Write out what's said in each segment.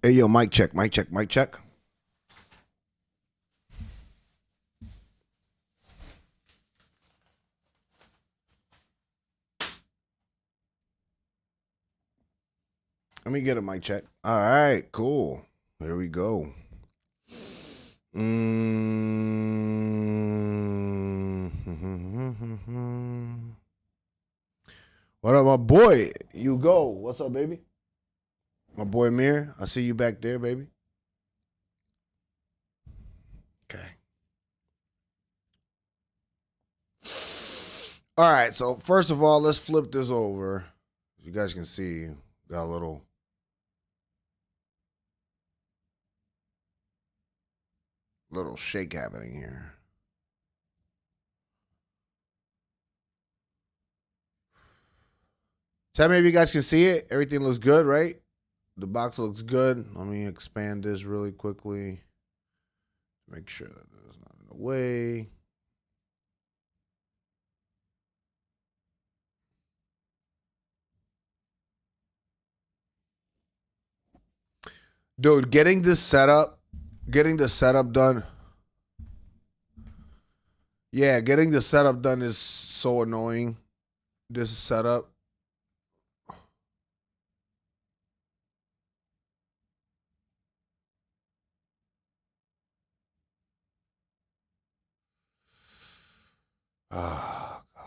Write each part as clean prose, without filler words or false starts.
Hey, yo, mic check, mic check, mic check. Let me get a mic check. All right, cool. Here we go. What up, my boy? You go. What's up, baby? My boy Mir, I see you back there, baby. Okay. All right, so first of all, let's flip this over. As you guys can see, got a little shake happening here. Tell me if you guys can see it. Everything looks good, right? The box looks good. Let me expand this really quickly. Make sure that there's not in the way. Dude, getting the setup done. Yeah, getting the setup done is so annoying. This setup. Oh, God.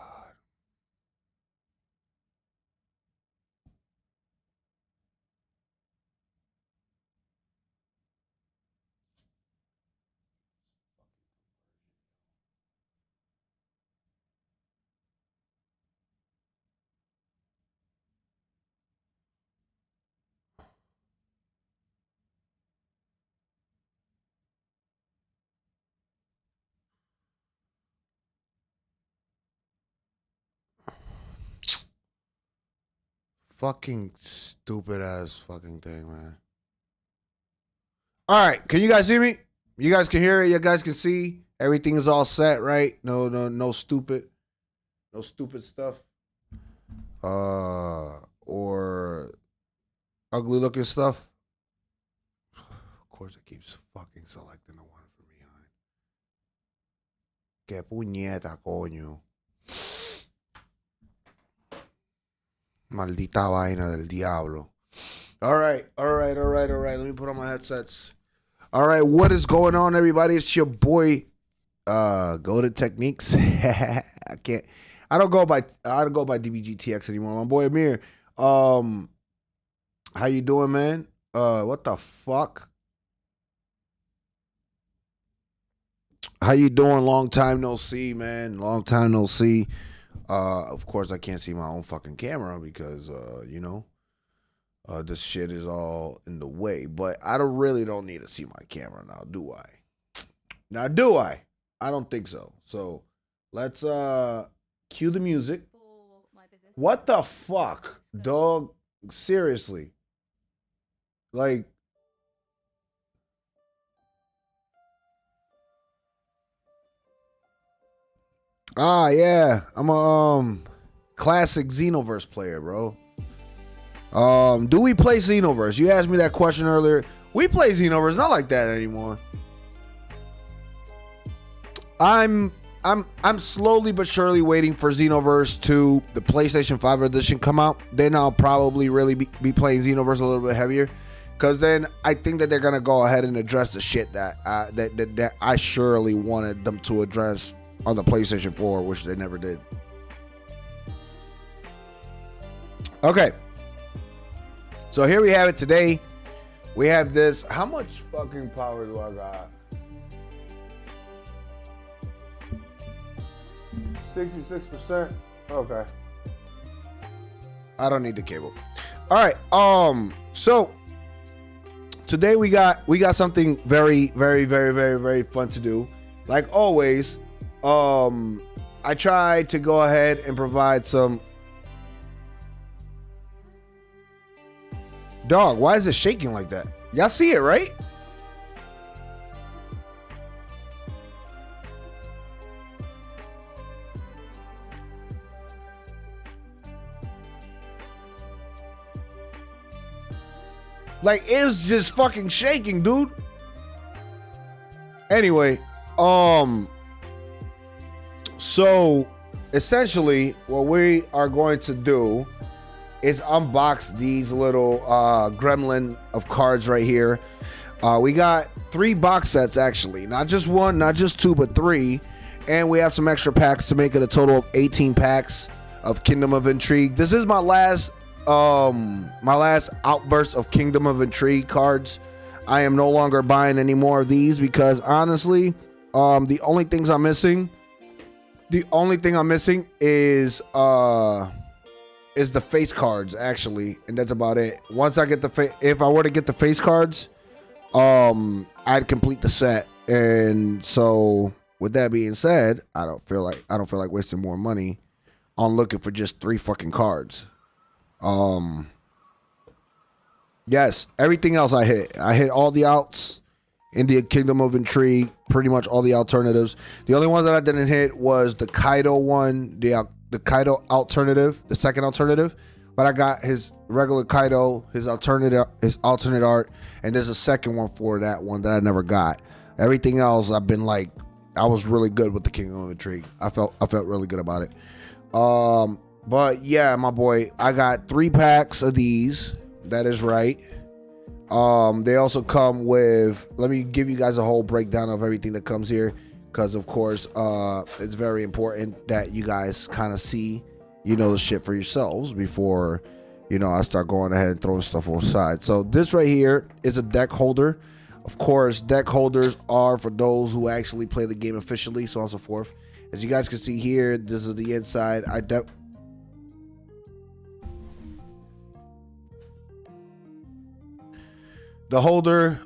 Fucking stupid ass fucking thing, man. All right, can you guys hear me? You guys can hear it. You guys can see everything is all set, right? No stupid stuff. Or ugly looking stuff. Of course, it keeps fucking selecting the one from behind. Que puñeta, coño. Maldita vaina del diablo. All right. Let me put on my headsets. All right, what is going on, everybody? It's your boy, GOATED TechneeX. I don't go by DBGTX anymore. My boy Amir. How you doing, man? What the fuck? How you doing? Long time no see, man. Long time no see. Of course I can't see my own fucking camera because this shit is all in the way. But I really don't need to see my camera now, do I? Now, do I? I don't think so. So let's cue the music. What the fuck, dog? Seriously. Like, yeah. I'm a classic Xenoverse player, bro. Do we play Xenoverse? You asked me that question earlier. We play Xenoverse, not like that anymore. I'm slowly but surely waiting for Xenoverse 2, the PlayStation 5 edition, come out. Then I'll probably really be playing Xenoverse a little bit heavier, because then I think that they're gonna go ahead and address the shit that I surely wanted them to address on the PlayStation 4, which they never did. Okay, so here we have it today. We have this. How much fucking power do I got? 66%. Okay. I don't need the cable. All right. So today we got something very fun to do. Like always, I tried to go ahead and provide some. Dog, why is it shaking like that? Y'all see it, right? Like, it's just fucking shaking, dude. Anyway, so essentially what we are going to do is unbox these little gremlin of cards right here. We got 3 box sets, actually. Not just 1, not just 2, but 3. And we have some extra packs to make it a total of 18 packs of Kingdom of Intrigue. This is my last outburst of Kingdom of Intrigue cards. I am no longer buying any more of these because honestly, the only thing I'm missing is the face cards, actually, and that's about it. Once I get if I were to get the face cards, I'd complete the set. And so with that being said, I don't feel like wasting more money on looking for just 3 fucking cards. Yes, everything else I hit all the outs in the Kingdom of Intrigue, pretty much all the alternatives. The only ones that I didn't hit was the Kaido one, the Kaido alternative, the second alternative, but I got his regular Kaido, his alternate art, and there's a second one for that one that I never got. Everything else I've been like, I was really good with the Kingdom of Intrigue. I felt really good about it. But yeah, my boy, I got 3 packs of these. That is right. They also come with, let me give you guys a whole breakdown of everything that comes here, because of course it's very important that you guys kind of see, the shit for yourselves before I start going ahead and throwing stuff aside. So this right here is a deck holder. Of course, deck holders are for those who actually play the game officially, so on and so forth. As you guys can see here, this is the inside. The holder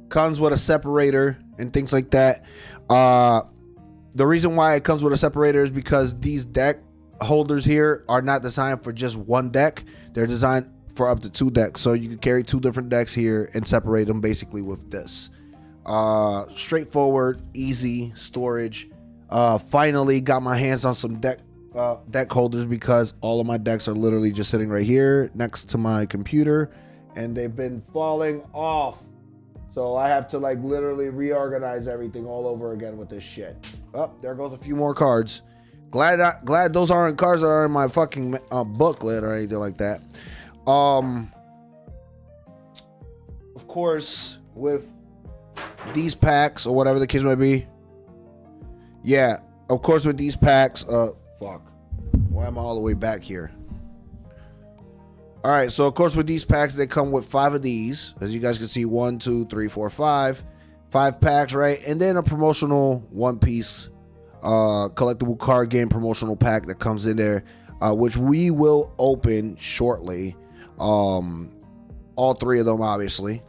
comes with a separator and things like that. The reason why it comes with a separator is because these deck holders here are not designed for just one deck. They're designed for up to 2 decks. So you can carry 2 different decks here and separate them basically with this. Straightforward, easy storage. Finally got my hands on some deck holders because all of my decks are literally just sitting right here next to my computer, and they've been falling off. So I have to like literally reorganize everything all over again with this shit. Oh, there goes a few more cards. Glad those aren't cards that are in my fucking booklet or anything like that. Of course, with these packs or whatever the case might be. Yeah, of course with these packs. Fuck. Why am I all the way back here? All right, so of course with these packs, they come with 5 of these. As you guys can see, 1, 2, 3, 4, 5. 5 packs, right? And then a promotional one-piece collectible card game promotional pack that comes in there, which we will open shortly. All 3 of them, obviously.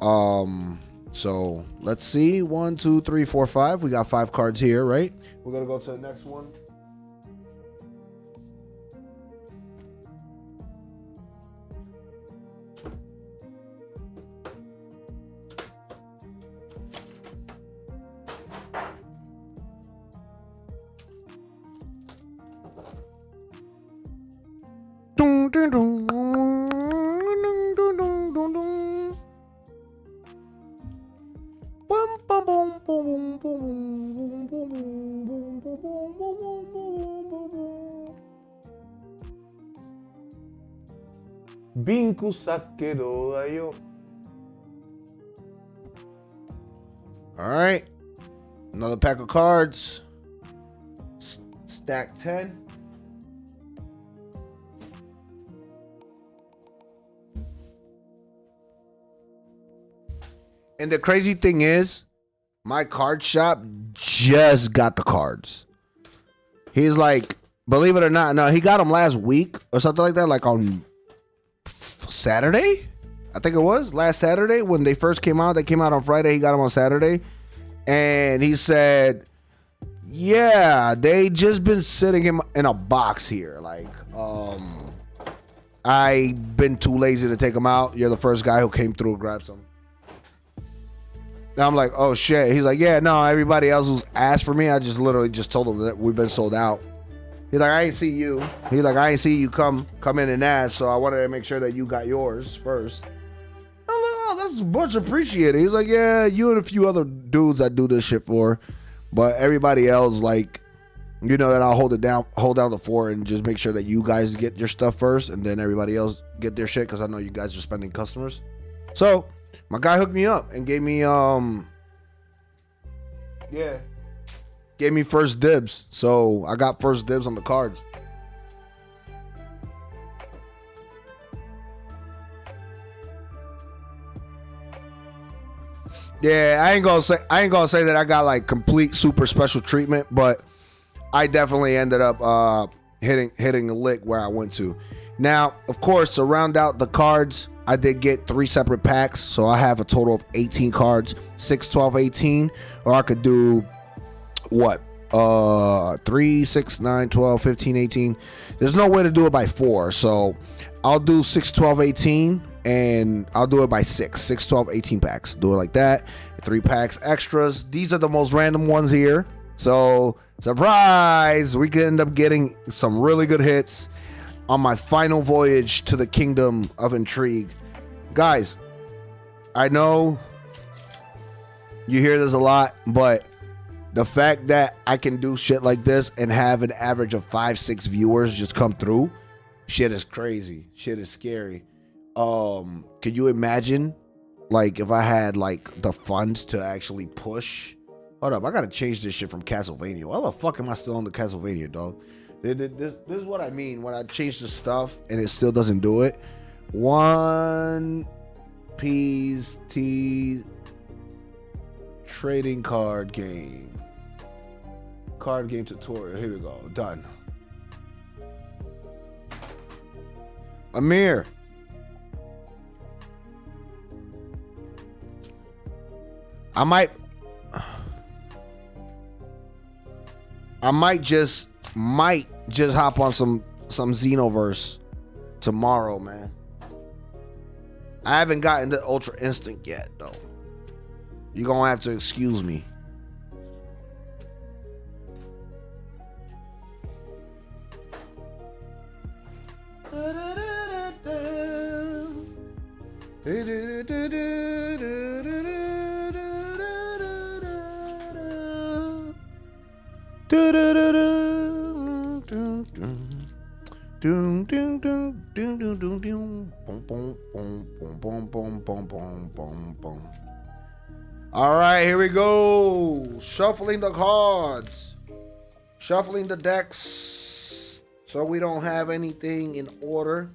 So let's see. 1, 2, 3, 4, 5. We got 5 cards here, right? We're gonna go to the next one. Binku sakero dayo. All right, another pack of cards. Stack 10. And the crazy thing is, my card shop just got the cards. He's like, believe it or not, no, he got them last week or something like that, like on Saturday, I think it was last Saturday when they first came out. They came out on Friday. He got them on Saturday, and he said, "Yeah, they just been sitting him in a box here. Like, I've been too lazy to take them out. You're the first guy who came through and grabbed some." Now I'm like, "Oh shit." He's like, "Yeah, no, everybody else who's asked for me, I just literally just told them that we've been sold out." He's like, "I ain't see you." He's like, "I ain't see you come in and ask, so I wanted to make sure that you got yours first." I'm like, "Oh, that's much appreciated." He's like, "Yeah, you and a few other dudes I do this shit for, but everybody else, like, you know that I'll hold down the fort and just make sure that you guys get your stuff first, and then everybody else get their shit because I know you guys are spending customers." So my guy hooked me up and gave me gave me first dibs. So I got first dibs on the cards. Yeah, I ain't gonna say that I got like complete super special treatment, but I definitely ended up hitting a lick where I went to. Now, of course, to round out the cards, I did get 3 separate packs, so I have a total of 18 cards, 6, 12, 18, or I could do what? 3, 6, 9, 12, 15, 18. There's no way to do it by 4, so I'll do 6, 12, 18, and I'll do it by 6, 12, 18 packs. Do it like that. 3 packs extras. These are the most random ones here. So, surprise, we could end up getting some really good hits on my final voyage to the Kingdom of Intrigue. Guys, I know you hear this a lot, but the fact that I can do shit like this and have an average of 5-6 viewers just come through, shit is crazy. Shit is scary. Could you imagine, like, if I had, like, the funds to actually push? Hold up, I gotta change this shit from Castlevania. Why the fuck am I still on the Castlevania, dog? This is what I mean when I change the stuff and it still doesn't do it. One Piece T trading card game. Card game tutorial. Here we go. Done. Amir. I might just hop on some Xenoverse tomorrow, man. I haven't gotten the Ultra Instinct yet, though. You're gonna have to excuse me. All right, here we go. Shuffling the cards. Shuffling the decks. So we don't have anything in order.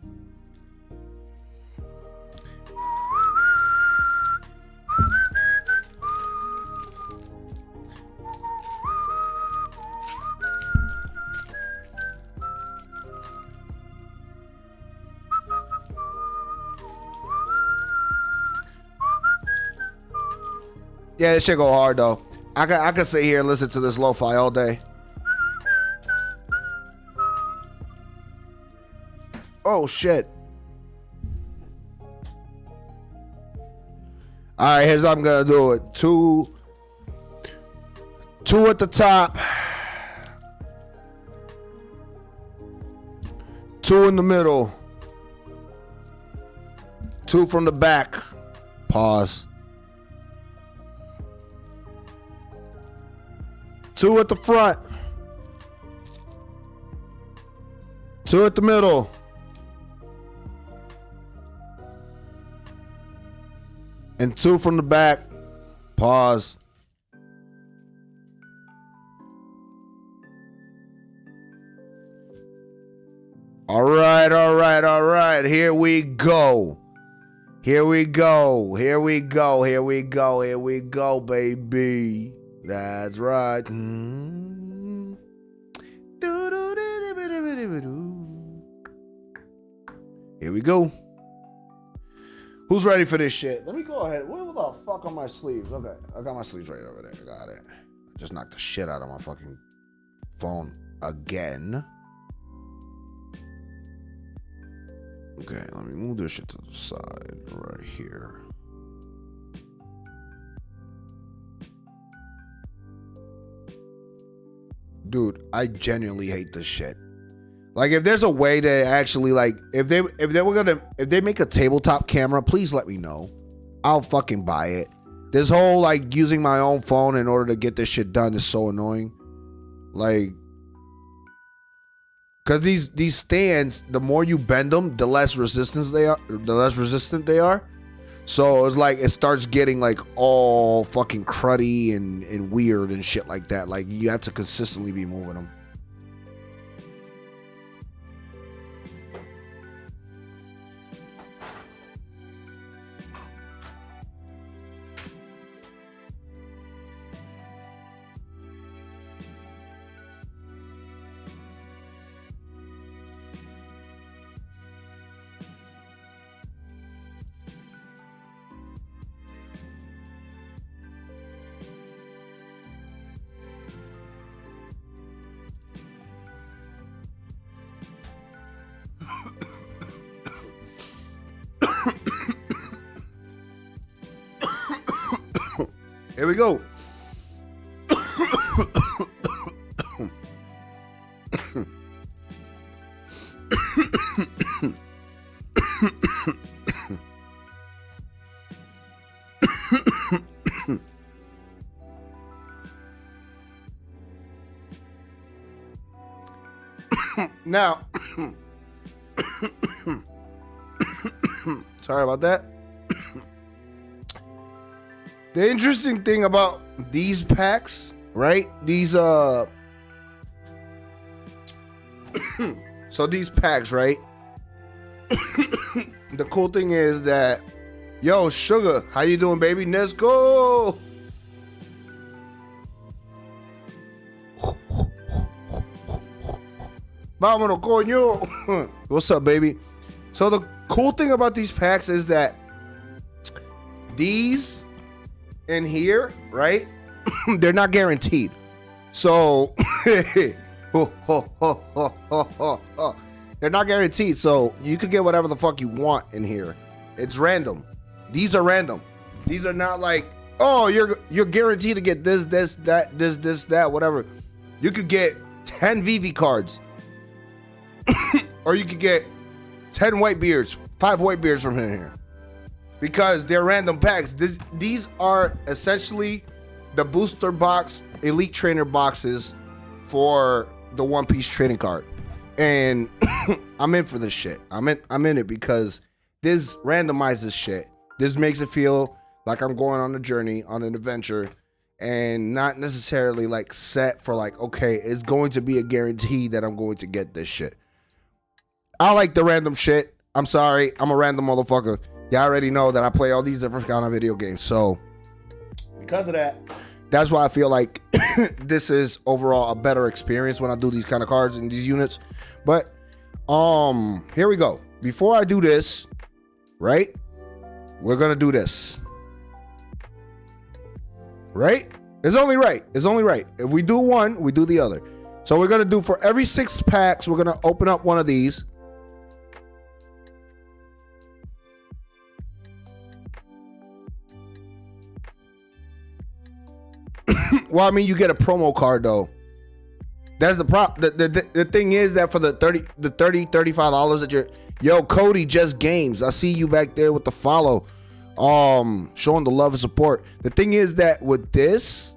Yeah, this shit go hard though. I could sit here and listen to this lo-fi all day. Oh shit. All right, here's how I'm gonna do it. Two at the top. 2 in the middle. 2 from the back. Pause. 2 at the front. 2 at the middle. And 2 from the back. Pause. All right. Here we go. Here we go, baby. That's right. Here we go. Who's ready for this shit? Let me go ahead. What the fuck on my sleeves? Okay, I got my sleeves right over there. Got it. I just knocked the shit out of my fucking phone again. Okay, let me move this shit to the side right here. Dude, I genuinely hate this shit. Like, if there's a way to actually, like, if they make a tabletop camera, please let me know. I'll fucking buy it. This whole, like, using my own phone in order to get this shit done is so annoying. Like, because these stands, the more you bend them, the less resistant they are. So it's like it starts getting like all fucking cruddy and weird and shit like that. Like, you have to consistently be moving them. Here we go. Now, sorry about that. The interesting thing about these packs, right? These so these packs, right? The cool thing is that, yo, Sugar, how you doing, baby? Let's go. Vámonos, coño. What's up, baby? So the cool thing about these packs is that these in here, right? They're not guaranteed. So they're not guaranteed. So you could get whatever the fuck you want in here. It's random. These are random. These are not like, oh, you're guaranteed to get this, that, whatever. You could get 10 VV cards. Or you could get 10 white beards, 5 white beards from here. Because they're random packs. These are essentially the booster box elite trainer boxes for the One Piece trading card. And I'm in for this shit. I'm in it because this randomizes shit. This makes it feel like I'm going on a journey, on an adventure, and not necessarily like set for like, okay, it's going to be a guarantee that I'm going to get this shit. I like the random shit. I'm sorry, I'm a random motherfucker. Y'all already know that I play all these different kind of video games. So because of that, that's why I feel like this is overall a better experience when I do these kind of cards and these units. But here we go. Before I do this, right? We're gonna do this. Right? It's only right. It's only right. If we do one, we do the other. So we're gonna do, for every 6 packs, we're gonna open up one of these. Well, I mean, you get a promo card though. That's the the thing is that for the $35 that you're, yo, Cody Just Games, I see you back there with the follow, showing the love and support. The thing is that with this,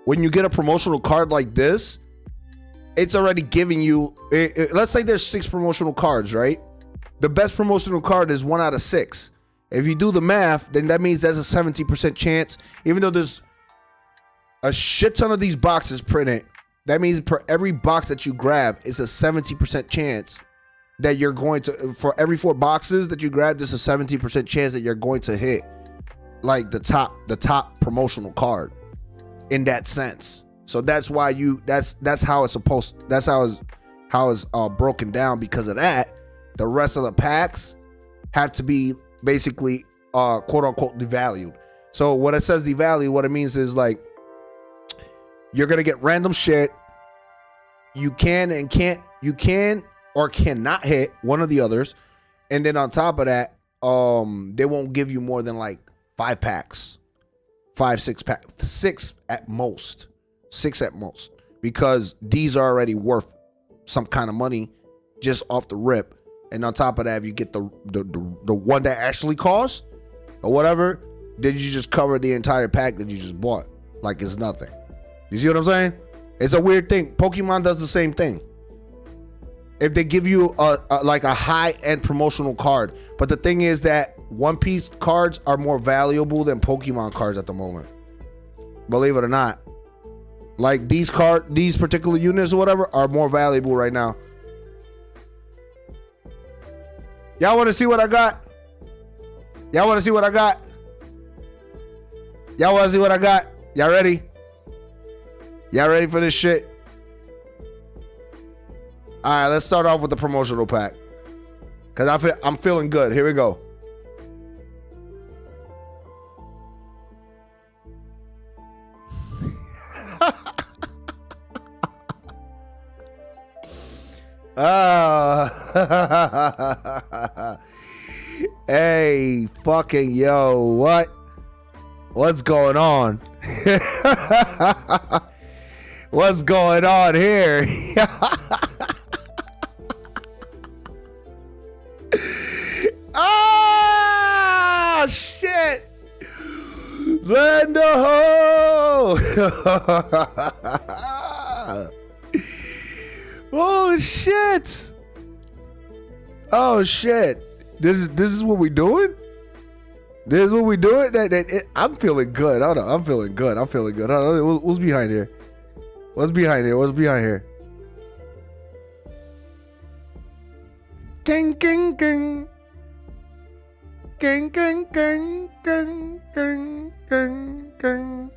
when you get a promotional card like this, it's already giving you, let's say there's 6 promotional cards, right? The best promotional card is 1 out of 6. If you do the math, then that means there's a 70% chance, even though there's a shit ton of these boxes printed, that means per every box that you grab, it's a 70% chance that you're going to, for every 4 boxes that you grab, there's a 70% chance that you're going to hit like the top promotional card in that sense. So that's why that's how it's supposed, that's how it's broken down. Because of that, the rest of the packs have to be basically quote unquote devalued. So when it says devalue, what it means is like, you're gonna get random shit. You can or cannot hit one of the others, and then on top of that, they won't give you more than like 5 packs, 6 packs, 6 at most, because these are already worth some kind of money just off the rip. And on top of that, if you get the one that actually costs or whatever, then you just cover the entire pack that you just bought like it's nothing. You see what I'm saying? It's a weird thing. Pokemon does the same thing. If they give you like a high-end promotional card, but the thing is that One Piece cards are more valuable than Pokemon cards at the moment. Believe it or not. Like these particular units or whatever are more valuable right now. Y'all want to see what I got? Y'all want to see what I got? Y'all want to see what I got? Y'all ready? Y'all ready for this shit? All right, let's start off with the promotional pack, cause I'm feeling good. Here we go. Hey, fucking yo, what's going on? What's going on here? Ah, shit. Lend a hoe. Oh shit. Oh shit. This is what we doing? This is what we doing? I'm feeling good. Hold on. I'm feeling good. Hold on. What's behind here? What's behind here? Gang, gang, gang. Gang, gang, gang, gang, gang, gang, gang.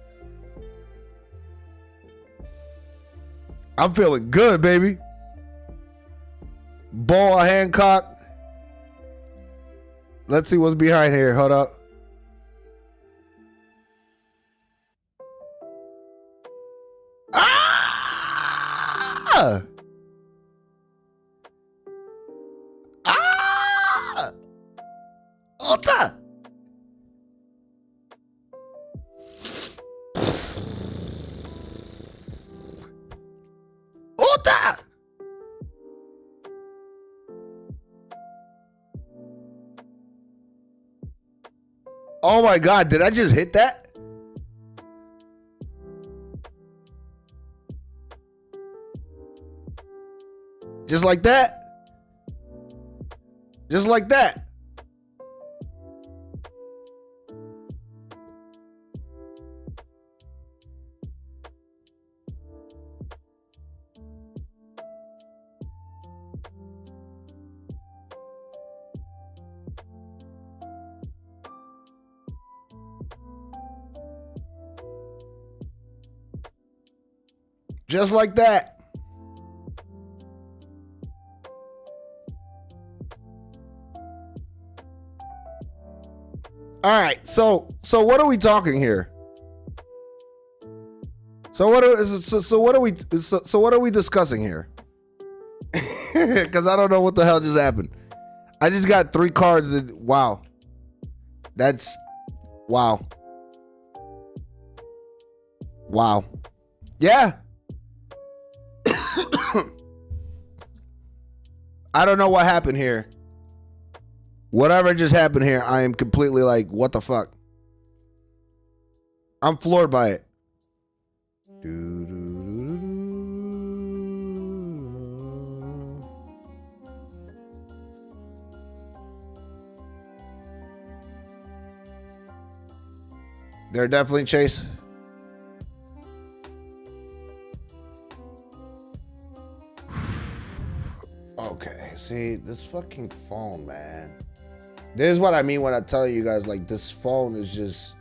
I'm feeling good, baby. Ball Hancock. Let's see what's behind here. Hold up. Ah! Ah! Ulta! Ulta! Oh my God, did I just hit that? Just like that. Just like that. Just like that. All right, so what are we talking here? So what are we discussing here? Because I don't know what the hell just happened. I just got 3 cards that wow. That's wow. Wow. Yeah. I don't know what happened here. Whatever just happened here, I am completely like, what the fuck? I'm floored by it. They're definitely Chase. Okay, see, this fucking phone, man. This is what I mean when I tell you guys, like, this phone is just,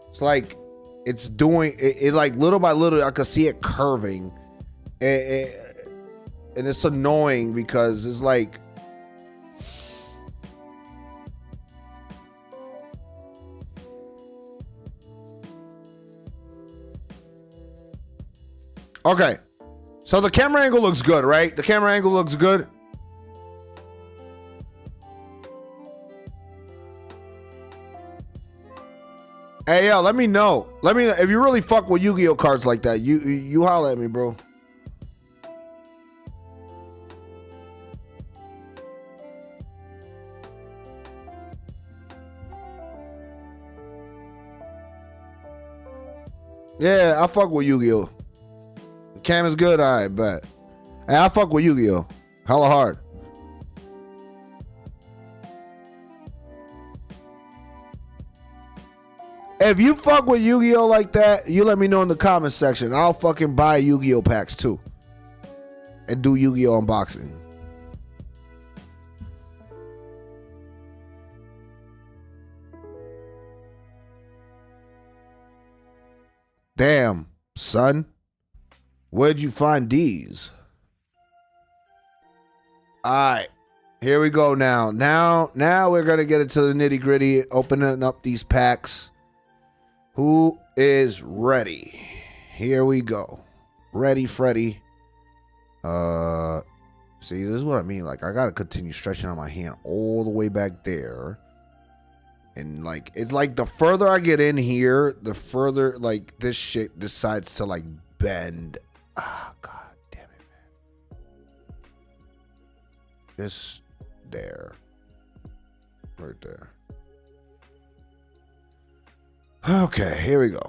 it's like, it's doing, it like, little by little, I could see it curving. And it's annoying because it's like, okay. So the camera angle looks good, right? The camera angle looks good. Hey, yo, let me know. Let me know if you really fuck with Yu-Gi-Oh cards like that. You holler at me, bro. Yeah, I fuck with Yu-Gi-Oh. Cam is good, I bet. Hey, I fuck with Yu-Gi-Oh. Hella hard. If you fuck with Yu-Gi-Oh like that, you let me know in the comment section. I'll fucking buy Yu-Gi-Oh packs too. And do Yu-Gi-Oh unboxing. Damn, son. Where'd you find these? All right. Here we go now. Now we're going to get into the nitty gritty, opening up these packs. Who is ready? Here we go. Ready, Freddy. See, this is what I mean. Like, I got to continue stretching out my hand all the way back there. And, like, it's like the further I get in here, the further, like, this shit decides to, like, bend. Ah, God damn it, man. Just there. Right there. Okay, here we go.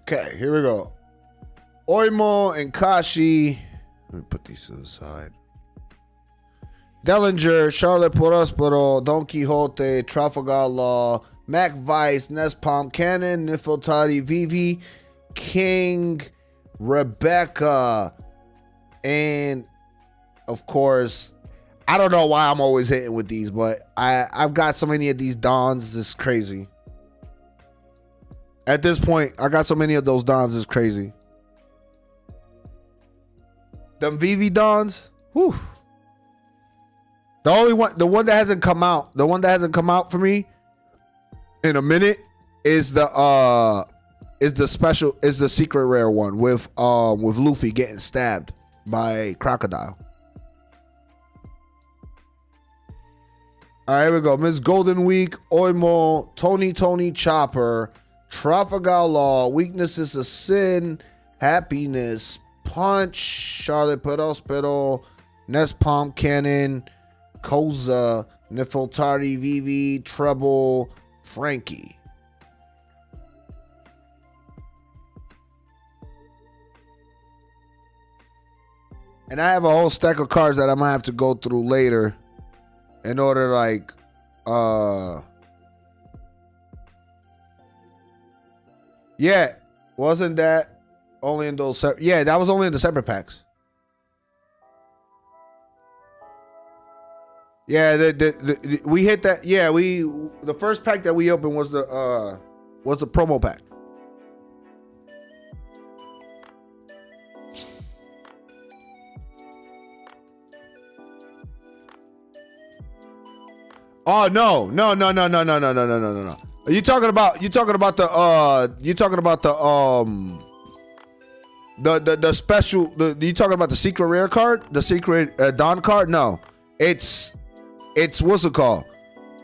Okay, here we go. Oimo and Kashi. Let me put these to the side. Dellinger, Charlotte Prospero, Don Quixote, Trafalgar Law, Mac Vice, Nespalm, Cannon, Nifiltari, Vivi, King, Rebecca, and of course, I don't know why I'm always hitting with these, but I've got so many of these Dons, it's crazy. At this point, I got so many of those Dons, it's crazy. Them VV Dons, whew. The one that hasn't come out for me in a minute is the secret rare one with Luffy getting stabbed by Crocodile. All right, here we go. Miss Golden Week, Oimo, Tony Chopper, Trafalgar Law, Weakness is a Sin, Happiness, Punch, Charlotte Perospero, Nest Palm Cannon, Koza, Nefeltari Vivi, Treble, Frankie. And I have a whole stack of cards that I might have to go through later in order, like, yeah, wasn't that only in those? Yeah, that was only in the separate packs. Yeah, we hit that. Yeah, the first pack that we opened was the promo pack. Oh no. You talking about the special, you talking about the secret rare card, the secret Dawn card? No, it's what's it called?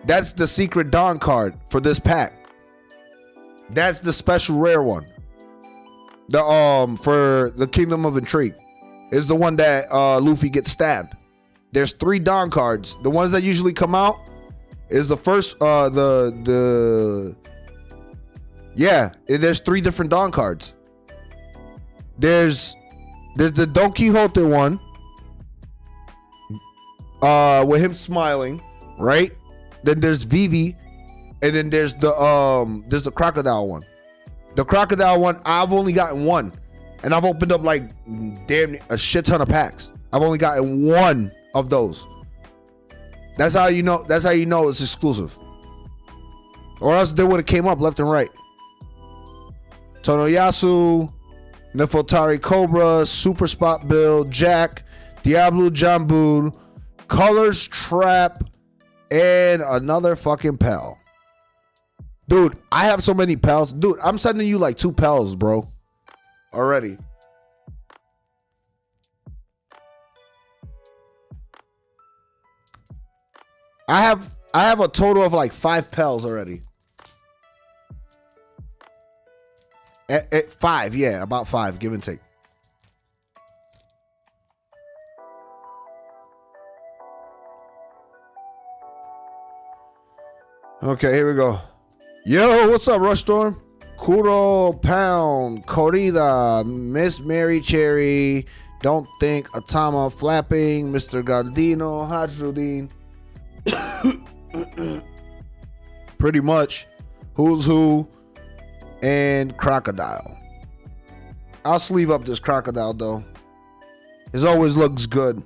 That's the secret Dawn card for this pack. That's the special rare one. The for the Kingdom of Intrigue is the one that Luffy gets stabbed. There's 3 Dawn cards. The ones that usually come out is the first there's 3 different Dawn cards. There's the Don Quixote one with him smiling, right? Then there's Vivi, and then there's the crocodile one. The crocodile one, I've only gotten one, and I've opened up like damn a shit ton of packs. I've only gotten one of those. That's how you know it's exclusive. Or else they would have came up left and right. Tonoyasu, Nefeltari Cobra, Super Spot Bill, Jack, Diablo Jambul, Colors Trap, and another fucking pal. Dude, I have so many pals. Dude, I'm sending you like 2 pals, bro. Already. I have a total of like 5 pals already. At 5, yeah, about 5, give and take. Okay, here we go. Yo, what's up, Rush Storm? Kuro Pound, Corrida, Miss Mary Cherry, Don't Think, Atama Flapping, Mr. Gardino, Hajrudin. Pretty much Who's Who and Crocodile. I'll sleeve up this Crocodile though. It always looks good.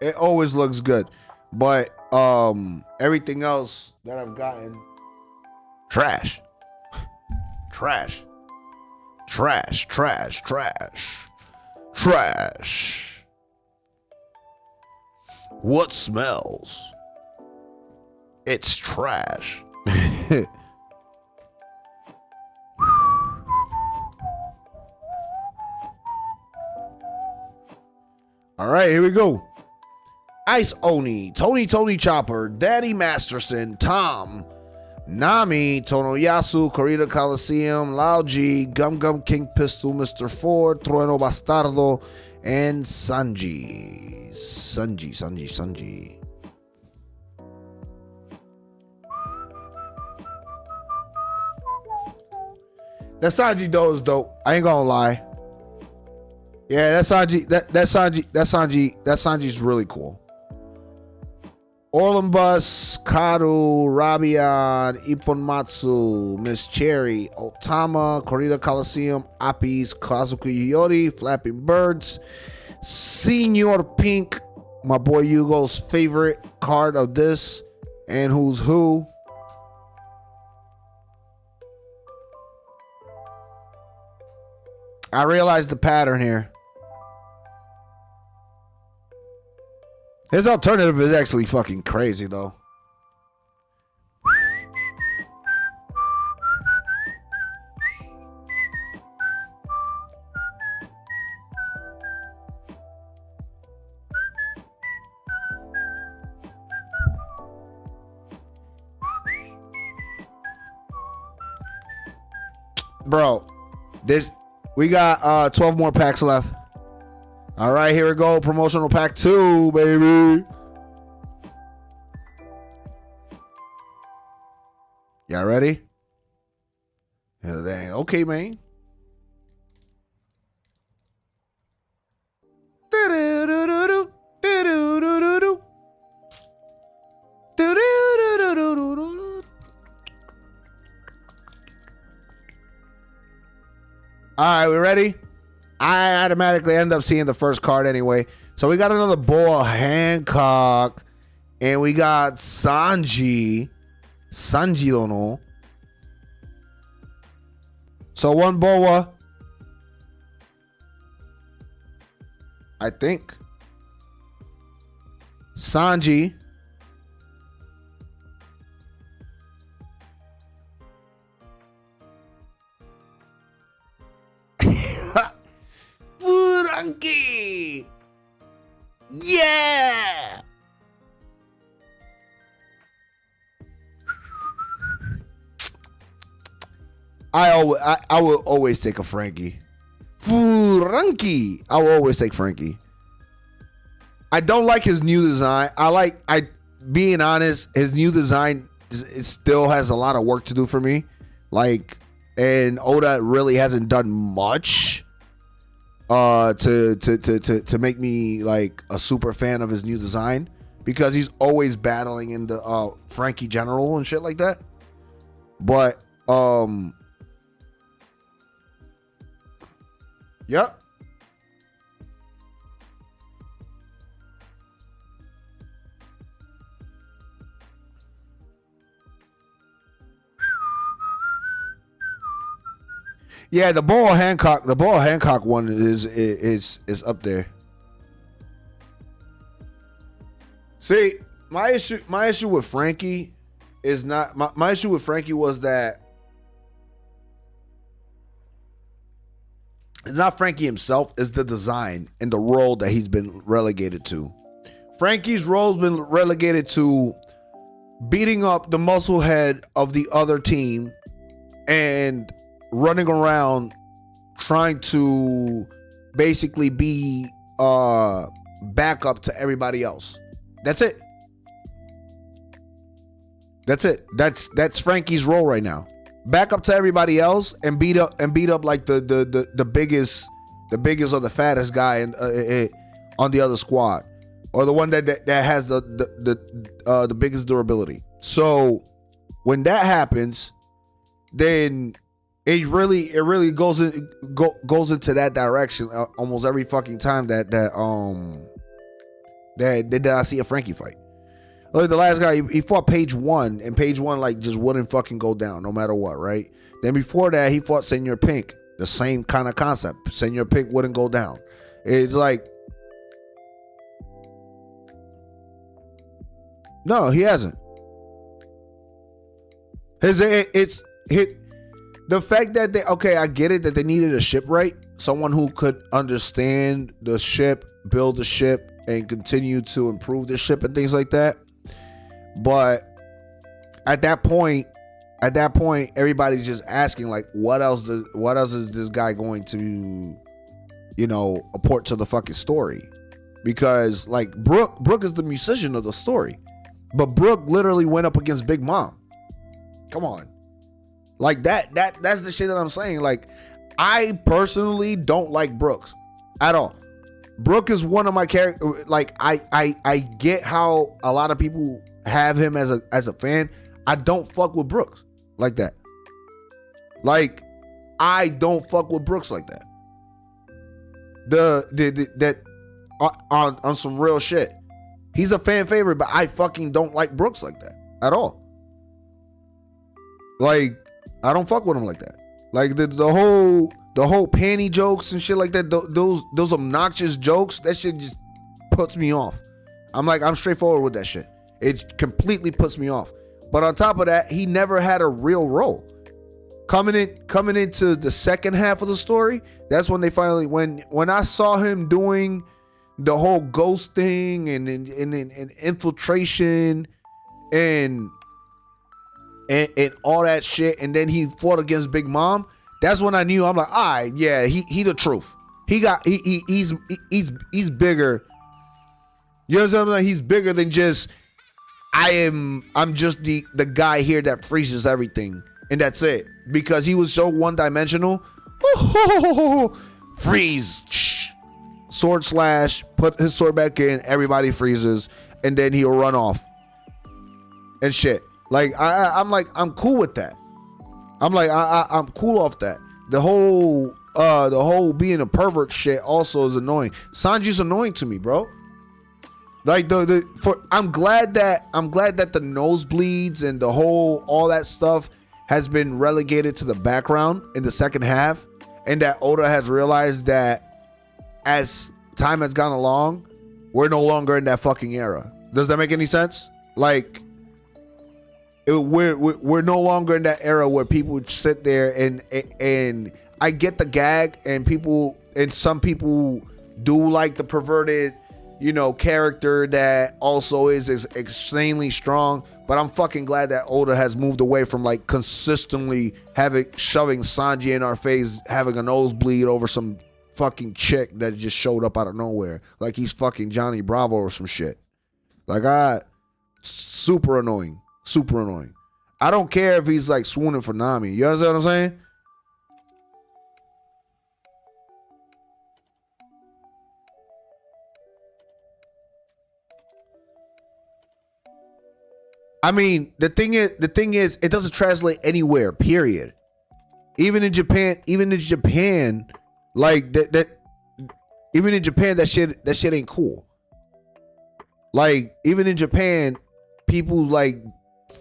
It always looks good. But everything else that I've gotten, trash. Trash. Trash, trash, trash. Trash. What smells? It's trash. All right, here we go. Ice Oni, Tony Chopper, Daddy Masterson, Tom, Nami, Tonoyasu, Corrida Coliseum, Lao G, Gum King Pistol, Mr. Ford, Trueno Bastardo, and Sanji. That Sanji though is dope. I ain't gonna lie. Yeah, that Sanji's really cool. Orlumbus, Karu, Rabian, Ipponmatsu, Miss Cherry, Otama, Corrida Coliseum, Apis, Kazuki Yori, Flapping Birds, Senior Pink, my boy Yugo's favorite card of this, and Who's Who. I realized the pattern here. His alternative is actually fucking crazy, though. bro. We got 12 more packs left. All right, here we go. Promotional pack 2, baby. Y'all ready? Yeah, dang. Okay, man. All right, we ready? I automatically end up seeing the first card anyway. So we got another Boa Hancock, and we got Sanji don't know. So one Boa, I think. Sanji. Furanki. Yeah. I will always take a Frankie. Furanki. I will always take Frankie. I don't like his new design. Being honest, his new design it still has a lot of work to do for me. And Oda really hasn't done much to make me like a super fan of his new design, because he's always battling in the Frankie General and shit like that. But yep. Yeah, the Boa Hancock one is up there. See, my issue with Frankie is not my issue with Frankie was that it's not Frankie himself, it's the design and the role that he's been relegated to. Frankie's role's been relegated to beating up the muscle head of the other team and running around trying to basically be backup to everybody else. That's it. That's Frankie's role right now. Back up to everybody else and beat up like the biggest or the fattest guy on the other squad, or the one that has the biggest durability. So when that happens, then it really goes into that direction almost every fucking time that I see a Frankie fight. Look, the last guy he fought Page 1, and Page 1 like just wouldn't fucking go down no matter what, right? Then before that he fought Senor Pink, the same kind of concept. Senor Pink wouldn't go down. It's like, no, he hasn't. It's hit. The fact that I get it that they needed a shipwright, someone who could understand the ship, build the ship, and continue to improve the ship and things like that. But at that point, everybody's just asking like, what else is this guy going to, apport to the fucking story? Because like Brooke is the musician of the story, but Brooke literally went up against Big Mom. Come on. Like that's the shit that I'm saying. Like, I personally don't like Brooks at all. Brooke is one of my characters. Like, I get how a lot of people have him as a fan. I don't fuck with Brooks like that. Like, I don't fuck with Brooks like that. On some real shit. He's a fan favorite, but I fucking don't like Brooks like that at all. Like, I don't fuck with him like that. Like the whole panty jokes and shit like that. Those obnoxious jokes. That shit just puts me off. I'm straightforward with that shit. It completely puts me off. But on top of that, he never had a real role. Coming into the second half of the story, that's when they finally when I saw him doing the whole ghost thing and infiltration and all that shit, and then he fought against Big Mom. That's when I knew. I'm like, all right, yeah, he the truth. He's bigger. You know what I'm saying? He's bigger than just I'm just the guy here that freezes everything and that's it. Because he was so one-dimensional. Freeze. Sword slash, put his sword back in, everybody freezes, and then he'll run off. And shit. Like I'm cool with that. I'm cool off that. The whole being a pervert shit also is annoying. Sanji's annoying to me, bro. Like I'm glad that the nosebleeds and the whole all that stuff has been relegated to the background in the second half, and that Oda has realized that as time has gone along, we're no longer in that fucking era. Does that make any sense? Like we're no longer in that era where people would sit there and I get the gag, and some people do like the perverted, character that also is extremely strong. But I'm fucking glad that Oda has moved away from like consistently shoving Sanji in our face, having a nosebleed over some fucking chick that just showed up out of nowhere, like he's fucking Johnny Bravo or some shit. Like super annoying. I don't care if he's like swooning for Nami. You understand what I'm saying? I mean, the thing is, it doesn't translate anywhere. Period. Even in Japan, like that. Even in Japan, that shit ain't cool. Like even in Japan, people like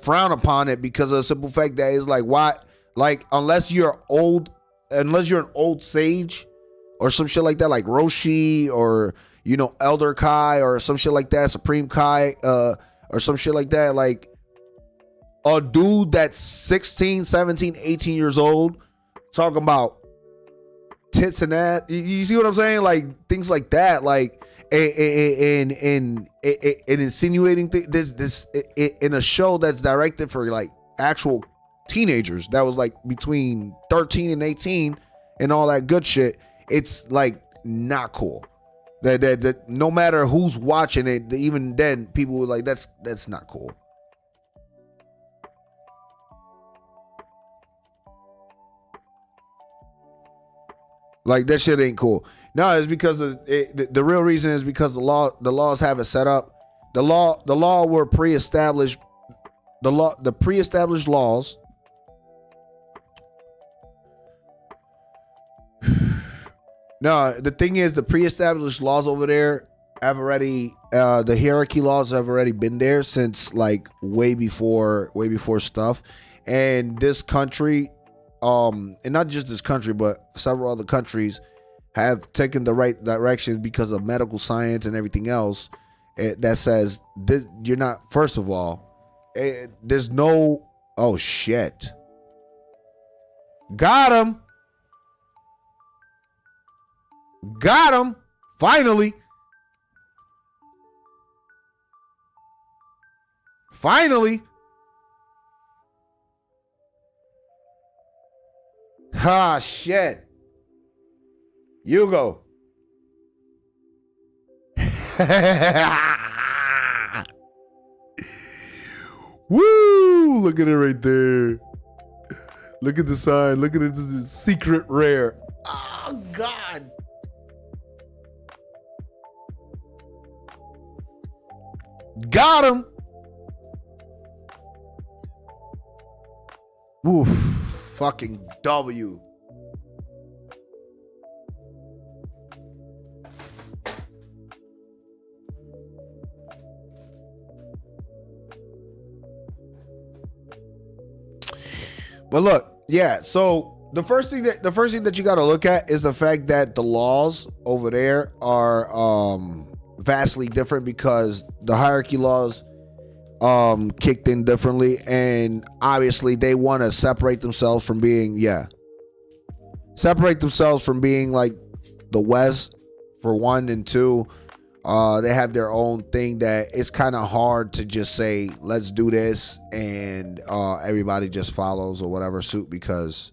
frown upon it because of the simple fact that it's like, why? Like unless you're an old sage or some shit like that, like Roshi or Elder Kai or some shit like that, Supreme Kai, or some shit like that, like a dude that's 16, 17, 18 years old talking about tits and ass. You see what I'm saying? Like things like that, like and insinuating this in a show that's directed for like actual teenagers that was like between 13 and 18 and all that good shit. It's like not cool. That no matter who's watching it, even then people were like, that's not cool. Like that shit ain't cool. No, it's because the real reason is because the laws have it set up. The law were pre-established. The pre-established laws. No, the thing is, the pre-established laws over there have already, the hierarchy laws have already been there since like way before stuff. And this country, and not just this country, but several other countries have taken the right direction because of medical science and everything else that says this, you're not, first of all, there's no, oh shit. Got him. Finally. Ah, shit. You go. Woo! Look at it right there. Look at the sign. Look at it. This is secret rare. Oh, God. Got him. Woof. Fucking W. But look, yeah, so the first thing that you got to look at is the fact that the laws over there are vastly different because the hierarchy laws kicked in differently, and obviously they want to separate themselves from being like the West for one, and two, they have their own thing that it's kind of hard to just say let's do this and everybody just follows or whatever suit, because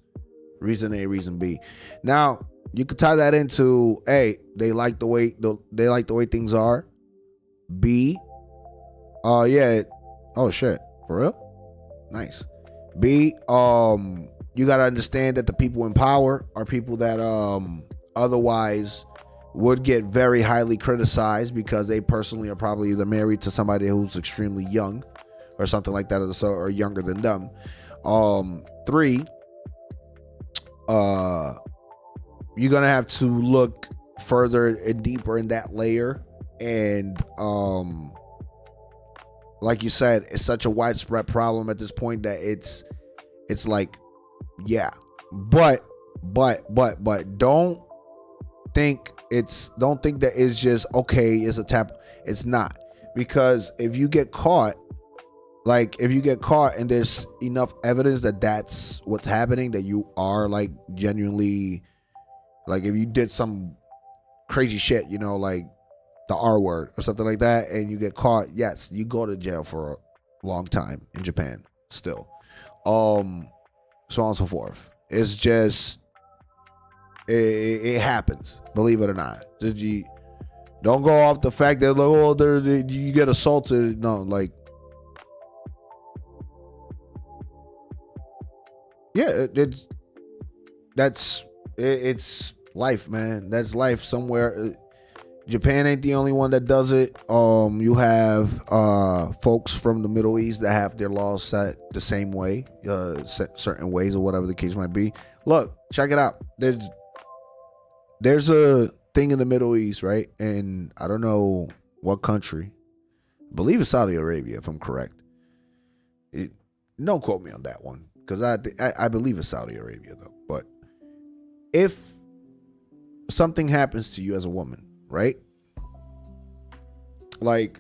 Reason A, reason B. Now you could tie that into A, they like the way things are. B, yeah, oh shit, for real? Nice. B, you gotta understand that the people in power are people that otherwise would get very highly criticized because they personally are probably either married to somebody who's extremely young or something like that, or younger than them. 3, you're gonna have to look further and deeper in that layer, and like you said, it's such a widespread problem at this point that it's like, yeah, but don't think that it's just okay, it's a tap. It's not, because if you get caught and there's enough evidence that that's what's happening, that you are like genuinely, like if you did some crazy shit, you know, like the R word or something like that, and you get caught, yes, you go to jail for a long time in Japan still. So on and so forth. It's just, it happens, believe it or not. Don't go off the fact that, oh, you get assaulted. No, like, yeah, it's life, man. That's life somewhere. Japan ain't the only one that does it. You have folks from the Middle East that have their laws set the same way, set certain ways or whatever the case might be. Look, check it out. There's a thing in the Middle East, right? And I don't know what country. I believe it's Saudi Arabia, if I'm correct. Don't quote me on that one, because I believe it's Saudi Arabia, though. But if something happens to you as a woman, right? Like,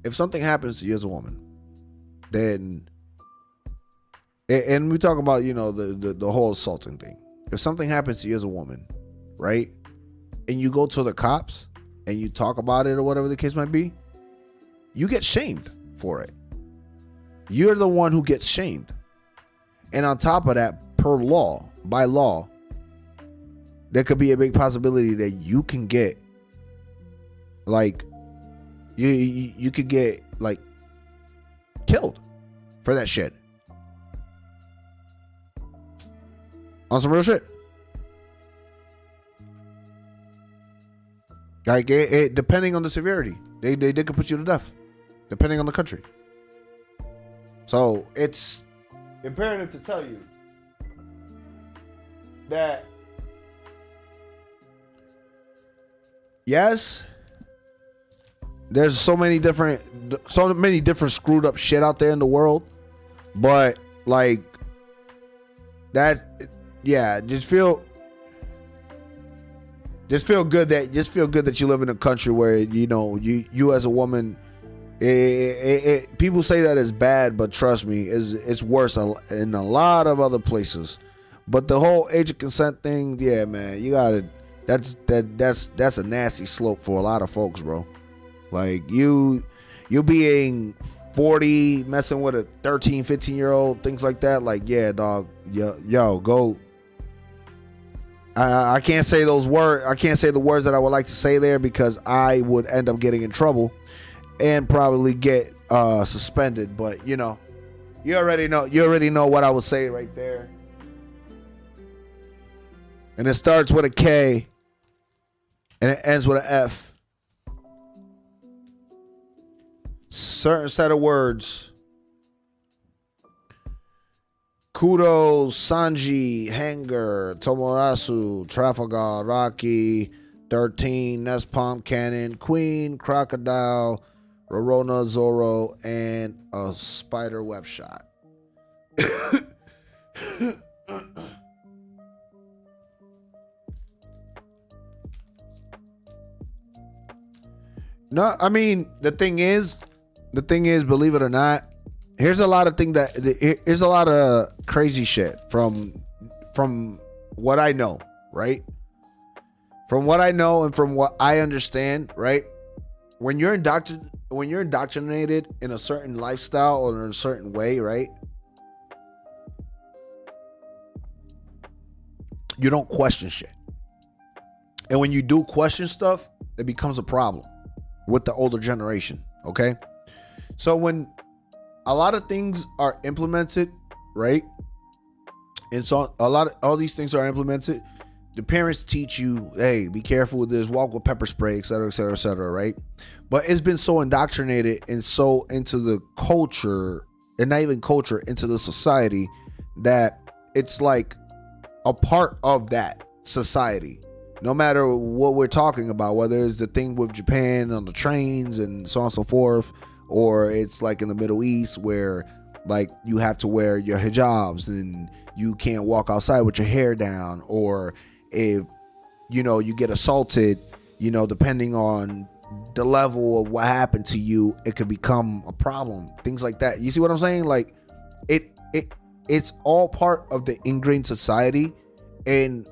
if something happens to you as a woman, then, and we talk about, you know, the whole assaulting thing. If something happens to you as a woman, right, and you go to the cops and you talk about it or whatever the case might be, you get shamed for it. You're the one who gets shamed. And on top of that, by law, there could be a big possibility that you can get, like, you could get, like, killed for that shit. On some real shit. Like, it depending on the severity, they could put you to death, depending on the country. So it's imperative to tell you that, yes, there's so many different screwed up shit out there in the world, but like that, yeah, just feel good that you live in a country where, you know, you as a woman, people say that it's bad, but trust me, it's worse in a lot of other places. But the whole age of consent thing, yeah, man, you gotta, that's a nasty slope for a lot of folks, bro. Like, you being 40, messing with a 13, 15-year-old, things like that, like, yeah, dog, yo, go. I can't say those words. I can't say the words that I would like to say there, because I would end up getting in trouble and probably get suspended. But you know, you already know what I would say right there. And it starts with a K and it ends with an F. Certain set of words. Kudos, Sanji, Hanger, Tomoyasu, Trafalgar, Rocky, 13, Nest Palm Cannon, Queen, Crocodile, Rorona, Zoro, and a spider web shot. No, I mean, the thing is, believe it or not, here's a lot of crazy shit from what I know, right? From what I know and from what I understand, right? When you're indoctrinated in a certain lifestyle or in a certain way, right? You don't question shit. And when you do question stuff, it becomes a problem with the older generation, okay? So when a lot of things are implemented, right? And so all these things are implemented, the parents teach you, hey, be careful with this, walk with pepper spray, et cetera, right? But it's been so indoctrinated and so into the culture, and not even culture, into the society, that it's like a part of that society. No matter what we're talking about, whether it's the thing with Japan on the trains and so on and so forth, or it's like in the Middle East where like you have to wear your hijabs and you can't walk outside with your hair down, or if you get assaulted, depending on the level of what happened to you, it could become a problem. Things like that. You see what I'm saying? Like it's all part of the ingrained society. And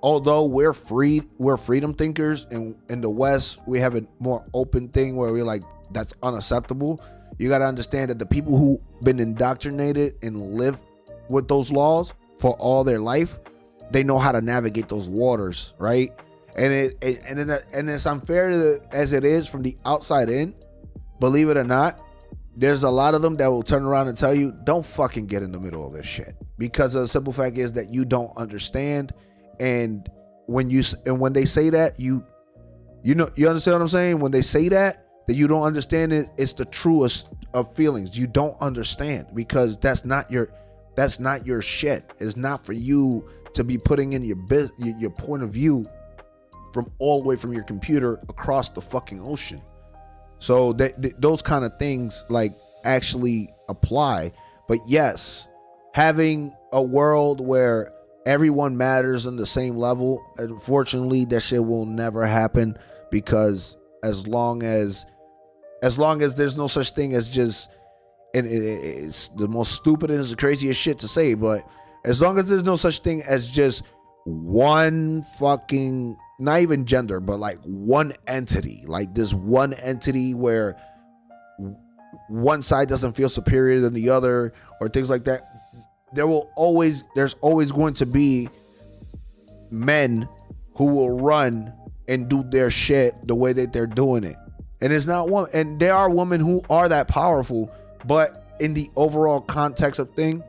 although we're freedom thinkers, and in the West we have a more open thing where we're like, that's unacceptable. You got to understand that the people who've been indoctrinated and live with those laws for all their life, they know how to navigate those waters, right? And it's unfair as it is from the outside in. Believe it or not, there's a lot of them that will turn around and tell you, don't fucking get in the middle of this shit, because the simple fact is that you don't understand. And when they say that, you understand what I'm saying? When they say that you don't understand it, it's the truest of feelings. You don't understand, because that's not your shit. It's not for you to be putting in your point of view from all the way from your computer across the fucking ocean. So those kind of things like actually apply. But yes, having a world where everyone matters on the same level, unfortunately that shit will never happen, because as long as there's no such thing as just, and it's the most stupid and it's the craziest shit to say, but as long as there's no such thing as just one fucking, not even gender, but like one entity, like this one entity where one side doesn't feel superior than the other or things like that, there's always going to be men who will run and do their shit the way that they're doing it. And it's not one, and there are women who are that powerful, but in the overall context of thing,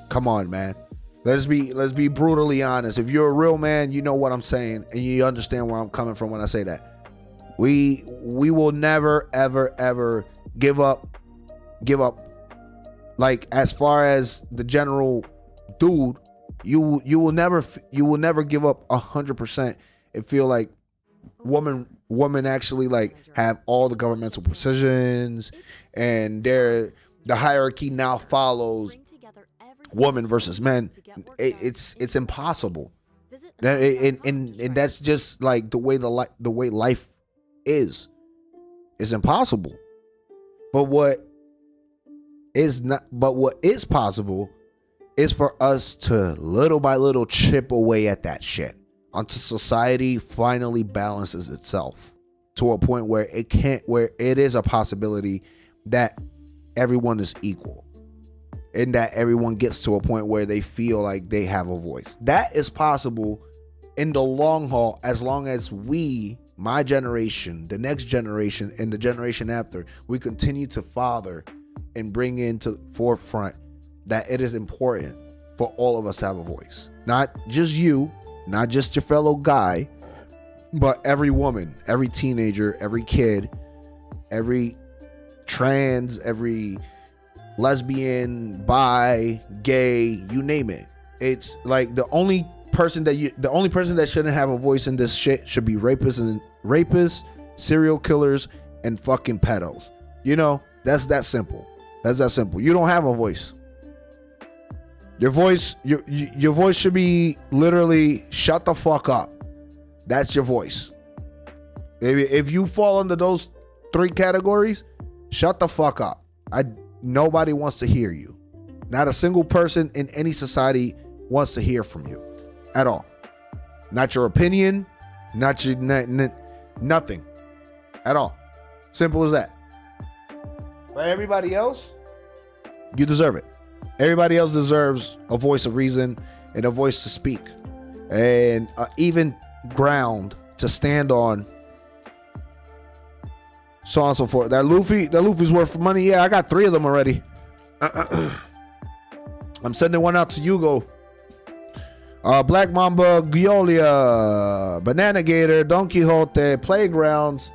come on, man. Let's be brutally honest. If you're a real man, you know what I'm saying, and you understand where I'm coming from when I say that. We will never, ever, ever give up. Like, as far as the general dude, you will never give up 100% and feel like women actually like have all the governmental precisions, and the hierarchy now follows woman versus men. It's impossible, and that's just like the way life is. It's impossible. But what is possible is for us to little by little chip away at that shit until society finally balances itself to a point where it is a possibility that everyone is equal, and that everyone gets to a point where they feel like they have a voice. That is possible in the long haul, as long as we, my generation, the next generation, and the generation after, we continue to father and bring into forefront that it is important for all of us to have a voice. Not just you, not just your fellow guy, but every woman, every teenager, every kid, every trans, every lesbian, bi, gay, you name it. It's like the only person that shouldn't have a voice in this shit should be rapists, serial killers, and fucking pedos. That's that simple. You don't have a voice. Your voice should be literally shut the fuck up. That's your voice. If you fall under those three categories, shut the fuck up. Nobody wants to hear you. Not a single person in any society wants to hear from you at all. Not your opinion, nothing at all. Simple as that. But everybody else, you deserve it. Everybody else deserves a voice of reason and a voice to speak, and even ground to stand on, so on and so forth. That Luffy's worth money. Yeah, I got 3 of them already. I'm sending one out to Yugo. Black Mamba, Giolia, Banana Gator, Don Quixote, Playgrounds,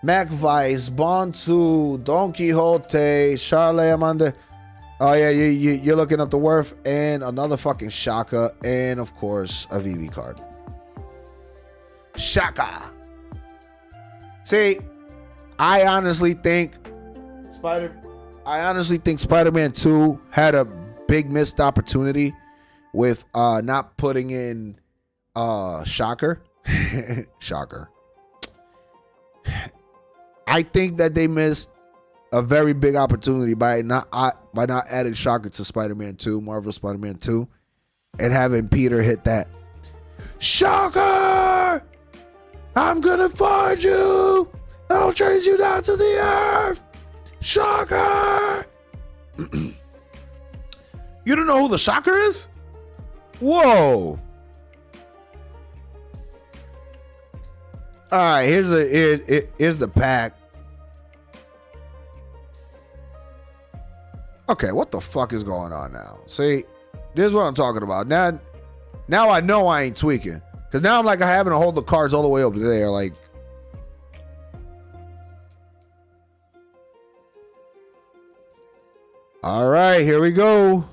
Mac Vice, Bontu, Don Quixote, Charlie Amanda. Oh yeah, you're looking up the worth, and another fucking Shaka, and of course a VV card. Shaka. See, I honestly think Spider-Man 2 had a big missed opportunity with not putting in Shocker. Shocker. I think that they missed a very big opportunity by not adding Shocker to Spider-Man 2, Marvel Spider-Man 2, and having Peter hit that. Shocker! I'm gonna find you! I'll chase you down to the earth! Shocker! You don't know who the Shocker is? Whoa! All right, here's the pack. Okay, what the fuck is going on now? See, this is what I'm talking about. Now I know I ain't tweaking, because now I'm like having to hold the cards all the way over there, like. All right, here we go.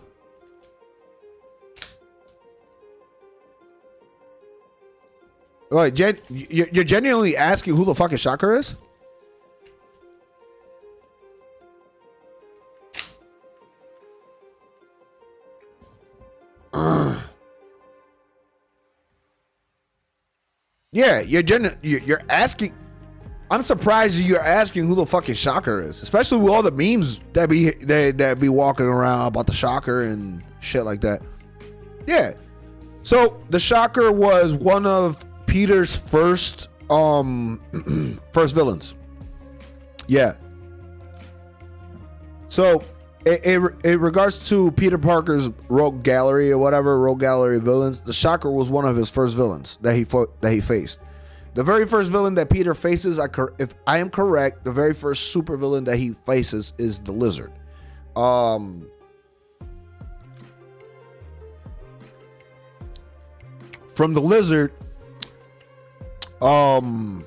Wait, you're genuinely asking who the fucking Shocker is? Yeah, you're asking. I'm surprised you're asking who the fucking Shocker is, especially with all the memes that be walking around about the Shocker and shit like that. Yeah. So the Shocker was one of Peter's first villains. Yeah. So in regards to Peter Parker's Rogue Gallery or whatever, Rogue Gallery villains, the Shocker was one of his first villains that he faced. The very first villain that Peter faces, if I am correct, the very first super villain that he faces is the Lizard. From the Lizard, the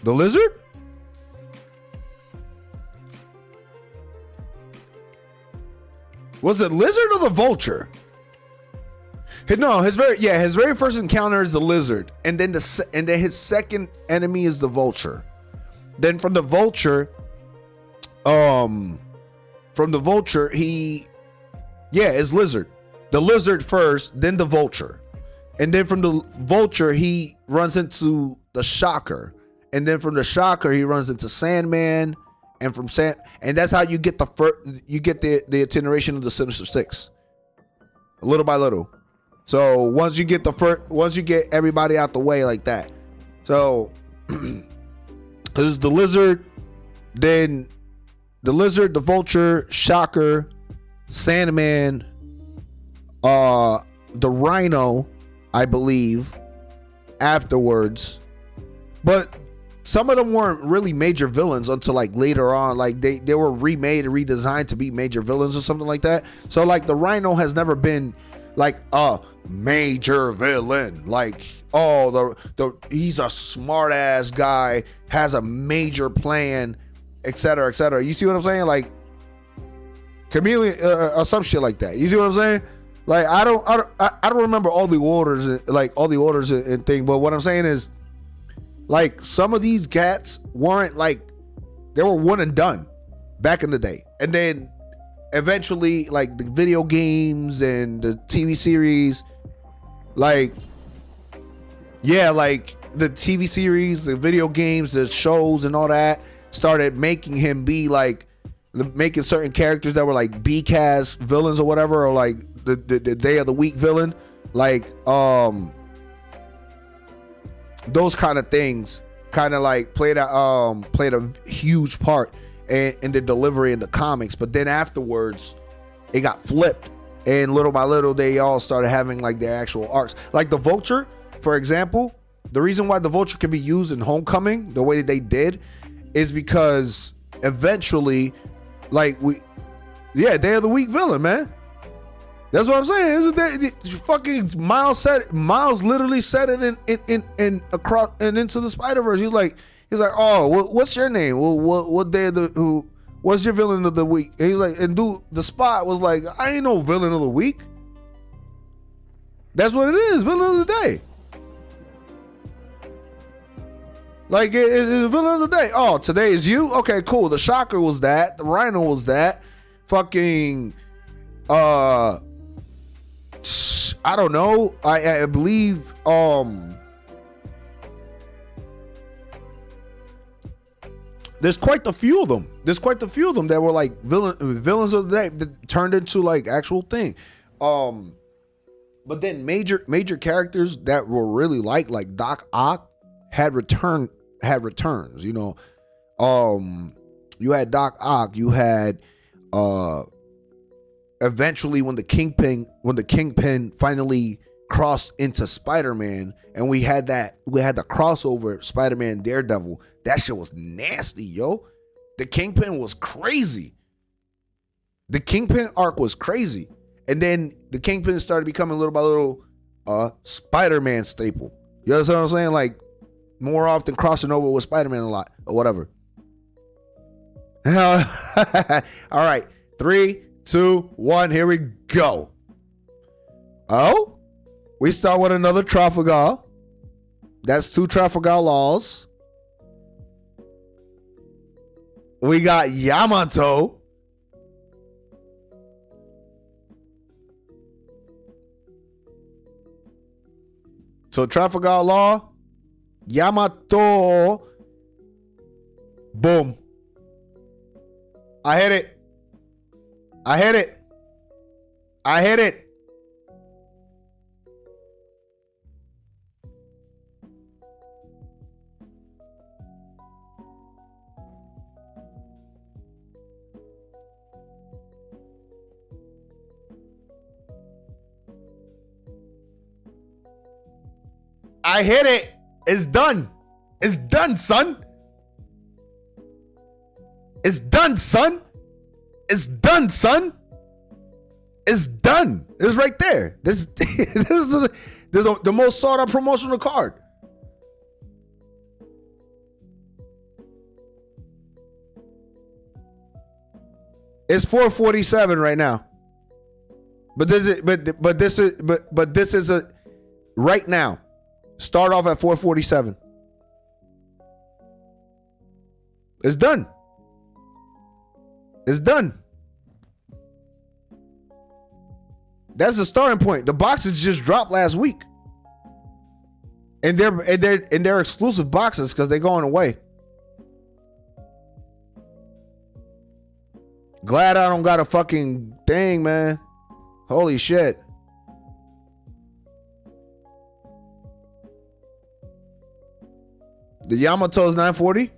Lizard? Was it Lizard or the Vulture? No, his very first encounter is the Lizard, and then his second enemy is the Vulture. Then from the Vulture, it's Lizard. The Lizard first, then the Vulture, and then from the Vulture he runs into the Shocker, and then from the Shocker he runs into Sandman, and and that's how you get the iteration of the Sinister Six, little by little. So once you get everybody out the way like that, so because the Lizard, then the Lizard, the Vulture, Shocker, Sandman, the Rhino, I believe, afterwards, but some of them weren't really major villains until like later on. Like they were remade and redesigned to be major villains or something like that. So like the Rhino has never been like a major villain, like he's a smart ass guy, has a major plan, etc., etc. You see what I'm saying? Like Chameleon or some shit like that. You see what I'm saying? Like I don't remember all the orders and thing, but what I'm saying is, like, some of these cats weren't like, they were one and done back in the day, and then eventually, like, the video games and the TV series, like the TV series, the video games, the shows and all that started making him be like, making certain characters that were like B-cast villains or whatever, or like the Day of the Week villain, like those kind of things kind of like played a huge part in the delivery in the comics. But then afterwards it got flipped, And little by little, they all started having like their actual arcs. Like the Vulture, for example, the reason why the Vulture could be used in Homecoming the way that they did is because eventually, like Day of the Week villain, man. That's what I'm saying. Isn't fucking Miles literally said it in across and Into the Spider-Verse. He's like, oh, what's your name? What day of the what's your villain of the week? And he's like, and dude, the Spot was like, I ain't no villain of the week. That's what it is, villain of the day. Like it's villain of the day. Oh, today is you? Okay, cool. The Shocker was that. The Rhino was that. Fucking I don't know. I believe there's quite a few of them. That were like villains of the day that turned into like actual thing. But then major characters that were really like Doc Ock had returns, you know. You had Doc Ock, you had eventually when the Kingpin finally crossed into Spider-Man, and we had the crossover Spider-Man Daredevil. That shit was nasty, yo. The Kingpin was crazy. The Kingpin arc was crazy. And then the Kingpin started becoming little by little Spider-Man staple. You understand what I'm saying? Like more often crossing over with Spider-Man a lot or whatever. All right. 3, 2, 1, here we go. Oh, we start with another Trafalgar. That's 2 Trafalgar Laws. We got Yamato. So Trafalgar Law, Yamato. Boom. I hit it. I hit it. I hit it. It's done. It's done, son. It's done, son. It's done, son. It's done. It's right there. This is the most sought out promotional card. It's 447 right now. But this is a right now. Start off at 447. It's done. It's done. That's the starting point. The boxes just dropped last week. And they're exclusive boxes because they're going away. Glad I don't got a fucking thing, man. Holy shit. The Yamato's 940.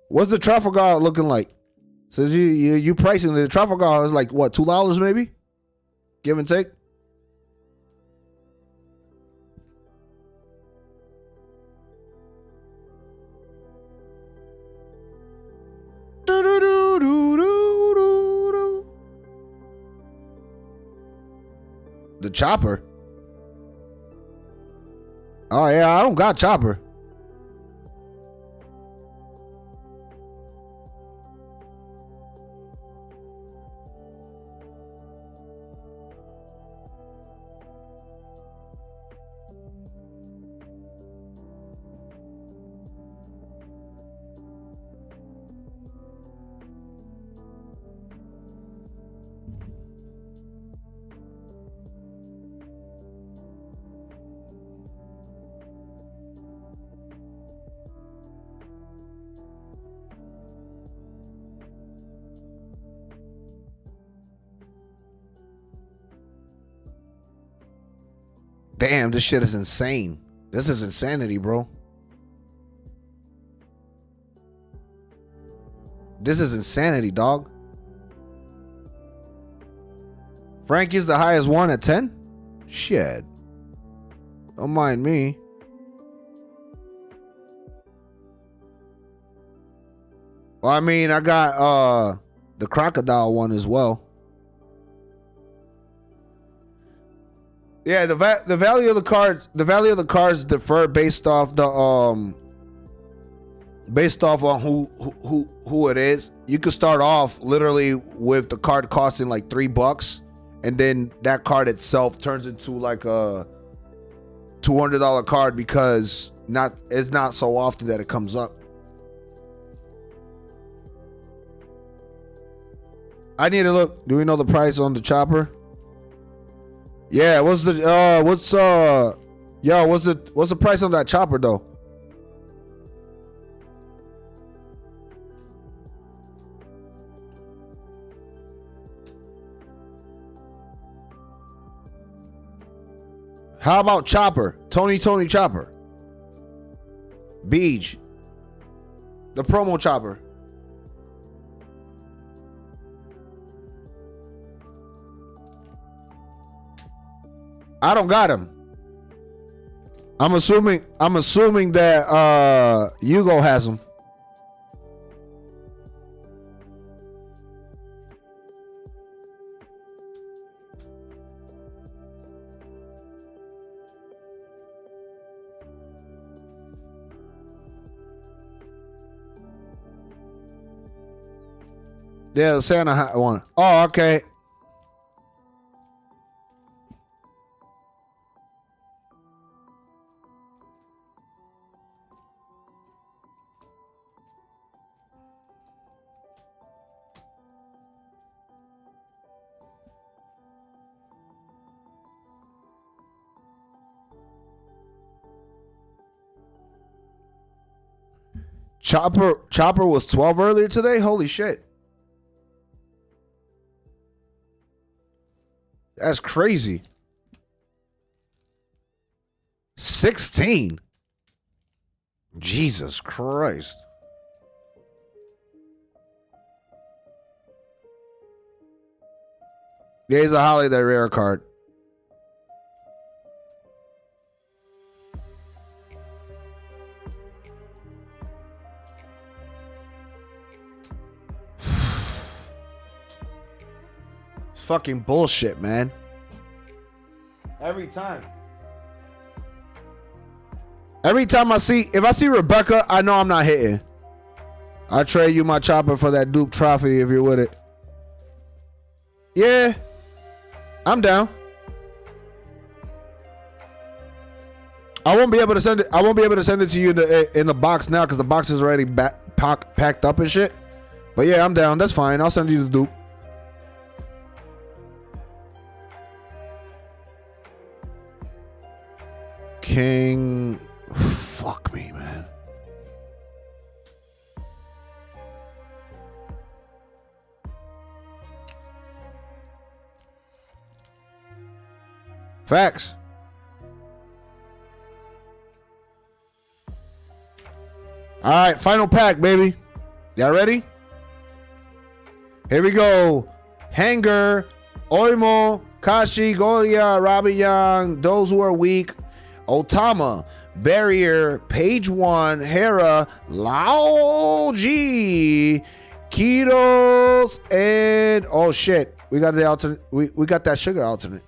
What's the Trafalgar looking like? Says you pricing the Trafalgar is like what, $2 maybe? Give and take. The Chopper. Oh yeah, I don't got Chopper. Damn, this shit is insane. This is insanity, bro. This is insanity, dog. Frankie's the highest one at 10? Shit. Don't mind me. Well, I mean, I got the crocodile one as well. Yeah, the value of the cards differ based off on who it is. You could start off literally with the card costing like $3, and then that card itself turns into like a $200 card because it's not so often that it comes up. I need to look. Do we know the price on the chopper? Yeah, what's the price on that chopper though? How about Chopper? Tony Chopper. Beej. The promo chopper. I don't got him. I'm assuming that Hugo has him. Yeah, the Santa one. Oh, okay. Chopper was 12 earlier today? Holy shit. That's crazy. 16. Jesus Christ. Yeah, he's a holiday rare card. Fucking bullshit, man. Every time if I see Rebecca, I know I'm not hitting. I'll trade you my chopper for that Duke trophy if you're with it. Yeah, I'm down. I won't be able to send it to you in the box now because the box is already packed up and shit. But yeah, I'm down. That's fine. I'll send you the Duke. King, fuck me, man. Facts. All right, final pack, baby. Y'all ready? Here we go. Hanger, Oimo, Kashi, Goya, Robbie Young, those who are weak. Otama, Barrier, Page One, Hera, Lao G, Kitos, and oh shit, we got the alternate. We got that sugar alternate.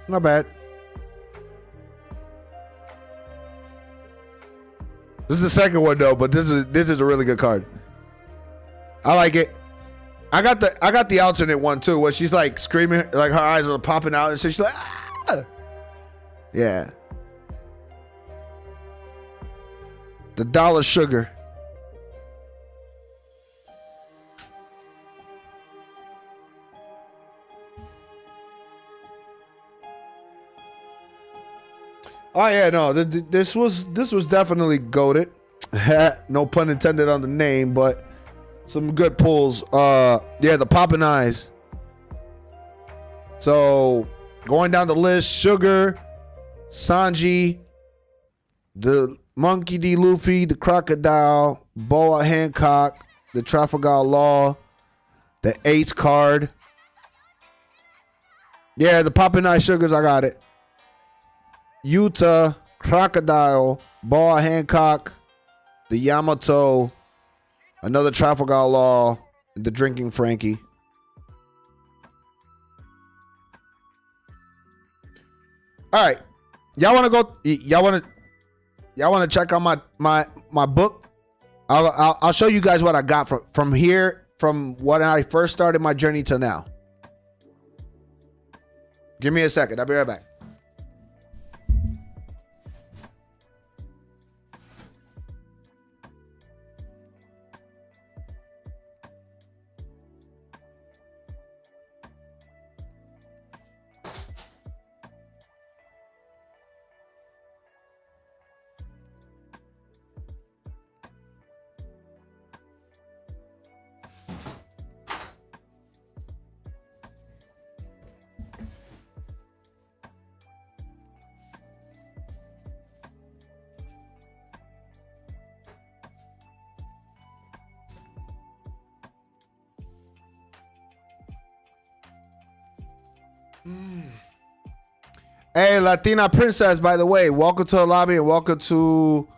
Not bad. This is the second one though, but this is a really good card. I like it. I got the alternate one too, where she's like screaming, like her eyes are popping out, and she's like, ah! Yeah. The dollar sugar. Oh yeah, no, this was definitely goated. No pun intended on the name, but some good pulls. Yeah, the popping eyes. So going down the list: Sugar, Sanji, the Monkey D. Luffy, the Crocodile, Boa Hancock, the Trafalgar Law, the Ace card, Yeah, the Poppin' Eye Sugars, I got it. Utah, Crocodile, Ball Hancock, the Yamato, another Trafalgar Law, the Drinking Frankie. All right, y'all want to go? Y'all want to check out my book? I'll show you guys what I got from here, from when I first started my journey to now. Give me a second. I'll be right back. Hey, Latina Princess, by the way, welcome to the lobby and welcome to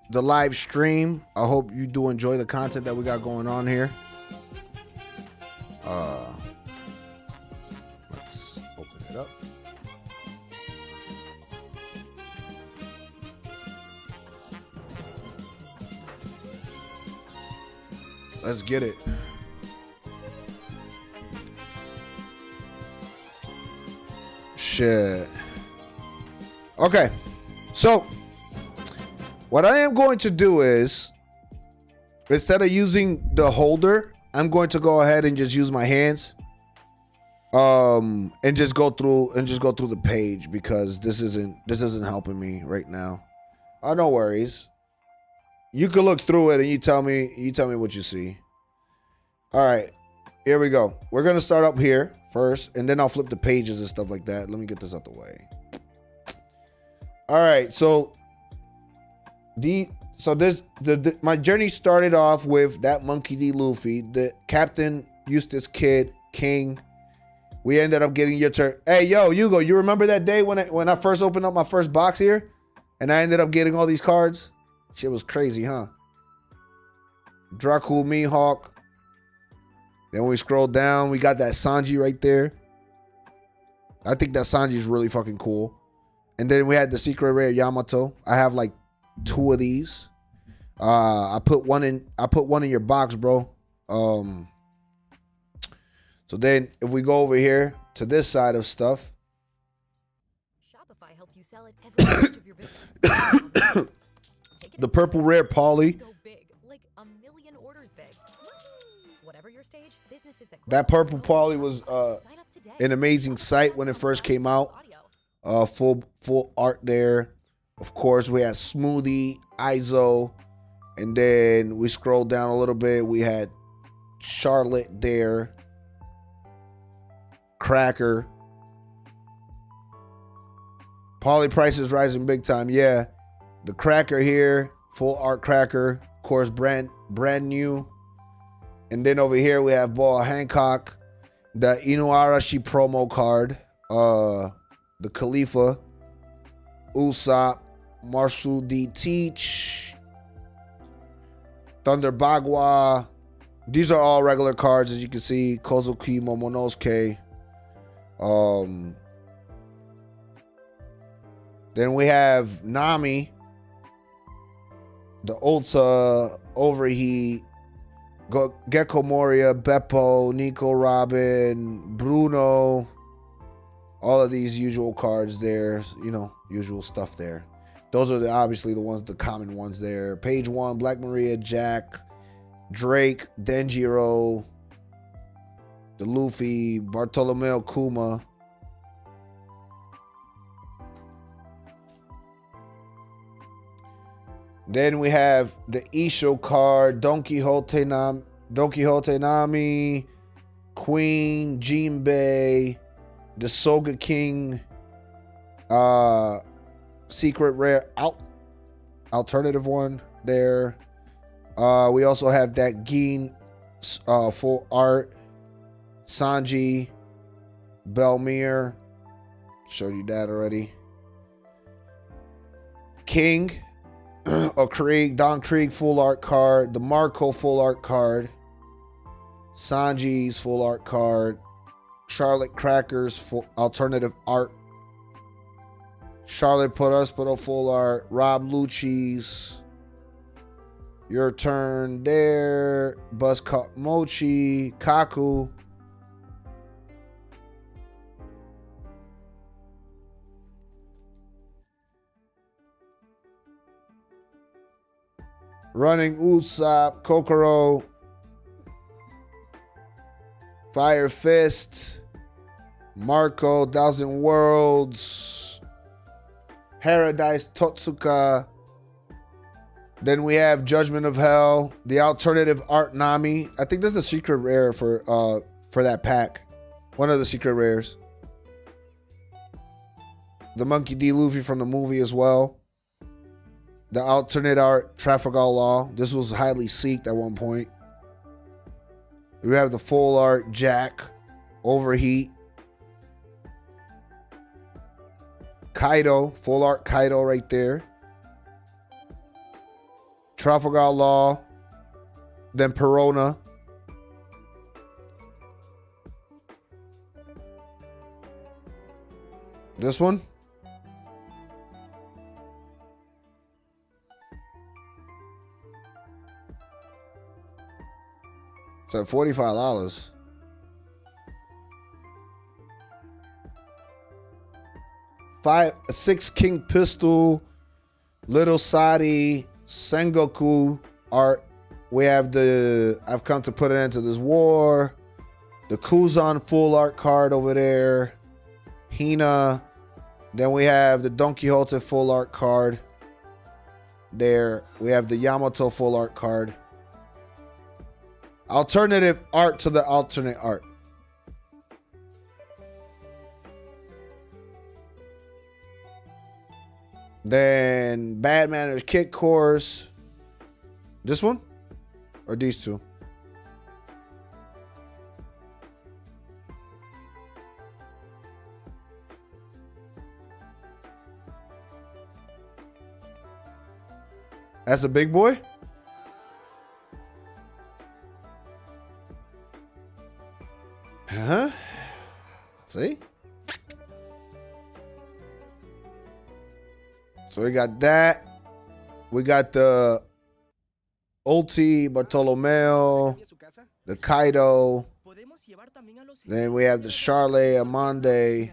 the live stream. I hope you do enjoy the content that we got going on here. Let's open it up. Let's get it. Shit. Okay. So, what I am going to do is, instead of using the holder, I'm going to go ahead and just use my hands. And just go through the page, because this isn't helping me right now. Oh, no worries. You can look through it and you tell me what you see. All right. Here we go. We're going to start up here first, and then I'll flip the pages and stuff like that. Let me get this out the way. All right, so my journey started off with that Monkey D. Luffy, the Captain Eustace Kid King. We ended up getting your turn. Hey, yo, Hugo, you remember that day when I first opened up my first box here, and I ended up getting all these cards? Shit was crazy, huh? Dracul Mihawk. Then when we scroll down, we got that Sanji right there. I think that Sanji is really fucking cool. And then we had the secret rare Yamato. I have like 2 of these. I put one in your box, bro. So then if we go over here to this side of stuff. Shopify helps you sell at every stage of your business. The purple rare Polly. Go big, like a million orders big. Whatever your stage, businesses that purple Polly was an amazing sight when it first came out. Full art there. Of course, we had Smoothie, Izo, and then we scrolled down a little bit. We had Charlotte there, Cracker. Polly price is rising big time. Yeah, the Cracker here, full art Cracker, of course, brand new. And then over here we have Ball Hancock, the Inuarashi promo card, the Khalifa, Usopp, Marshall D. Teach, Thunder Bagua. These are all regular cards, as you can see. Kozuki Momonosuke. Then we have Nami, the Ulta, Overheat, Gecko Moria, Beppo, Nico Robin, Bruno. All of these usual cards there, usual stuff there. Those are obviously the common ones there. Page 1, Black Maria, Jack, Drake, Denjiro, the Luffy, Bartolomeo Kuma. Then we have the Isho card, Don Quixote Nami, Queen, Jinbei, the Soga King, secret rare alternative one there. We also have that Gin full art, Sanji, Belmere. Showed you that already. King. Or Krieg. Don Krieg full art card. The Marco full art card. Sanji's full art card. Charlotte Crackers full alternative art. Charlotte Put full art. Rob Lucci's. Your Turn there. Buzz Mochi. Kaku. Running Usopp. Kokoro. Fire Fist. Marco. Thousand Worlds. Paradise Totsuka. Then we have Judgment of Hell, the alternative art Nami. I think this is a secret rare for that pack. One of the secret rares. The Monkey D. Luffy from the movie as well. The alternate art Trafalgar Law. This was highly seeked at one point. We have the full art Jack, Overheat. Kaido, full art Kaido right there. Trafalgar Law, then Perona. This one. It's at $45. Six King Pistol, Little Sadi, Sengoku art. We have the I've come to put an end to this war. The Kuzan full art card over there. Hina. Then we have the Don Quixote full art card. There. We have the Yamato full art card. Alternative art to the alternate art. Then Bad Manners Kit Course. This one? Or these two? That's a big boy? Huh? See? So we got that. We got the Ulti, Bartolomeo, the Kaido. Then we have the Charlet, Amande,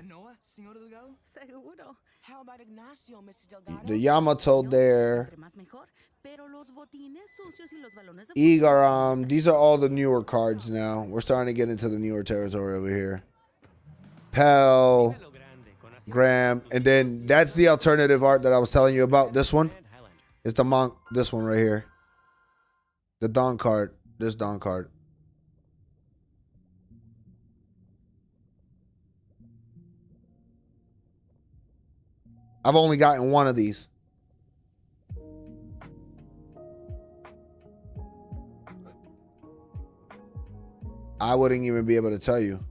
the Yamato there. Igaram. These are all the newer cards now. We're starting to get into the newer territory over here. Pell. Graham, and then that's the alternative art that I was telling you about. This one is the monk. This one right here, the Don card. This Don card. I've only gotten one of these. I wouldn't even be able to tell you.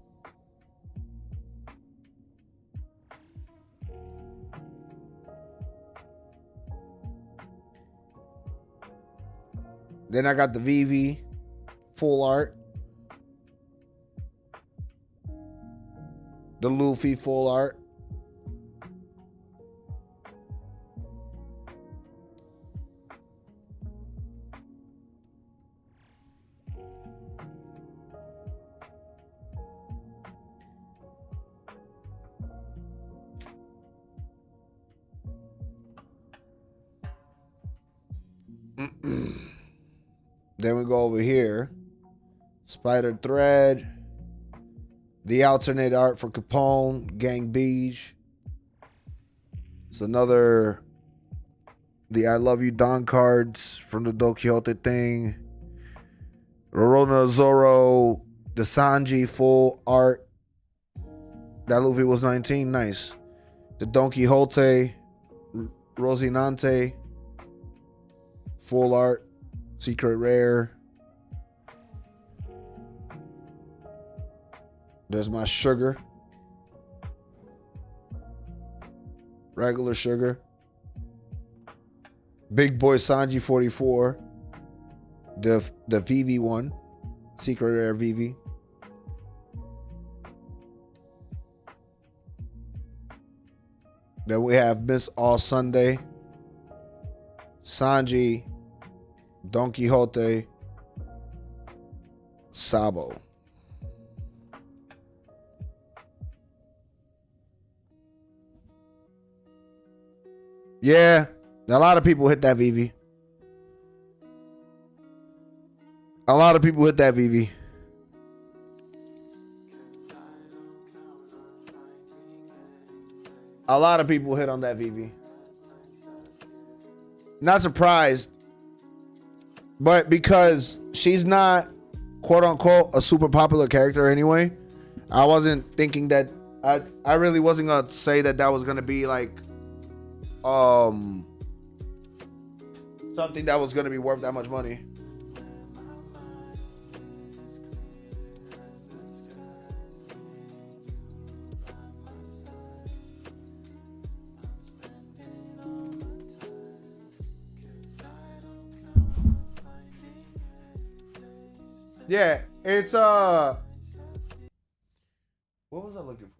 Then I got the Vivi full art. The Luffy full art. Then we go over here. Spider Thread. The alternate art for Capone. Gang Beige. It's another. The I Love You Don cards from the Don Quixote thing. Rorona Zoro. The Sanji full art. That Luffy was 19. Nice. The Don Quixote. Rosinante. Full art. Secret rare. There's my sugar. regular sugar. Big Boy Sanji 44. The VV one. Secret Rare VV. Then we have Miss All Sunday. Sanji. Don Quixote. Sabo. Yeah, a lot of people hit that VV. A lot of people hit that VV. A lot of people hit on that VV. Not surprised, but because she's not quote unquote a super popular character anyway, I wasn't thinking that I really wasn't gonna say that was gonna be like something that was gonna be worth that much money. Yeah, it's what was I looking for?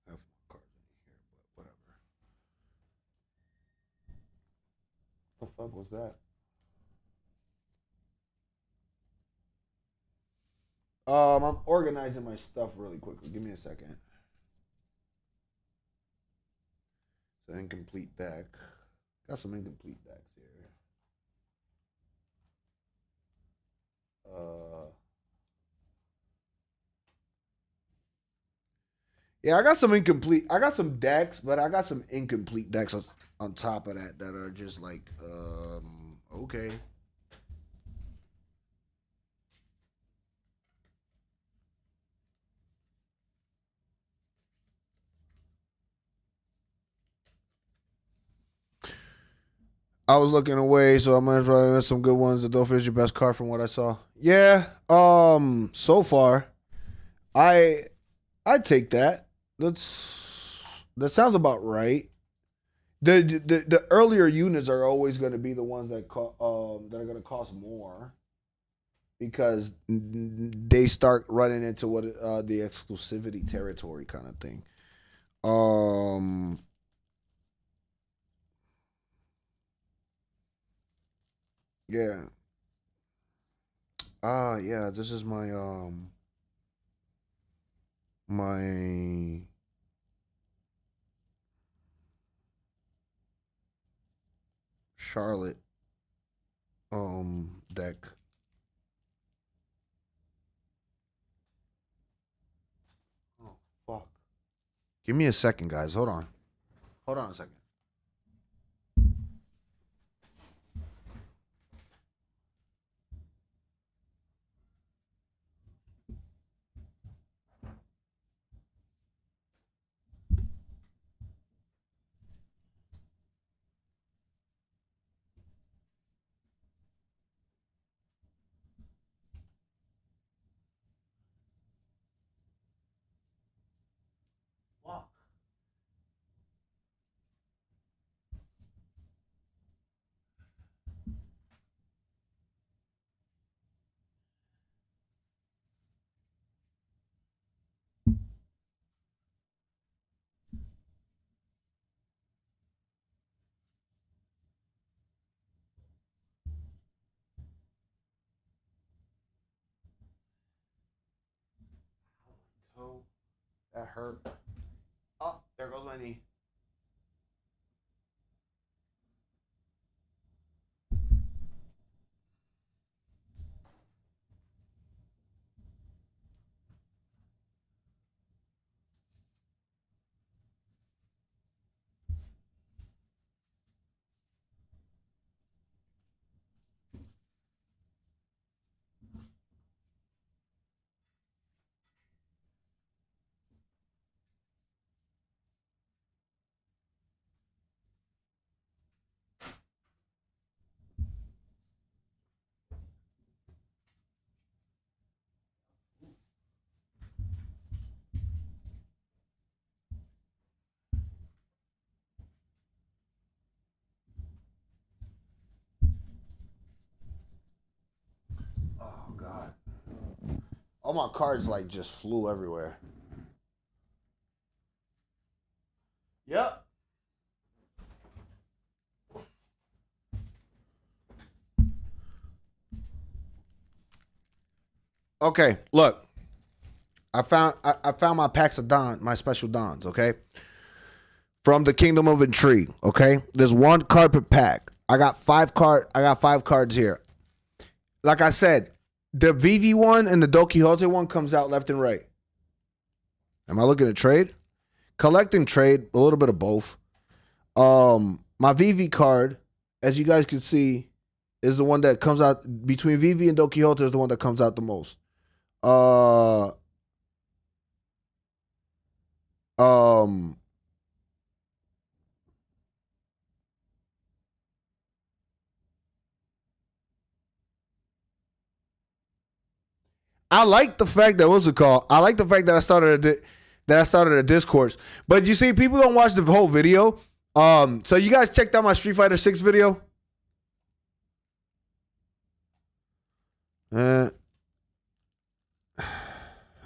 I have cards in here, but whatever. What the fuck was that? I'm organizing my stuff really quickly. Give me a second. It's an incomplete deck. Got some incomplete decks here. Yeah, I got some incomplete. I got some decks, but I got some incomplete decks on top of that are just like, okay. I was looking away, so I'm gonna probably have some good ones. The Dolphin is your best card from what I saw. Yeah. So far, I'd take that. That sounds about right. The earlier units are always going to be the ones that that are going to cost more because they start running into what the exclusivity territory kind of thing. Yeah. Yeah, this is my Charlotte deck. Oh fuck. Give me a second, guys. Hold on. Hold on a second. Fuck. Toe. That hurt. Oh, there goes my knee. All my cards like just flew everywhere. Yep. Okay, look. I found my packs of my special Dons, okay? From the Kingdom of Intrigue, okay? There's one carpet pack. I got five cards here. Like I said, the Vivi one and the Don Quixote one comes out left and right. Am I looking at trade? Collecting trade, a little bit of both. My Vivi card, as you guys can see, is the one that comes out between Vivi and Don Quixote is the one that comes out the most. I like the fact that what's it called? I like the fact that I started a Discourse. But you see, people don't watch the whole video. So you guys checked out my Street Fighter 6 video? All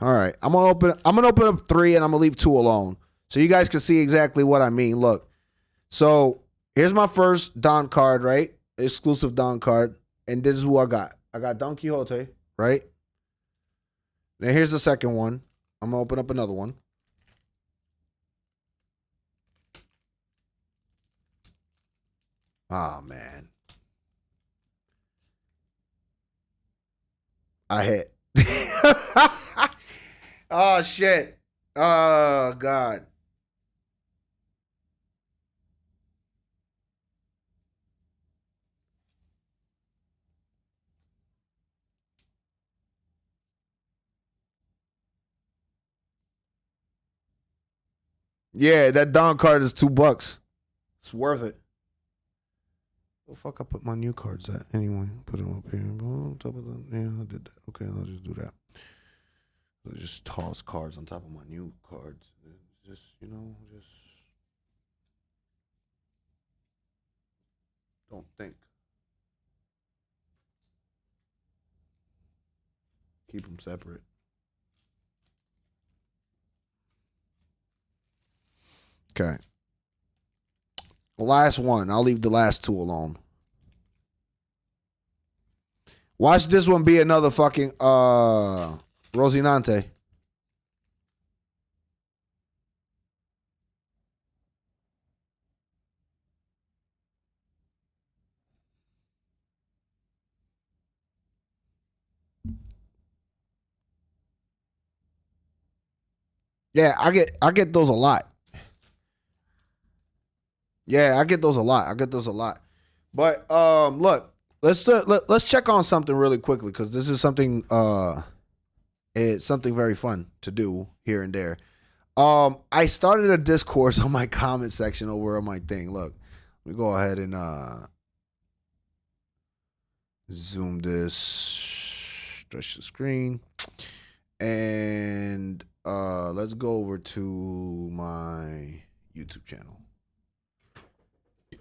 right. I'm gonna open up 3 and I'm gonna leave 2 alone. So you guys can see exactly what I mean. Look. So here's my first Don card, right? Exclusive Don card. And this is who I got. I got Don Quixote, right? Now here's the second one. I'm gonna open up another one. Oh man. I hit. Oh shit. Oh God. Yeah, that Don card is $2. It's worth it. Well, fuck, I put my new cards at anyway. Put them up here. On top of them. Yeah, I did that. Okay, I'll just do that. I'll just toss cards on top of my new cards. Just, you know, just don't think. Keep them separate. Okay. The last one. I'll leave the last 2 alone. Watch this one be another fucking Rosinante. Yeah, I get those a lot. Yeah, I get those a lot. But look, let's check on something really quickly because this is something it's something very fun to do here and there. I started a discourse on my comment section over on my thing. Look, let me go ahead and zoom this, stretch the screen, and let's go over to my YouTube channel.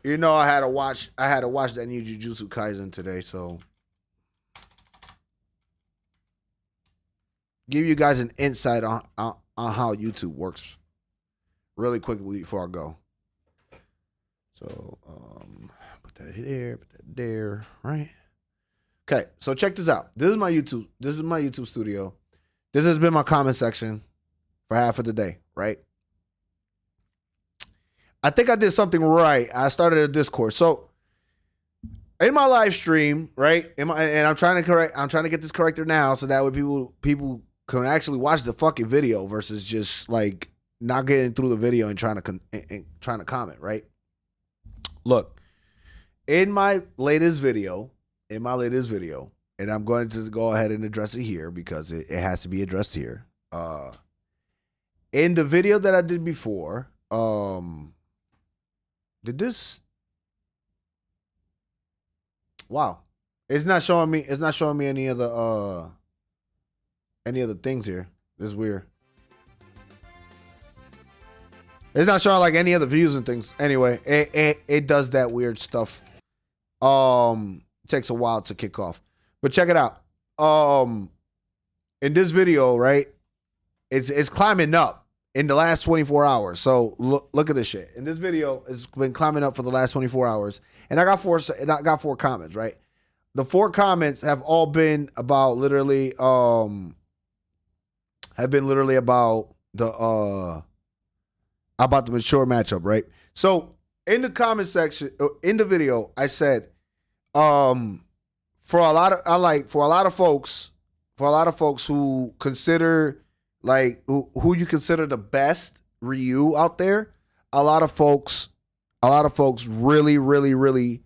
You know, I had to watch that new Jujutsu Kaisen today, so give you guys an insight on how YouTube works really quickly before I go. So put that there, put that there, right? Okay, so check this out. This is my YouTube studio. This has been my comment section for half of the day, right? I think I did something right. I started a Discord. So in my live stream, right? And I'm trying to get this corrected now so that way people can actually watch the fucking video versus just like not getting through the video and trying to comment, right? Look, in my latest video, and I'm going to go ahead and address it here because it has to be addressed here. In the video that I did before, did this? Wow. It's not showing me any of the things here. This is weird. It's not showing like any of the views and things. Anyway, it does that weird stuff. It takes a while to kick off. But check it out. in this video, right? It's climbing up in the last 24 hours. So look at this shit. In this video, it's been climbing up for the last 24 hours, and I got four comments, right? The 4 comments have all been about literally about the mature matchup, right? So in the comment section in the video, I said for a lot of folks who consider like who you consider the best Ryu out there, a lot of folks really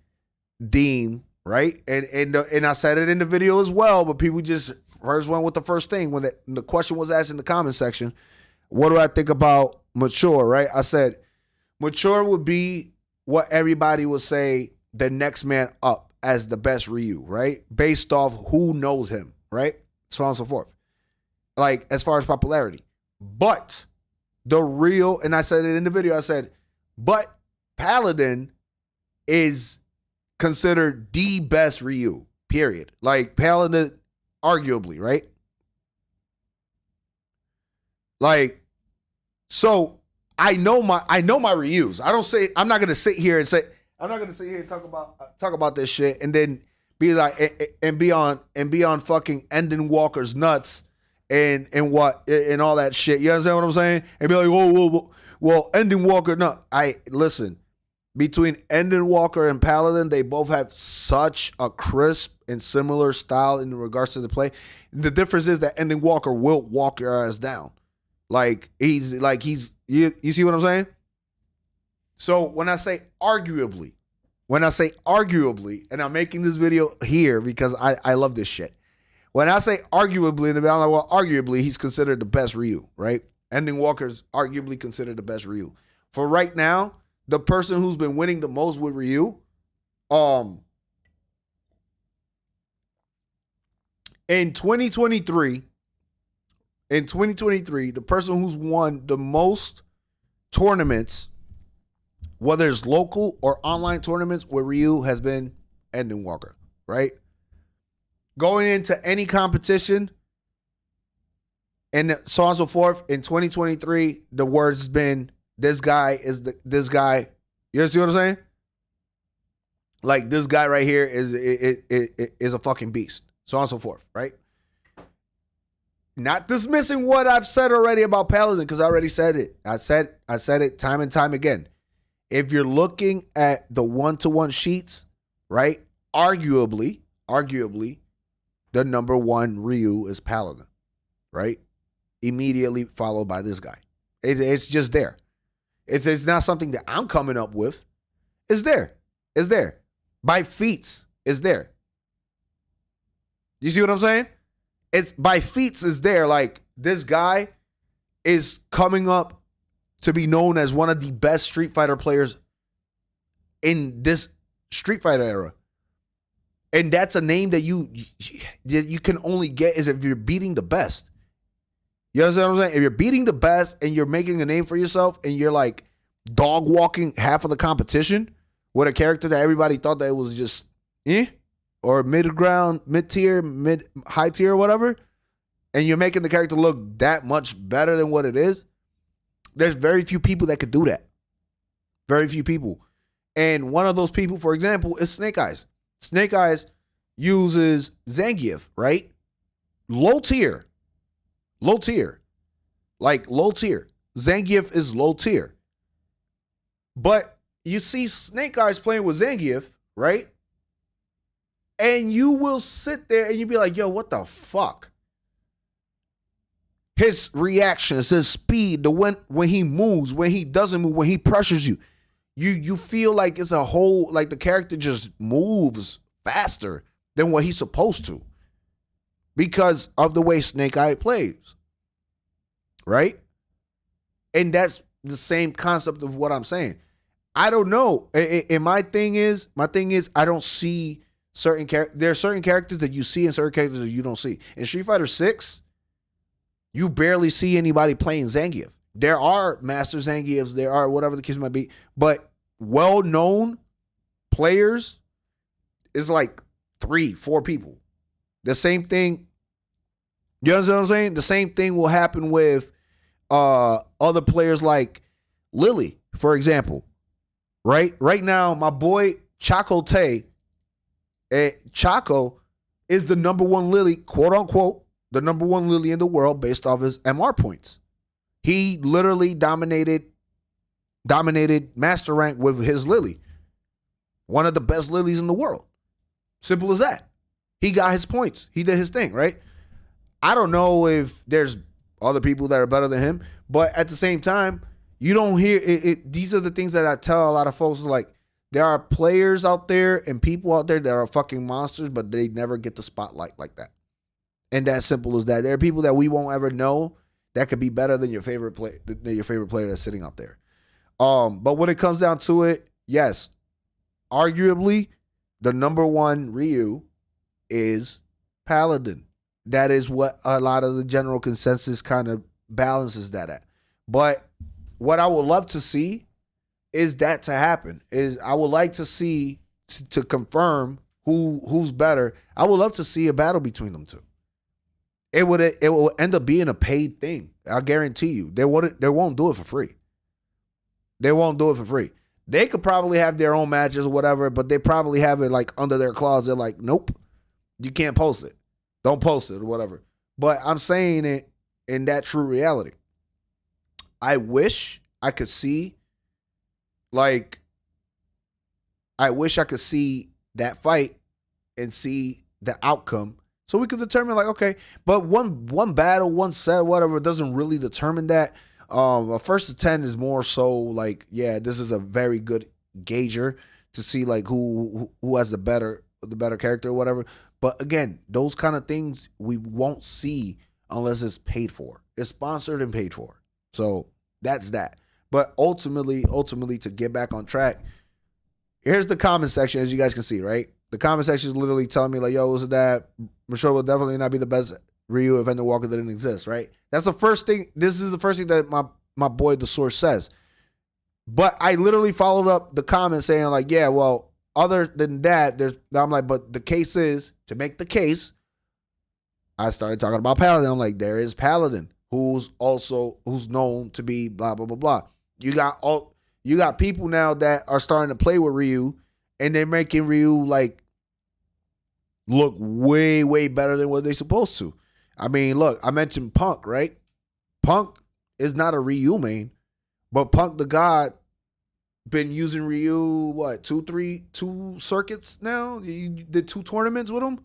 deem, right? And I said it in the video as well, but people just first went with the first thing when the question was asked in the comment section. What do I think about mature, right? I said mature would be what everybody would say the next man up as the best Ryu, right? Based off who knows him, right? So on and so forth. Like, as far as popularity. But the real, and I said it in the video, I said, but Paladin is considered the best Ryu, period. Like, Paladin, arguably, right? Like, so I know my Ryus. I'm not gonna sit here and talk about this shit and then be like and be on fucking Ending Walker's nuts and all that shit. You understand what I'm saying? And be like, well, Ending Walker. No, listen. Between Ending Walker and Paladin, they both have such a crisp and similar style in regards to the play. The difference is that Ending Walker will walk your ass down. You see what I'm saying? So when I say arguably, and I'm making this video here because I love this shit. When I say arguably, I'm like, well, arguably, he's considered the best Ryu, right? Ending Walker's arguably considered the best Ryu. For right now, the person who's been winning the most with Ryu, in 2023, the person who's won the most tournaments, whether it's local or online tournaments with Ryu, has been Ending Walker, right? Going into any competition and so on and so forth, in 2023, the word's been, this guy. You see what I'm saying? Like, this guy right here is a fucking beast. So on and so forth, right? Not dismissing what I've said already about Paladin, because I already said it. I said it time and time again. If you're looking at the one-to-one sheets, right? Arguably, the number one Ryu is Paladin, right? Immediately followed by this guy. It's just there. It's not something that I'm coming up with. It's there. It's there. By feats, it's there. You see what I'm saying? It's by feats is there. Like, this guy is coming up to be known as one of the best Street Fighter players in this Street Fighter era. And that's a name that you can only get is if you're beating the best. You understand what I'm saying? If you're beating the best and you're making a name for yourself and you're like dog walking half of the competition with a character that everybody thought that it was just or mid-tier, high tier or whatever, and you're making the character look that much better than what it is, there's very few people that could do that. Very few people. And one of those people, for example, is Snake Eyes. Snake Eyes uses Zangief, right? Low tier. Like, low tier. Zangief is low tier. But you see Snake Eyes playing with Zangief, right? And you will sit there and you'll be like, yo, what the fuck? His reactions, his speed, when he moves, when he doesn't move, when he pressures you, you feel like it's a whole, like the character just moves faster than what he's supposed to because of the way Snake Eye plays, right? And that's the same concept of what I'm saying. I don't know. And my thing is, I don't see certain characters. There are certain characters that you see and certain characters that you don't see. In Street Fighter 6, you barely see anybody playing Zangief. There are Master Zangiefs, there are whatever the case might be, but well-known players is like 3-4 people. The same thing You understand what I'm saying? The same thing will happen with other players like Lily, for example. Right now, my boy Chaco Tay, Chaco is the number one Lily, quote unquote, the number one Lily in the world based off his MR points. He literally dominated master rank with his Lily. One of the best Lilies in the world. Simple as that. He got his points. He did his thing, right? I don't know if there's other people that are better than him, but at the same time, you don't hear it. These are the things that I tell a lot of folks. Like, there are players out there and people out there that are fucking monsters, but they never get the spotlight like that. And that simple as that. There are people that we won't ever know that could be better than your favorite player that's sitting out there. But when it comes down to it, yes, arguably the number one Ryu is Paladin. That is what a lot of the general consensus kind of balances that at. But what I would love to see is that to happen. Is I would like to see to confirm who's better. I would love to see a battle between them two. It will end up being a paid thing. I guarantee you. They won't do it for free. They won't do it for free. They could probably have their own matches or whatever, but they probably have it like under their clause. They're like, nope, you can't post it. Don't post it or whatever. But I'm saying it in that true reality. I wish I could see, that fight and see the outcome so we could determine, like, okay, but one battle, one set, whatever, doesn't really determine that. A first to 10 is more so like, yeah, this is a very good gauger to see like who has the better character or whatever. But again, those kind of things we won't see unless it's paid for. It's sponsored and paid for. So that's that. But ultimately, to get back on track, here's the comment section, as you guys can see, right? The comment section is literally telling me like, yo, was it that Michelle will definitely not be the best Ryu if Ender Walker didn't exist, right? That's the first thing. This is the first thing that my boy The Source says. But I literally followed up the comment saying like, yeah, well, other than that, I'm like, but the case is, to make the case, I started talking about Paladin. I'm like, there is Paladin, who's known to be blah, blah, blah, blah. You got people now that are starting to play with Ryu, and they're making Ryu like look way, way better than what they're supposed to. I mean, look, I mentioned Punk, right? Punk is not a Ryu main, but Punk the God been using Ryu, two circuits now? He did 2 tournaments with him,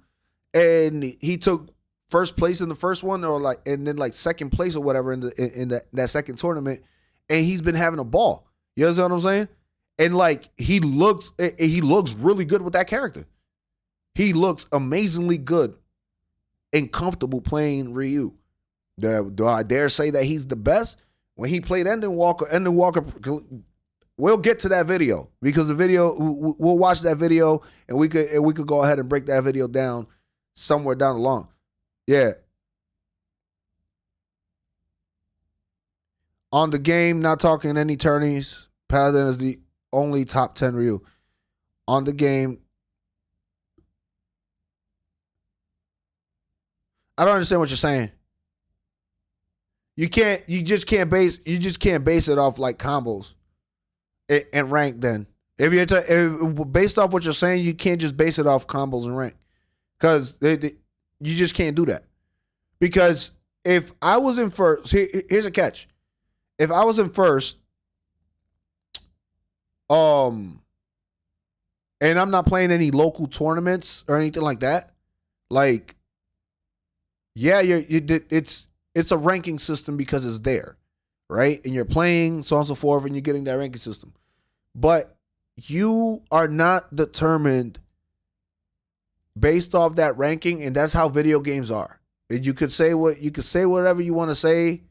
and he took first place in the first one, and then second place or whatever in that second tournament, and he's been having a ball. You understand what I'm saying? And like he looks really good with that character. He looks amazingly good and comfortable playing Ryu. Do I dare say that he's the best? When he played Ender Walker, we'll get to that video because we'll watch that video and we could go ahead and break that video down somewhere down the line. Yeah. On the game, not talking any tourneys, Paladin is the only top 10 Ryu. On the game, I don't understand what you're saying. You just can't base it off like combos and rank. Then if based off what you're saying, you can't just base it off combos and rank, because you just can't do that. Because if I was in first, here's a catch. If I was in first, and I'm not playing any local tournaments or anything like that, like, yeah, it's a ranking system because it's there, right? And you're playing, so on and so forth, and you're getting that ranking system. But you are not determined based off that ranking, and that's how video games are. And you could say whatever you want to say,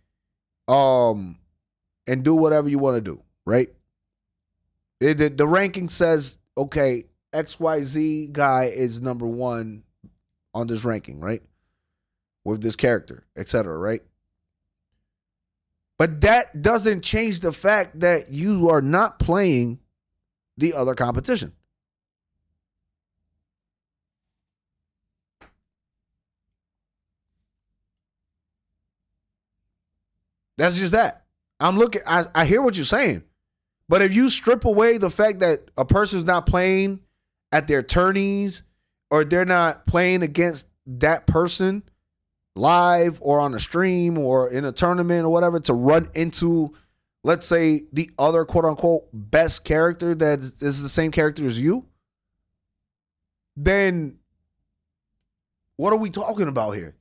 and do whatever you want to do, right? The ranking says, okay, XYZ guy is number 1 on this ranking, right? With this character, etc., right? But that doesn't change the fact that you are not playing the other competition. That's just that. I hear what you're saying. But if you strip away the fact that a person's not playing at their tourneys or they're not playing against that person live or on a stream or in a tournament or whatever to run into, let's say, the other quote unquote best character that is the same character as you, then what are we talking about here?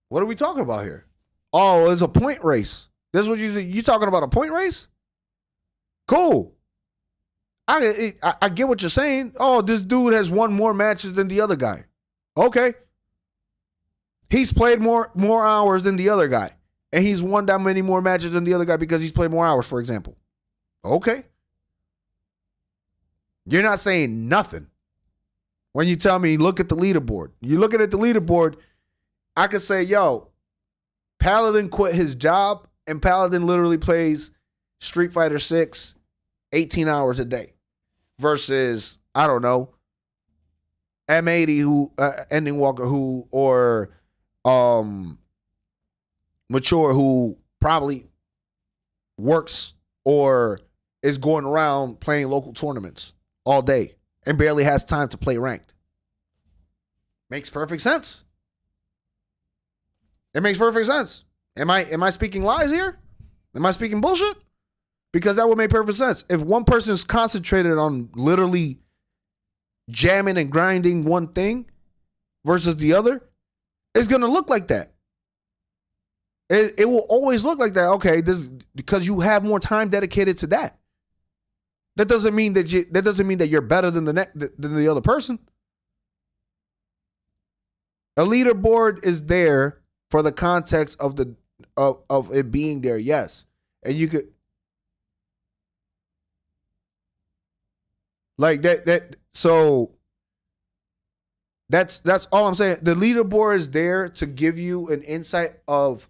What are we talking about here? Oh, it's a point race. This is what you talking about, a point race? Cool. I get what you're saying. Oh, this dude has won more matches than the other guy. Okay. He's played more hours than the other guy. And he's won that many more matches than the other guy because he's played more hours, for example. Okay. You're not saying nothing when you tell me look at the leaderboard. You're looking at the leaderboard, I could say, yo, Paladin quit his job and Paladin literally plays Street Fighter 6 18 hours a day versus, I don't know, M80 who Ending Walker who or Mature who probably works or is going around playing local tournaments all day and barely has time to play ranked. Makes perfect sense. It makes perfect sense. Am I speaking lies here? Am I speaking bullshit? Because that would make perfect sense. If one person is concentrated on literally jamming and grinding one thing versus the other, it's going to look like that. It will always look like that. Okay, this because you have more time dedicated to that. That doesn't mean that you're better than the other person. A leaderboard is there for the context of it being there, yes. And you could like that so that's all I'm saying. The leaderboard is there to give you an insight of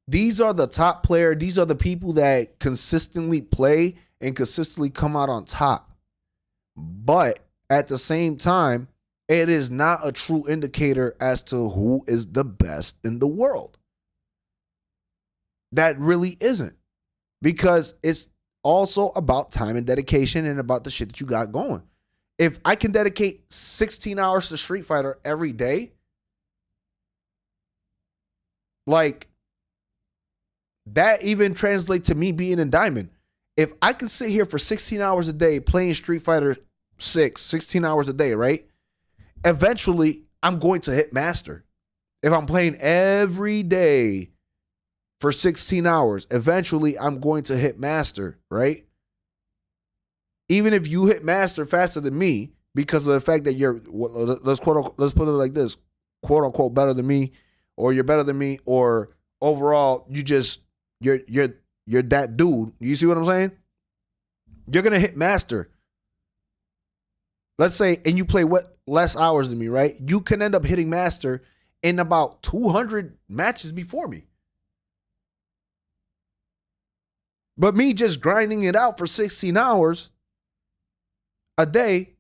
these are the top player, these are the people that consistently play and consistently come out on top. But at the same time, it is not a true indicator as to who is the best in the world. That really isn't. Because it's also about time and dedication and about the shit that you got going. If I can dedicate 16 hours to Street Fighter every day, like, that even translates to me being in Diamond. If I can sit here for 16 hours a day playing Street Fighter 6, 16 hours a day, right? Eventually, I'm going to hit Master. If I'm playing every day for 16 hours, eventually I'm going to hit Master, right? Even if you hit Master faster than me because of the fact that you're, let's put it like this, quote unquote better than me, or you're better than me, or overall you're that dude. You see what I'm saying? You're gonna hit Master. Let's say, and you play less hours than me, right? You can end up hitting Master in about 200 matches before me. But me just grinding it out for 16 hours a day,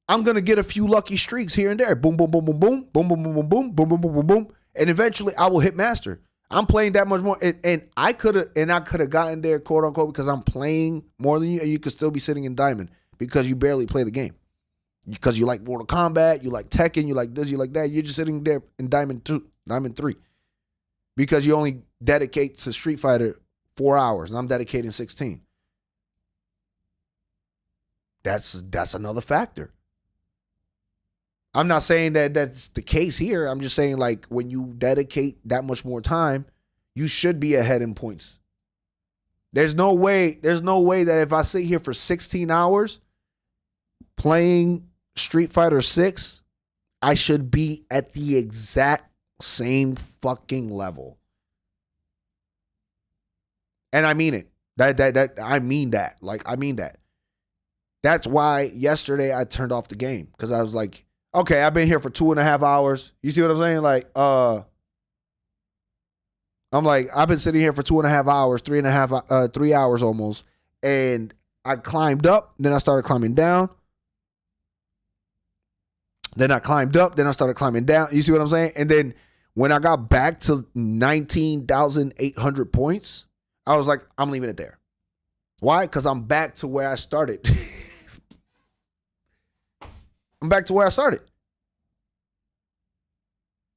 I'm going to get a few lucky streaks here and there. Boom, boom, boom, boom, boom, boom, boom, boom, boom, boom, boom, boom, boom, boom, boom. And eventually I will hit Master. I'm playing that much more. And I could have gotten there, quote unquote, because I'm playing more than you, and you could still be sitting in Diamond because you barely play the game. Because you like Mortal Kombat, you like Tekken, you like this, you like that. You're just sitting there in Diamond 2, Diamond 3. Because you only dedicate to Street Fighter 4 hours, and I'm dedicating 16. That's another factor. I'm not saying that that's the case here. I'm just saying, like, when you dedicate that much more time, you should be ahead in points. There's no way that if I sit here for 16 hours playing Street Fighter 6, I should be at the exact same fucking level. And I mean it. I mean that. Like, I mean that. That's why yesterday I turned off the game. Because I was like, okay, I've been here for 2.5 hours. You see what I'm saying? Like, I'm like, I've been sitting here for 2.5 hours, 3 hours almost. And I climbed up, then I started climbing down. Then I climbed up, then I started climbing down. You see what I'm saying? And then When I got back to 19,800 points, I was like, I'm leaving it there. Why? Because I'm back to where I started. I'm back to where I started.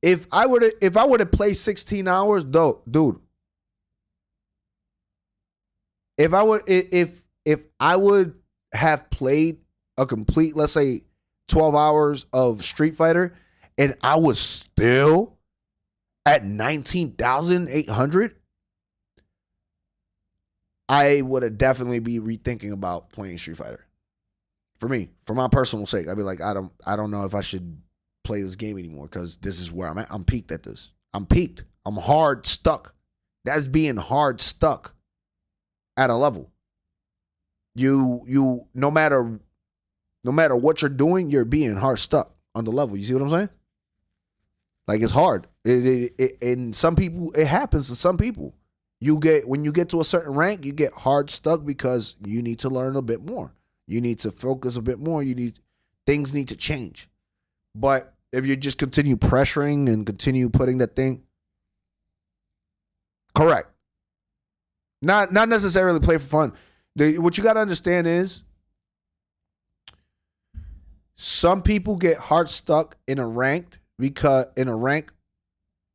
If I were to play 16 hours, though, dude. If I would have played a complete, let's say, 12 hours of Street Fighter, and I was still at 19,800, I would have definitely be rethinking about playing Street Fighter. For me, for my personal sake, I'd be like, I don't know if I should play this game anymore because this is where I'm at. I'm peaked at this. I'm peaked. I'm hard stuck. That's being hard stuck at a level. You no matter what you're doing, you're being hard stuck on the level. You see what I'm saying? Like, it's hard. And some people, it happens to some people. When you get to a certain rank, you get hard stuck because you need to learn a bit more. You need to focus a bit more. Things need to change. But if you just continue pressuring and continue putting that thing, correct. Not necessarily play for fun. What you got to understand is some people get hard stuck in a rank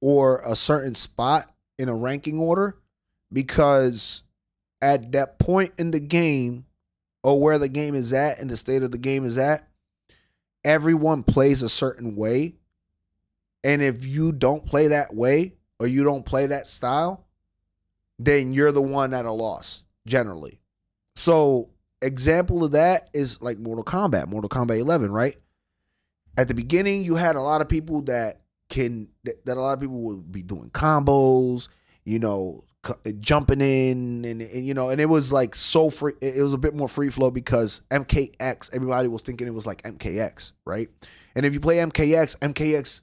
or a certain spot in a ranking order because at that point in the game or where the game is at and the state of the game is at, everyone plays a certain way. And if you don't play that way or you don't play that style, then you're the one at a loss, generally. So, example of that is like Mortal Kombat 11, right? At the beginning, you had a lot of people that a lot of people would be doing combos, jumping in, and it was like so free. It was a bit more free flow because MKX, everybody was thinking it was like MKX, right? And if you play MKX,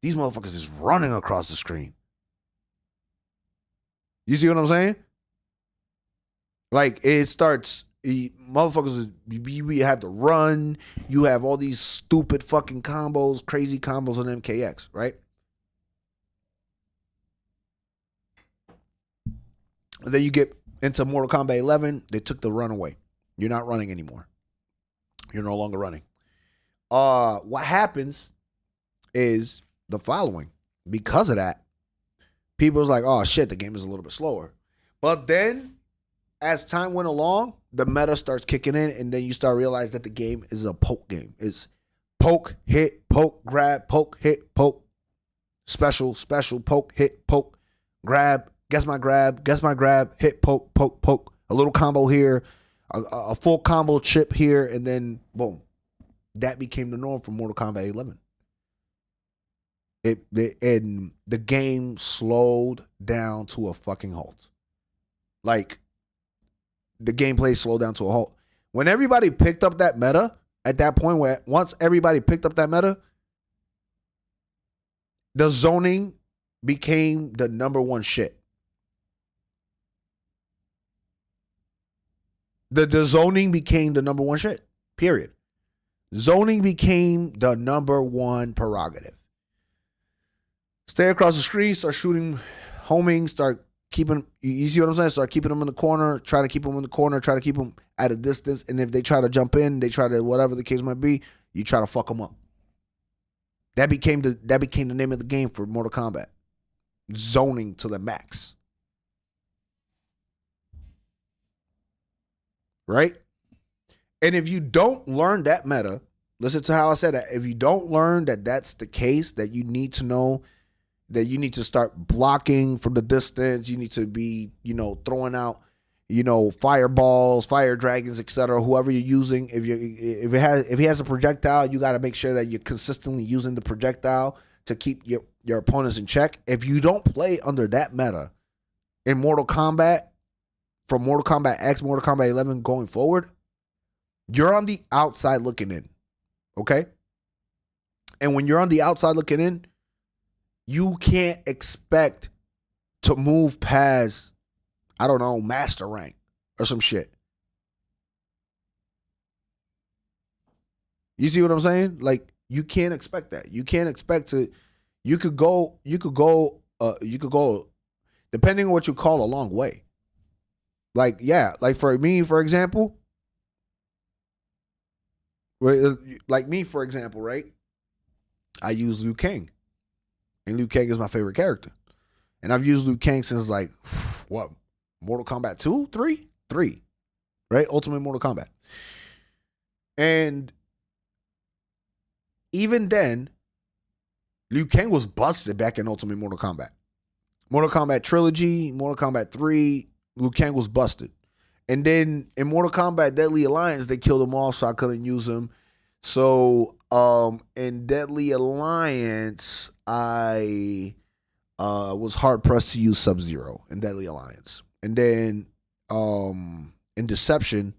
these motherfuckers is running across the screen. You see what I'm saying? Like, it starts, motherfuckers, you have to run. You have all these stupid fucking combos, crazy combos on MKX, right? And then you get into Mortal Kombat 11. They took the run away. You're not running anymore. You're no longer running. What happens is the following. Because of that, people was like, oh shit, the game is a little bit slower. But then, as time went along, the meta starts kicking in, and then you start realizing that the game is a poke game. It's poke, hit, poke, grab, poke, hit, poke, special, poke, hit, poke, grab, guess my grab, hit, poke, poke, poke, a little combo here, a full combo chip here, and then boom. That became the norm for Mortal Kombat 11. And the game slowed down to a fucking halt. Like, the gameplay slowed down to a halt. When everybody picked up that meta, at that point where once everybody picked up that meta, the zoning became the number one shit. The zoning became the number one shit. Period. Zoning became the number one prerogative. Stay across the screen, start shooting, homing, start keeping, you see what I'm saying? Start keeping them in the corner, try to keep them in the corner, try to keep them at a distance. And if they try to jump in, they try to, whatever the case might be, you try to fuck them up. That became the name of the game for Mortal Kombat. Zoning to the max. Right? And if you don't learn that meta, listen to how I said that. If you don't learn that that's the case, that you need to know that you need to start blocking from the distance, you need to be, throwing out, fireballs, fire dragons, etc. Whoever you're using, if he has a projectile, you got to make sure that you're consistently using the projectile to keep your opponents in check. If you don't play under that meta in Mortal Kombat, from Mortal Kombat X, Mortal Kombat 11 going forward, you're on the outside looking in. Okay? And when you're on the outside looking in, you can't expect to move past, I don't know, master rank or some shit. You see what I'm saying? Like, you can't expect that. You can't expect to, you could go, depending on what you call a long way. Like, yeah, like for me, for example, right? I use Liu Kang, and Liu Kang is my favorite character, and I've used Liu Kang since like what, Mortal Kombat 2, 3, 3, right? Ultimate Mortal Kombat, and even then, Liu Kang was busted back in Ultimate Mortal Kombat. Mortal Kombat Trilogy, Mortal Kombat 3, Liu Kang was busted. And then in Mortal Kombat Deadly Alliance, they killed him off, so I couldn't use him. So in Deadly Alliance, I was hard pressed to use Sub-Zero in Deadly Alliance. And then in Deception,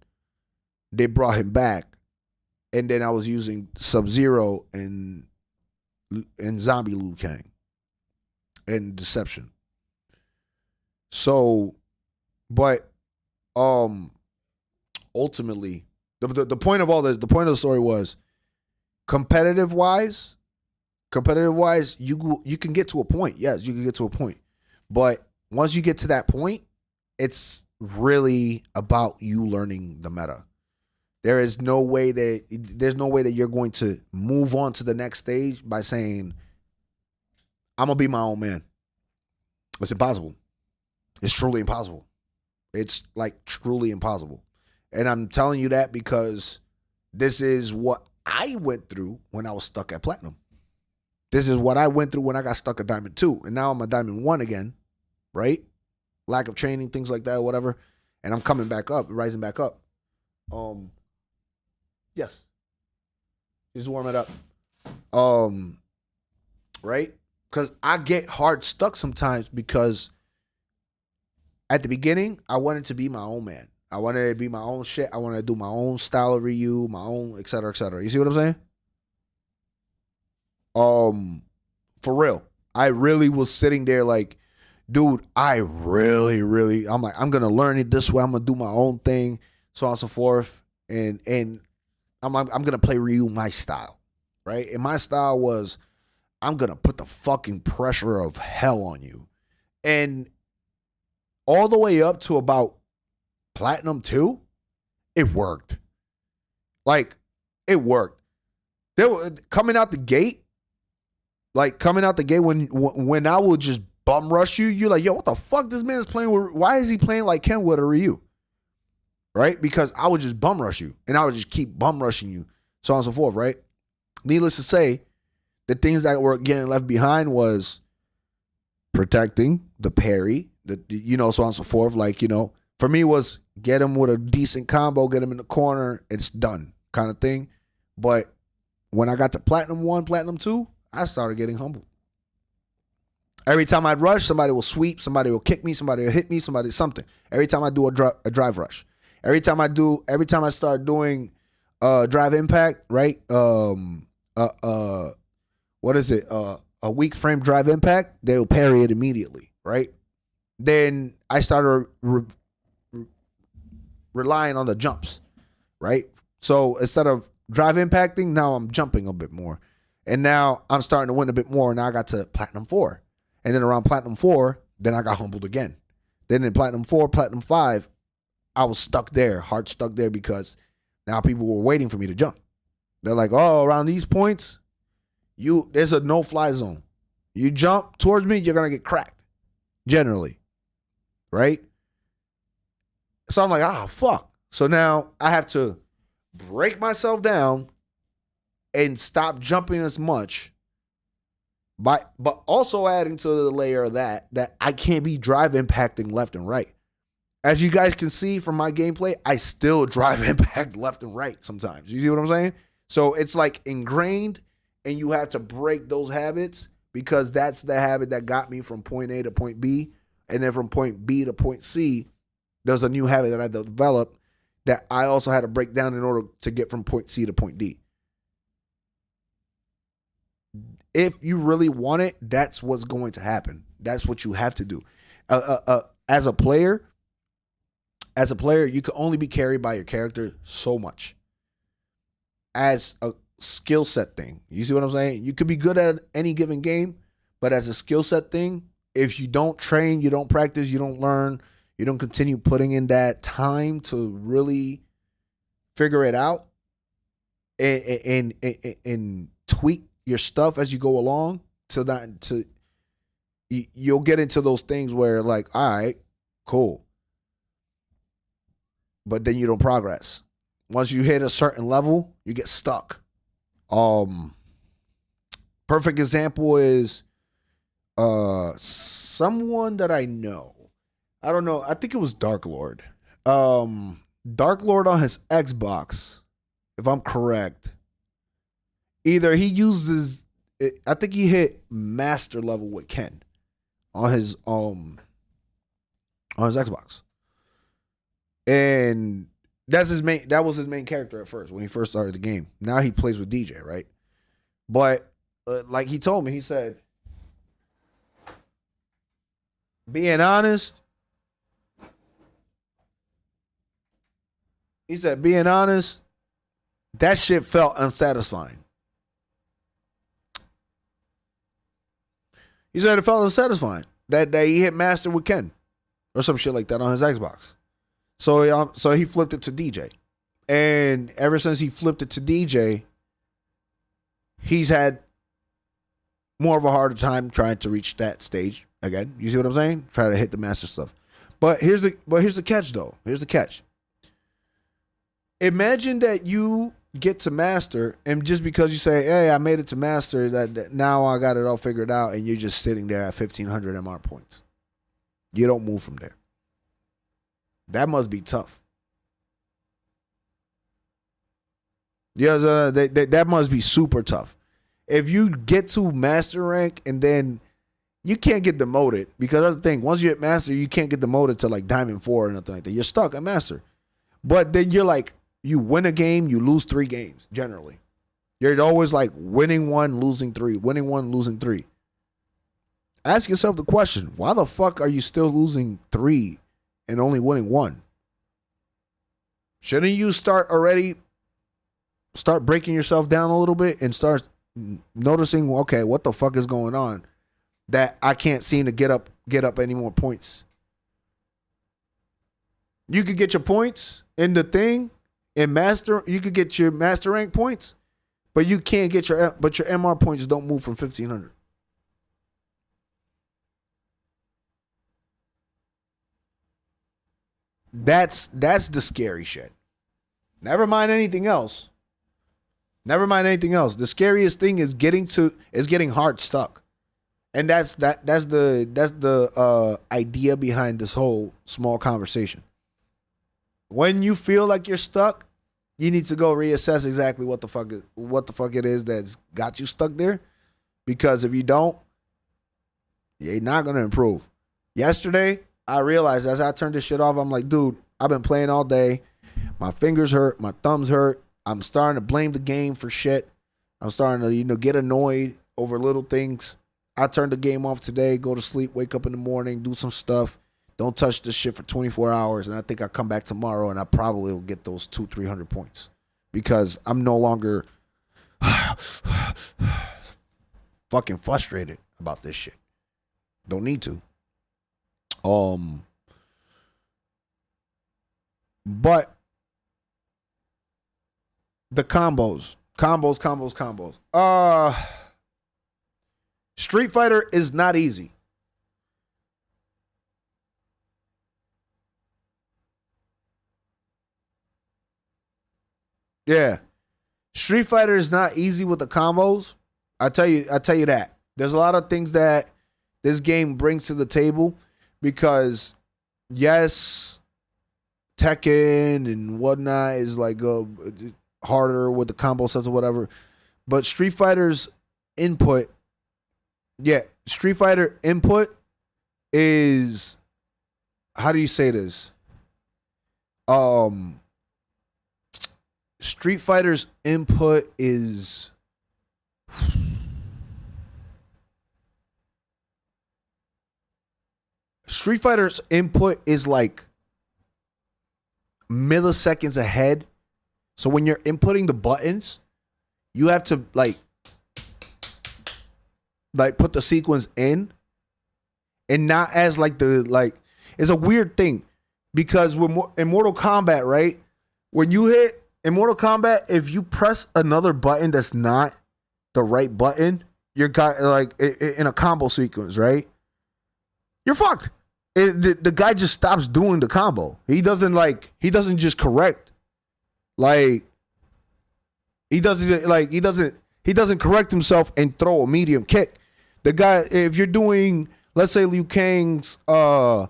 they brought him back. And then I was using Sub-Zero and Zombie Liu Kang and Deception. So, but ultimately, the point of all this, the point of the story was competitive wise, you can get to a point. Yes, you can get to a point. But once you get to that point, it's really about you learning the meta. There's no way that you're going to move on to the next stage by saying, I'm gonna be my own man. It's impossible. It's truly impossible. It's like truly impossible. And I'm telling you that because this is what I went through when I was stuck at Platinum. This is what I went through when I got stuck at Diamond 2. And now I'm a Diamond 1 again, right? Lack of training, things like that, whatever. And I'm coming back up, rising back up. Yes. Just warm it up. Right? Because I get hard stuck sometimes because at the beginning, I wanted to be my own man. I wanted to be my own shit. I wanted to do my own style of Ryu, my own, et cetera, et cetera. You see what I'm saying? For real. I really was sitting there like, dude, I'm like, I'm going to learn it this way. I'm going to do my own thing, so on and so forth. And I'm going to play Ryu my style, right? And my style was, I'm going to put the fucking pressure of hell on you. And all the way up to about Platinum 2, it worked. Like, it worked. They were coming out the gate when I would just bum rush you, you're like, yo, what the fuck this man is playing with? Why is he playing like Kenwood or Ryu? Right? Because I would just bum rush you, and I would just keep bum rushing you, so on and so forth, right? Needless to say, the things that were getting left behind was protecting the parry, so on and so forth. Like, for me was get him with a decent combo, get him in the corner, it's done kind of thing. But when I got to Platinum 1, Platinum 2, I started getting humbled. Every time I'd rush, somebody will sweep, somebody will kick me, somebody will hit me, something. Every time I do a drive rush. Every time I start doing drive impact, right? What is it? A weak frame drive impact, they'll parry it immediately, right? Then I started relying on the jumps, right? So instead of drive impacting, now I'm jumping a bit more. And now I'm starting to win a bit more. Now I got to Platinum 4. And then around Platinum 4, then I got humbled again. Then in Platinum 4, Platinum 5, I was stuck there, hard stuck there because now people were waiting for me to jump. They're like, oh, around these points, there's a no-fly zone. You jump towards me, you're going to get cracked, generally, right? So I'm like, fuck. So now I have to break myself down and stop jumping as much, but also adding to the layer of that I can't be drive impacting left and right. As you guys can see from my gameplay, I still drive impact left and right sometimes. You see what I'm saying? So it's like ingrained, and you have to break those habits because that's the habit that got me from point A to point B. And then from point B to point C, there's a new habit that I developed that I also had to break down in order to get from point C to point D. If you really want it, that's what's going to happen. That's what you have to do. As a player, you can only be carried by your character so much. As a skill set thing. You see what I'm saying? You could be good at any given game, But as a skill set thing, if you don't train, you don't practice, you don't learn, you don't continue putting in that time to really figure it out and tweak your stuff as you go along, you'll get into those things where like, all right, cool. But then you don't progress. Once you hit a certain level, you get stuck. Perfect example is someone that I know. I don't know. I think it was Dark Lord. Dark Lord on his Xbox, if I'm correct. Either he uses, I think he hit master level with Ken on his Xbox, and that was his main character at first when he first started the game. Now he plays with DJ, right? But like he told me, he said, being honest, that shit felt unsatisfying. He said it felt unsatisfying that he hit master with Ken or some shit like that on his Xbox. So he flipped it to DJ. And ever since he flipped it to DJ, he's had more of a harder time trying to reach that stage again. You see what I'm saying? Try to hit the master stuff. But here's the catch though. Here's the catch. Imagine that you get to master, and just because you say, hey, I made it to master, that now I got it all figured out, and you're just sitting there at 1,500 MR points. You don't move from there. That must be tough. Yeah, that must be super tough. If you get to master rank and then you can't get demoted, because that's the thing. Once you hit master, you can't get demoted to like Diamond 4 or nothing like that. You're stuck at master. But then you're like, you win a game, you lose 3 games, generally. You're always like winning 1, losing 3, winning 1, losing 3. Ask yourself the question, why the fuck are you still losing 3 and only winning 1? Shouldn't you start breaking yourself down a little bit and start noticing, okay, what the fuck is going on that I can't seem to get up any more points? You could get your points in the thing in master. You could get your master rank points, but you can't get your MR points don't move from 1,500. That's the scary shit. Never mind anything else. The scariest thing is getting hard stuck. And that's the idea behind this whole small conversation. When you feel like you're stuck, you need to go reassess exactly what the fuck it is that's got you stuck there. Because if you don't, you're not gonna improve. Yesterday, I realized as I turned this shit off, I'm like, dude, I've been playing all day. My fingers hurt, my thumbs hurt. I'm starting to blame the game for shit. I'm starting to, get annoyed over little things. I turned the game off today, go to sleep, wake up in the morning, do some stuff. Don't touch this shit for 24 hours. And I think I'll come back tomorrow and I probably will get those 200-300 points. Because I'm no longer fucking frustrated about this shit. Don't need to. But the combos. Street Fighter is not easy. Yeah. Street Fighter is not easy with the combos. I tell you that. There's a lot of things that this game brings to the table because yes, Tekken and whatnot is like harder with the combo sets or whatever. But Street Fighter input is, how do you say this? Street Fighter's input is like milliseconds ahead. So when you're inputting the buttons, you have to like put the sequence in, and not as like it's a weird thing because in Mortal Kombat, right? When you hit in Mortal Kombat, if you press another button that's not the right button, you're got like in a combo sequence, right? You're fucked. The guy just stops doing the combo. He doesn't just correct. Like he doesn't correct himself and throw a medium kick. The guy, if you're doing, let's say Liu Kang's forward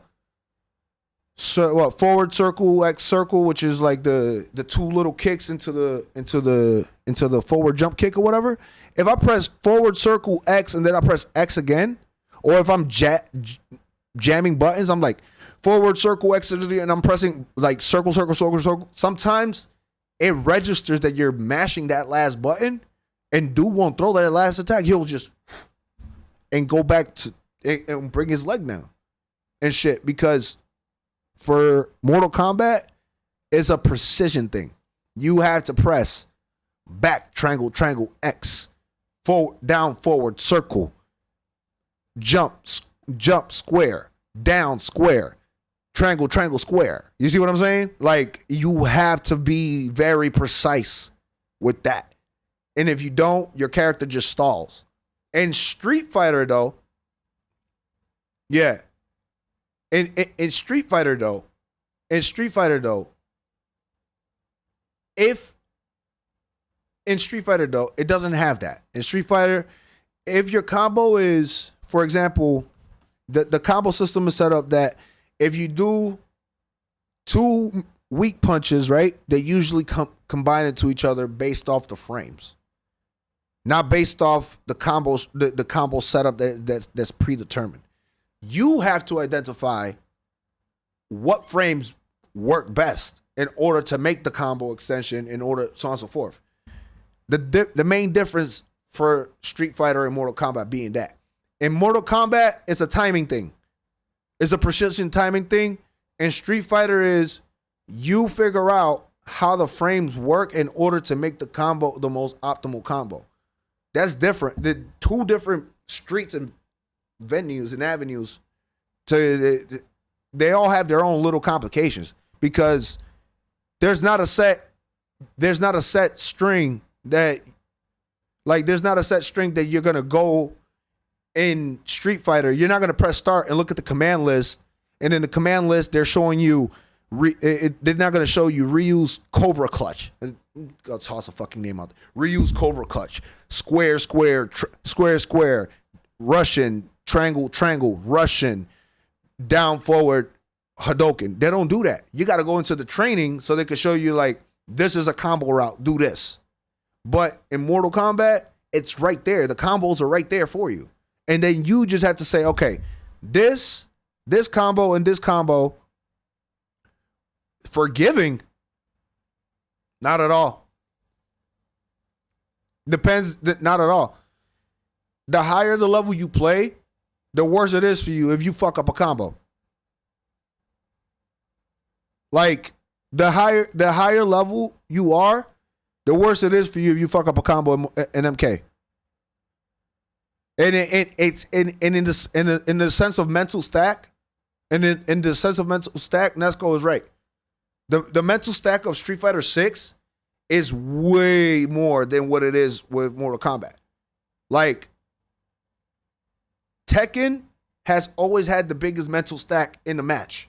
circle, X circle, which is like the two little kicks into the forward jump kick or whatever. If I press forward circle X and then I press X again, or if I'm jamming buttons, I'm like forward circle X and I'm pressing like circle. Sometimes it registers that you're mashing that last button, and dude won't throw that last attack. He'll just and go back to and bring his leg down and shit. Because for Mortal Kombat, it's a precision thing. You have to press back, triangle, X, forward, down, forward, circle, jump, square, down, square, triangle, square. You see what I'm saying? Like, you have to be very precise with that. And if you don't, your character just stalls. In Street Fighter, though, yeah. In Street Fighter, though, it doesn't have that. In Street Fighter, if your combo is, for example, the combo system is set up that if you do two weak punches, right, they usually combine into each other based off the frames. Not based off the combos, the combo setup that's predetermined. You have to identify what frames work best in order to make the combo extension, in order so on and so forth. The main difference for Street Fighter and Mortal Kombat being that in Mortal Kombat, it's a timing thing. It's a precision timing thing. And Street Fighter is you figure out how the frames work in order to make the combo the most optimal combo. That's different. The two different streets and venues and avenues they all have their own little complications, because there's not a set string that you're gonna go in Street Fighter. You're not gonna press start and look at the command list, and in the command list they're showing you they're not gonna show you Ryu's Cobra Clutch. I'll toss a fucking name out there. Ryu's Cobra Clutch, square, square, Russian, triangle, Russian, down, forward, Hadouken. They don't do that. You got to go into the training so they can show you, like, this is a combo route, do this. But in Mortal Kombat, it's right there. The combos are right there for you. And then you just have to say, okay, this combo and this combo, forgiving, not at all. Depends, not at all. The higher the level you play, the worse it is for you if you fuck up a combo. Like, the higher level you are, the worse it is for you if you fuck up a combo in MK. And it's in the sense of mental stack, and in the sense of mental stack, Nesco is right. The mental stack of Street Fighter 6 is way more than what it is with Mortal Kombat. Like, Tekken has always had the biggest mental stack in the match.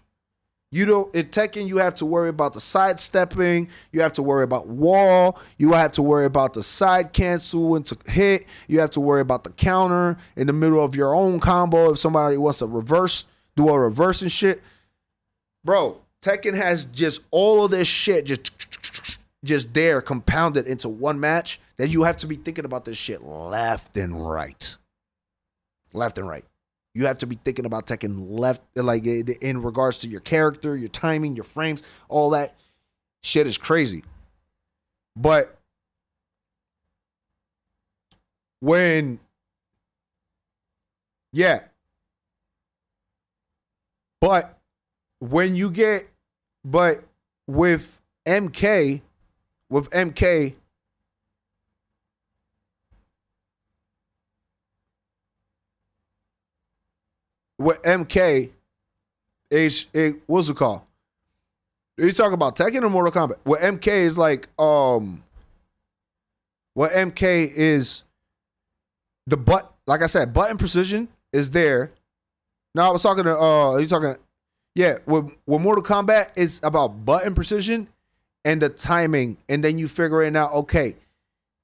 In Tekken, you have to worry about the sidestepping. You have to worry about wall. You have to worry about the side cancel into hit. You have to worry about the counter in the middle of your own combo if somebody wants to do a reverse and shit. Bro, Tekken has just all of this shit just there compounded into one match that you have to be thinking about this shit left and right. Left and right. You have to be thinking about Tekken left, like in regards to your character, your timing, your frames, all that shit is crazy. But with MK, with MK what's it called? Are you talking about Tekken or Mortal Kombat? What MK is like, what MK is like I said, button precision is there. Now I was talking to, with Mortal Kombat, it's about button precision and the timing, and then you figuring out, okay,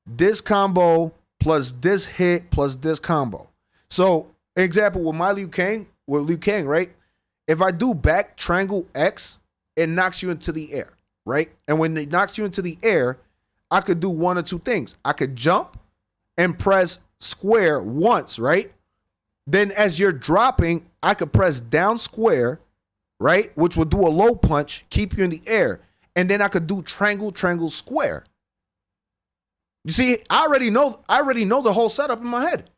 this combo plus this hit plus this combo. So, example with Liu Kang, right? If I do back triangle X, it knocks you into the air, right? And when it knocks you into the air, I could do one or two things. I could jump and press square once, right? Then as you're dropping, I could press down square, right? Which would do a low punch, keep you in the air. And then I could do triangle, square. You see, I already know the whole setup in my head.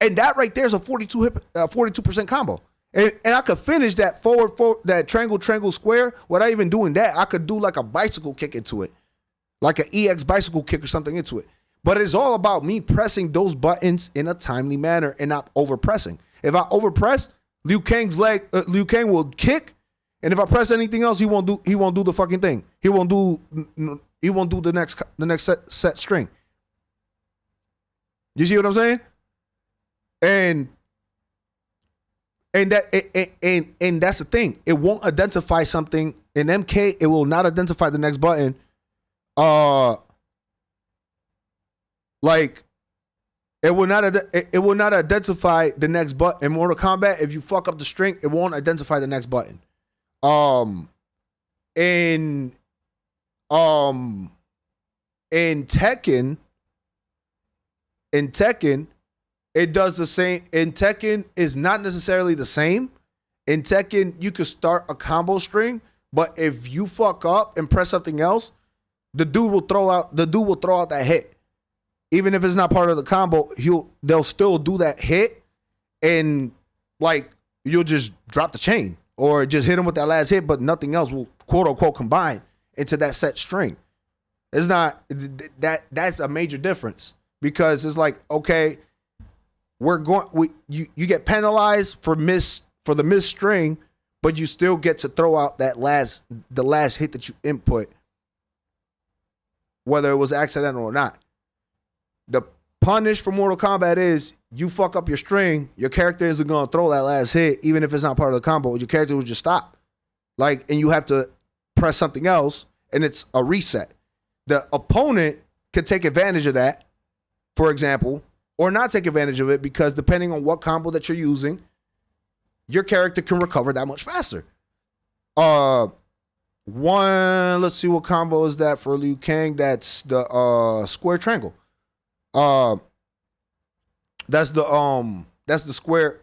And that right there is a 42% combo. And I could finish that that triangle, square without even doing that. I could do like a bicycle kick into it. Like an EX bicycle kick or something into it. But it's all about me pressing those buttons in a timely manner and not overpressing. If I overpress, Liu Kang will kick, and if I press anything else, he won't do the fucking thing. He won't do the next set string. You see what I'm saying? And that's the thing. It won't identify something in MK. It will not identify the next button. Like it will not identify the next button. In Mortal Kombat, if you fuck up the string, it won't identify the next button. In Tekken, it does the same. In Tekken is not necessarily the same. In Tekken, you could start a combo string, but if you fuck up and press something else, the dude will throw out that hit. Even if it's not part of the combo, they'll still do that hit, and like you'll just drop the chain or just hit him with that last hit, but nothing else will quote unquote combine into that set string. It's not that's a major difference, because it's like, okay, you get penalized for the miss string, but you still get to throw out the last hit that you input, whether it was accidental or not. The punish for Mortal Kombat is you fuck up your string, your character isn't going to throw that last hit, even if it's not part of the combo. Your character will just stop. And you have to press something else, and it's a reset. The opponent could take advantage of that, for example, or not take advantage of it, because depending on what combo that you're using, your character can recover that much faster. Let's see, what combo is that for Liu Kang? That's the square triangle. That's the square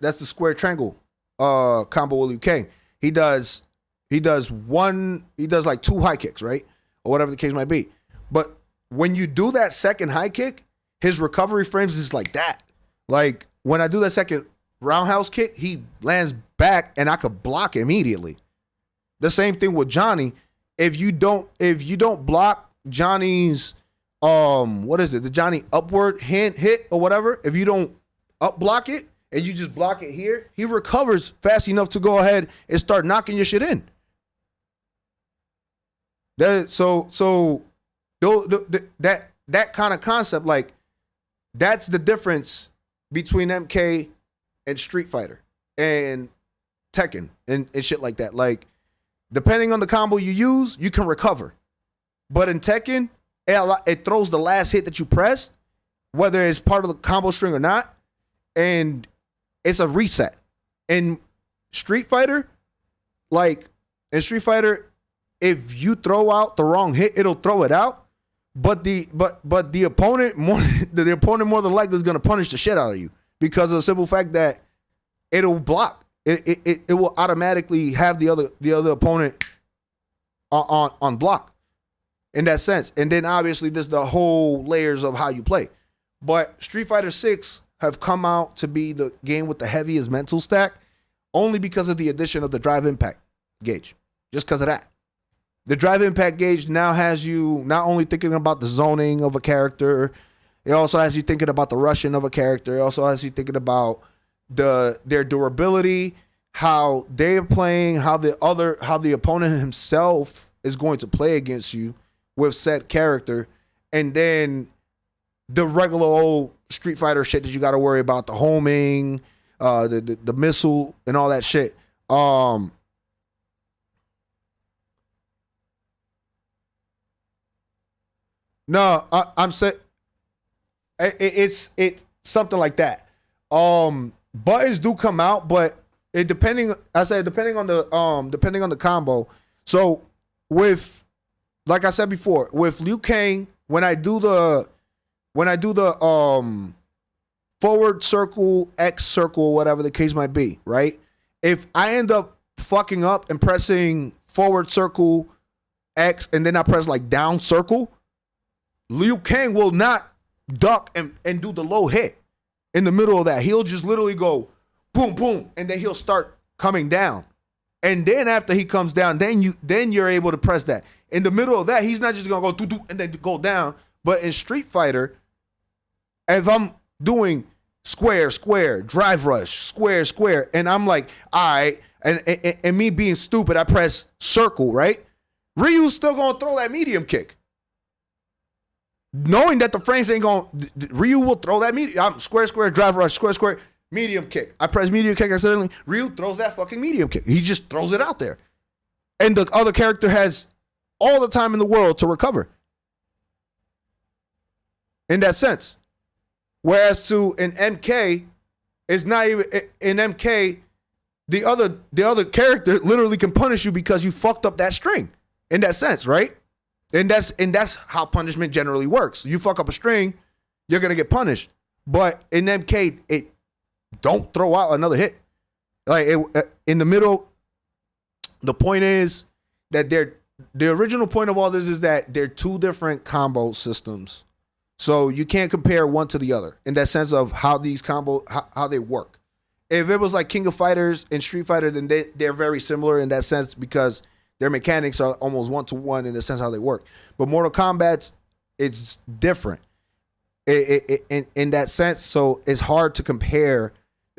triangle combo with Liu Kang. He does like two high kicks, right? Or whatever the case might be. But when you do that second high kick, his recovery frames is like that. Like when I do that second roundhouse kick, he lands back and I could block immediately. The same thing with Johnny. If you don't block Johnny's the Johnny upward hand hit or whatever, if you don't up block it and you just block it here, he recovers fast enough to go ahead and start knocking your shit in. That kind of concept, like, that's the difference between MK and Street Fighter and Tekken and shit like that. Like, depending on the combo you use, you can recover. But in Tekken, it throws the last hit that you pressed, whether it's part of the combo string or not, and it's a reset. In Street Fighter, if you throw out the wrong hit, it'll throw it out. But the opponent more than likely is gonna punish the shit out of you, because of the simple fact that it'll block. It will automatically have the other opponent on block. In that sense. And then obviously there's the whole layers of how you play. But Street Fighter 6 have come out to be the game with the heaviest mental stack, only because of the addition of the drive impact gauge. Just because of that. The drive impact gauge now has you not only thinking about the zoning of a character, it also has you thinking about the rushing of a character. It also has you thinking about their durability. how they're playing, how the opponent himself is going to play against you with said character, and then the regular old Street Fighter shit that you got to worry about, the homing, the missile, and all that shit. No, I'm saying it's something like that. Buttons do come out, but it depending on the combo. So with, like I said before, with Liu Kang, when I do the forward circle, X circle, whatever the case might be, right? If I end up fucking up and pressing forward circle X and then I press like down circle, Liu Kang will not duck and do the low hit in the middle of that. He'll just literally go boom, boom, and then he'll start coming down. And then after he comes down, then you're able to press that. In the middle of that, he's not just gonna go doo doo and then go down. But in Street Fighter, if I'm doing square, square, drive rush, square, square, and I'm like, all right, and me being stupid, I press circle, right? Ryu's still gonna throw that medium kick. Knowing that the frames ain't going, Ryu will throw that medium. I'm square, square, drive rush, square, square, medium kick. I press medium kick accidentally. Ryu throws that fucking medium kick. He just throws it out there. And the other character has all the time in the world to recover. In that sense. Whereas to an MK, it's not even, in MK, the other character literally can punish you because you fucked up that string. In that sense, right? And that's how punishment generally works. You fuck up a string, you're gonna get punished. But in MK, it don't throw out another hit. Like in the middle, the point is that the original point of all this is that they're two different combo systems. So you can't compare one to the other in that sense of how these how they work. If it was like King of Fighters and Street Fighter, then they're very similar in that sense because their mechanics are almost one-to-one in the sense how they work. But Mortal Kombat, it's different in that sense. So it's hard to compare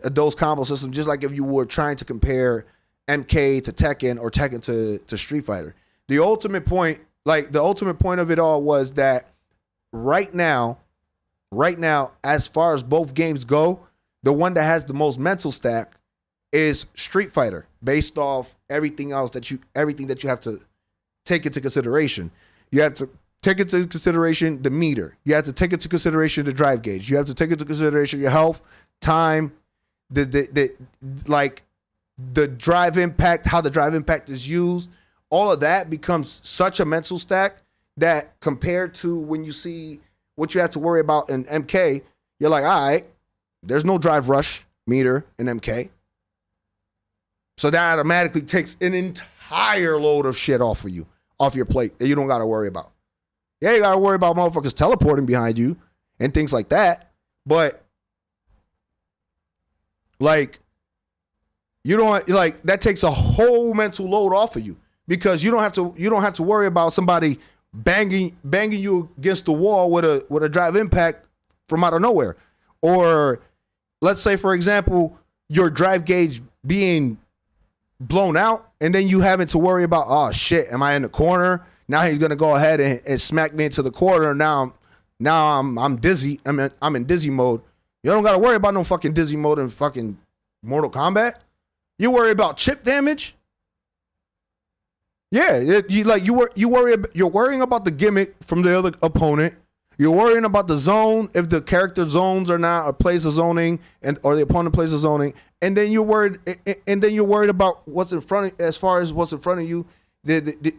those combo systems, just like if you were trying to compare MK to Tekken or Tekken to Street Fighter. The ultimate point of it all was that right now, as far as both games go, the one that has the most mental stack is Street Fighter, based off everything that you have to take into consideration. You have to take into consideration the meter. You have to take into consideration the drive gauge. You have to take into consideration your health, time, the drive impact, how the drive impact is used. All of that becomes such a mental stack that compared to when you see what you have to worry about in MK, you're like, all right, there's no drive rush meter in MK. So that automatically takes an entire load of shit off your plate that you don't got to worry about. Yeah, you got to worry about motherfuckers teleporting behind you and things like that. But like, you don't like that takes a whole mental load off of you because you don't have to worry about somebody banging you against the wall with a drive impact from out of nowhere. Or let's say, for example, your drive gauge being blown out and then you having to worry about, oh shit, am I in the corner? Now he's gonna go ahead and smack me into the corner. Now I'm dizzy. I'm in dizzy mode. You don't gotta worry about no fucking dizzy mode in fucking Mortal Kombat. You worry about chip damage. Yeah, you're worrying about the gimmick from the other opponent. You're worrying about the zone, if the character zones or not, or plays the zoning, or the opponent plays the zoning, and then you're worried about what's in front of you,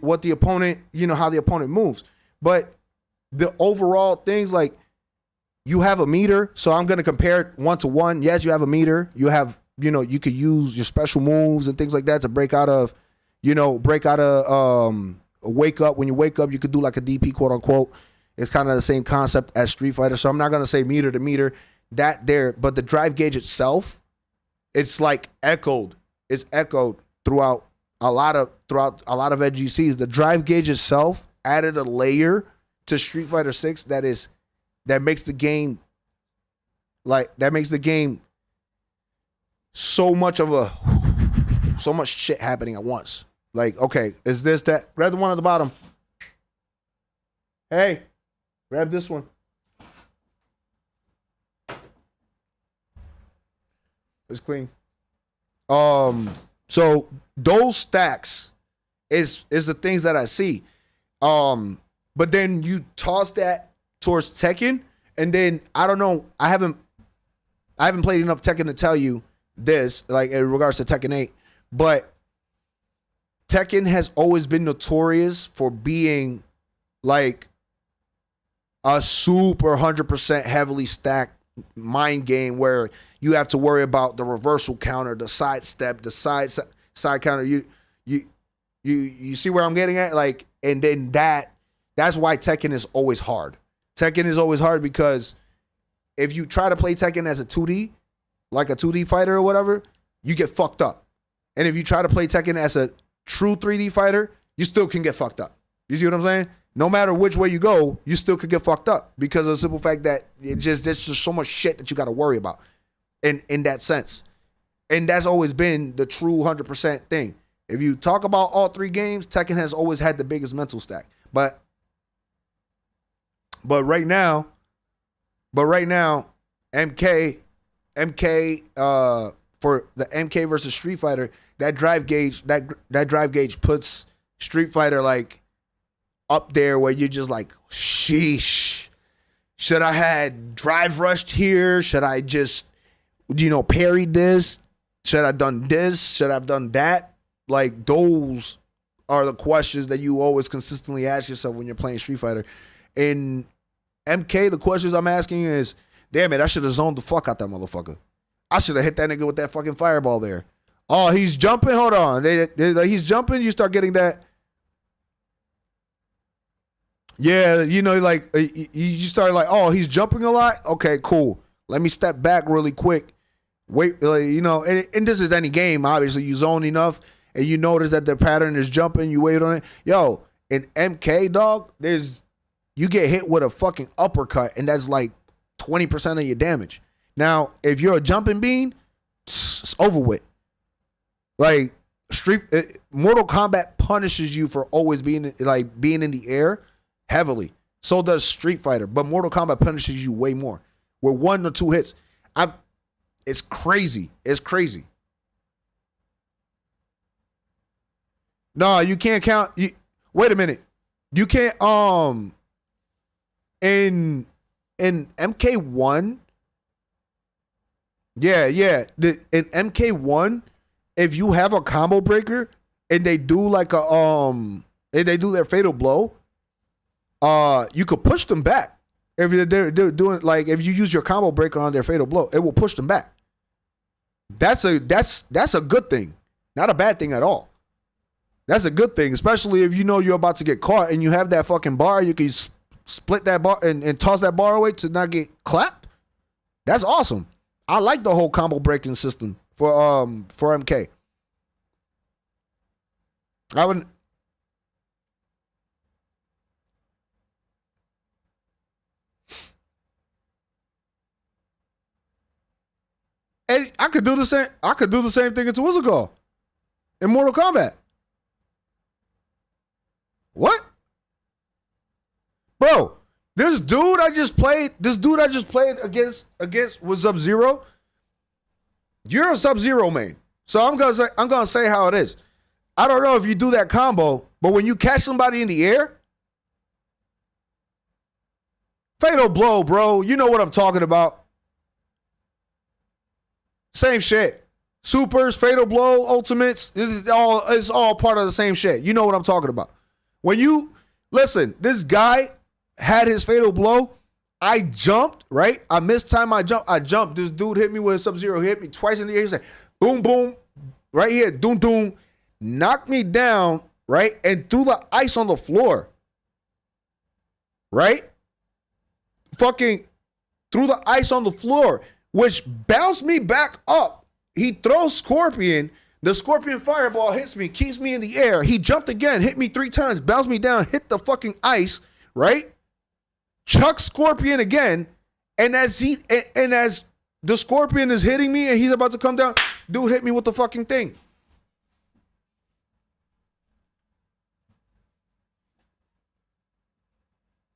what the opponent, how the opponent moves. But the overall things, like, you have a meter, so I'm gonna compare it 1-to-1. Yes, you have a meter. You have, you could use your special moves and things like that to break out of a wake up. When you wake up, you could do like a DP, quote unquote. It's kind of the same concept as Street Fighter. So I'm not going to say meter to meter that there, but the drive gauge itself, it's like echoed. It's echoed throughout a lot of NGCs. The drive gauge itself added a layer to Street Fighter 6 that makes the game so much of a so much shit happening at once. Like, okay, is this that? Grab the one at the bottom. Hey, grab this one. It's clean. So those stacks is the things that I see. But then you toss that towards Tekken, and then I don't know. I haven't played enough Tekken to tell you this, like in regards to Tekken 8, but Tekken has always been notorious for being like a super 100% heavily stacked mind game where you have to worry about the reversal counter, the sidestep, the side counter. You see where I'm getting at? Like, and then that's why Tekken is always hard. Tekken is always hard because if you try to play Tekken as a 2D, like a 2D fighter or whatever, you get fucked up. And if you try to play Tekken as a true 3D fighter, you still can get fucked up. You see what I'm saying? No matter which way you go, you still could get fucked up because of the simple fact that there's just so much shit that you got to worry about in that sense. And that's always been the true 100% thing. If you talk about all three games, Tekken has always had the biggest mental stack. But right now, MK for the MK versus Street Fighter, that drive gauge puts Street Fighter like up there where you're just like, sheesh. Should I had drive rushed here? Should I just, parried this? Should I done this? Should I have done that? Like, those are the questions that you always consistently ask yourself when you're playing Street Fighter. In MK, the questions I'm asking is, damn it, I should have zoned the fuck out that motherfucker. I should have hit that nigga with that fucking fireball there. Oh, he's jumping? Hold on. He's jumping? You start getting that. Yeah, you start like, oh, he's jumping a lot? Okay, cool. Let me step back really quick. Wait, and this is any game, obviously. You zone enough, and you notice that the pattern is jumping, you wait on it. Yo, in MK, dog, you get hit with a fucking uppercut, and that's like 20% of your damage. Now, if you're a jumping bean, it's over with. Like, Mortal Kombat punishes you for always being in the air heavily. So does Street Fighter, but Mortal Kombat punishes you way more. With 1 or 2 hits. It's crazy. It's crazy. No, you can't count. Wait a minute. You can't. In MK1. Yeah. In MK1, if you have a combo breaker and they do like and they do their fatal blow, you could push them back. If they're doing, like, if you use your combo breaker on their fatal blow, it will push them back. That's a good thing, not a bad thing at all. That's a good thing, especially if you know you're about to get caught and you have that fucking bar. You can split that bar and toss that bar away to not get clapped. That's awesome. I like the whole combo breaking system for MK. I would. And I could do the same. I could do the same thing into what's it called? In Mortal Kombat. What? Bro, this dude I just played against with Sub-Zero. You're a Sub-Zero main. So I'm gonna say how it is. I don't know if you do that combo, but when you catch somebody in the air, fatal blow, bro. You know what I'm talking about. Same shit. Supers, fatal blow, ultimates, it's all part of the same shit. You know what I'm talking about. When you listen, this guy had his fatal blow. I jumped, right? I missed time. I jumped. This dude hit me with a Sub-Zero. He hit me twice in the air. He said, boom, boom, right here, doom, doom, knocked me down, right? And threw the ice on the floor, right? Fucking threw the ice on the floor, which bounced me back up. He throws Scorpion. The Scorpion fireball hits me, keeps me in the air. He jumped again, hit me 3 times, bounced me down, hit the fucking ice, right? Chuck Scorpion again. And as the Scorpion is hitting me and he's about to come down, dude hit me with the fucking thing.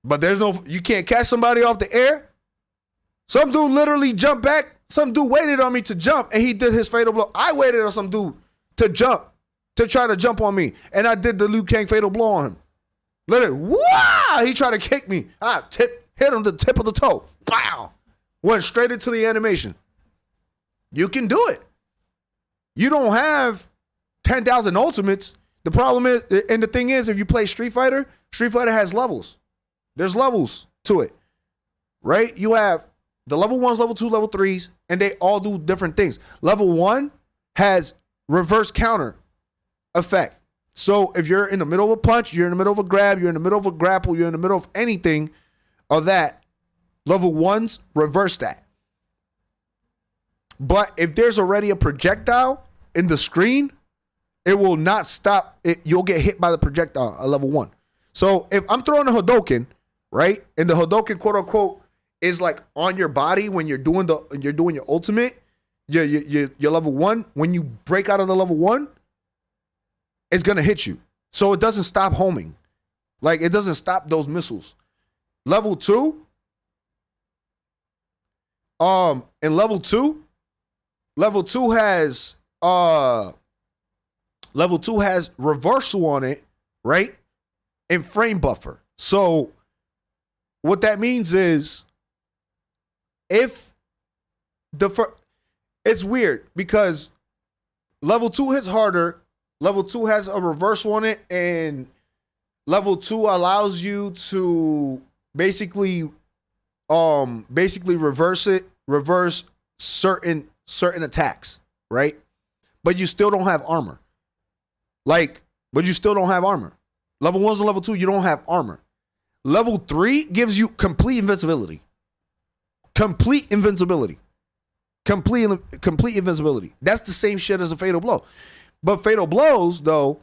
But you can't catch somebody off the air. Some dude literally jumped back. Some dude waited on me to jump, and he did his fatal blow. I waited on some dude to try to jump on me, and I did the Liu Kang fatal blow on him. Literally, wow! He tried to kick me. I hit him the tip of the toe. Wow! Went straight into the animation. You can do it. You don't have 10,000 ultimates. The problem is, and the thing is, if you play Street Fighter has levels. There's levels to it, right? You have the level 1s, level 2, level 3s, and they all do different things. Level 1 has reverse counter effect. So if you're in the middle of a punch, you're in the middle of a grab, you're in the middle of a grapple, you're in the middle of anything of that, level 1s reverse that. But if there's already a projectile in the screen, it will not stop it. You'll get hit by the projectile at level 1. So if I'm throwing a Hadoken, right, and the Hadoken quote unquote is like on your body when you're doing your ultimate, your level 1. When you break out of the level 1, it's gonna hit you. So it doesn't stop homing, like it doesn't stop those missiles. Level 2, in level 2 has reversal on it, right? And frame buffer. So what that means is it's weird because level 2 hits harder, level 2 has a reversal on it, and level 2 allows you to basically reverse certain attacks, right? But you still don't have armor. Level 1s and level 2, you don't have armor. Level 3 gives you complete invincibility. Complete invincibility. That's the same shit as a fatal blow. But fatal blows, though,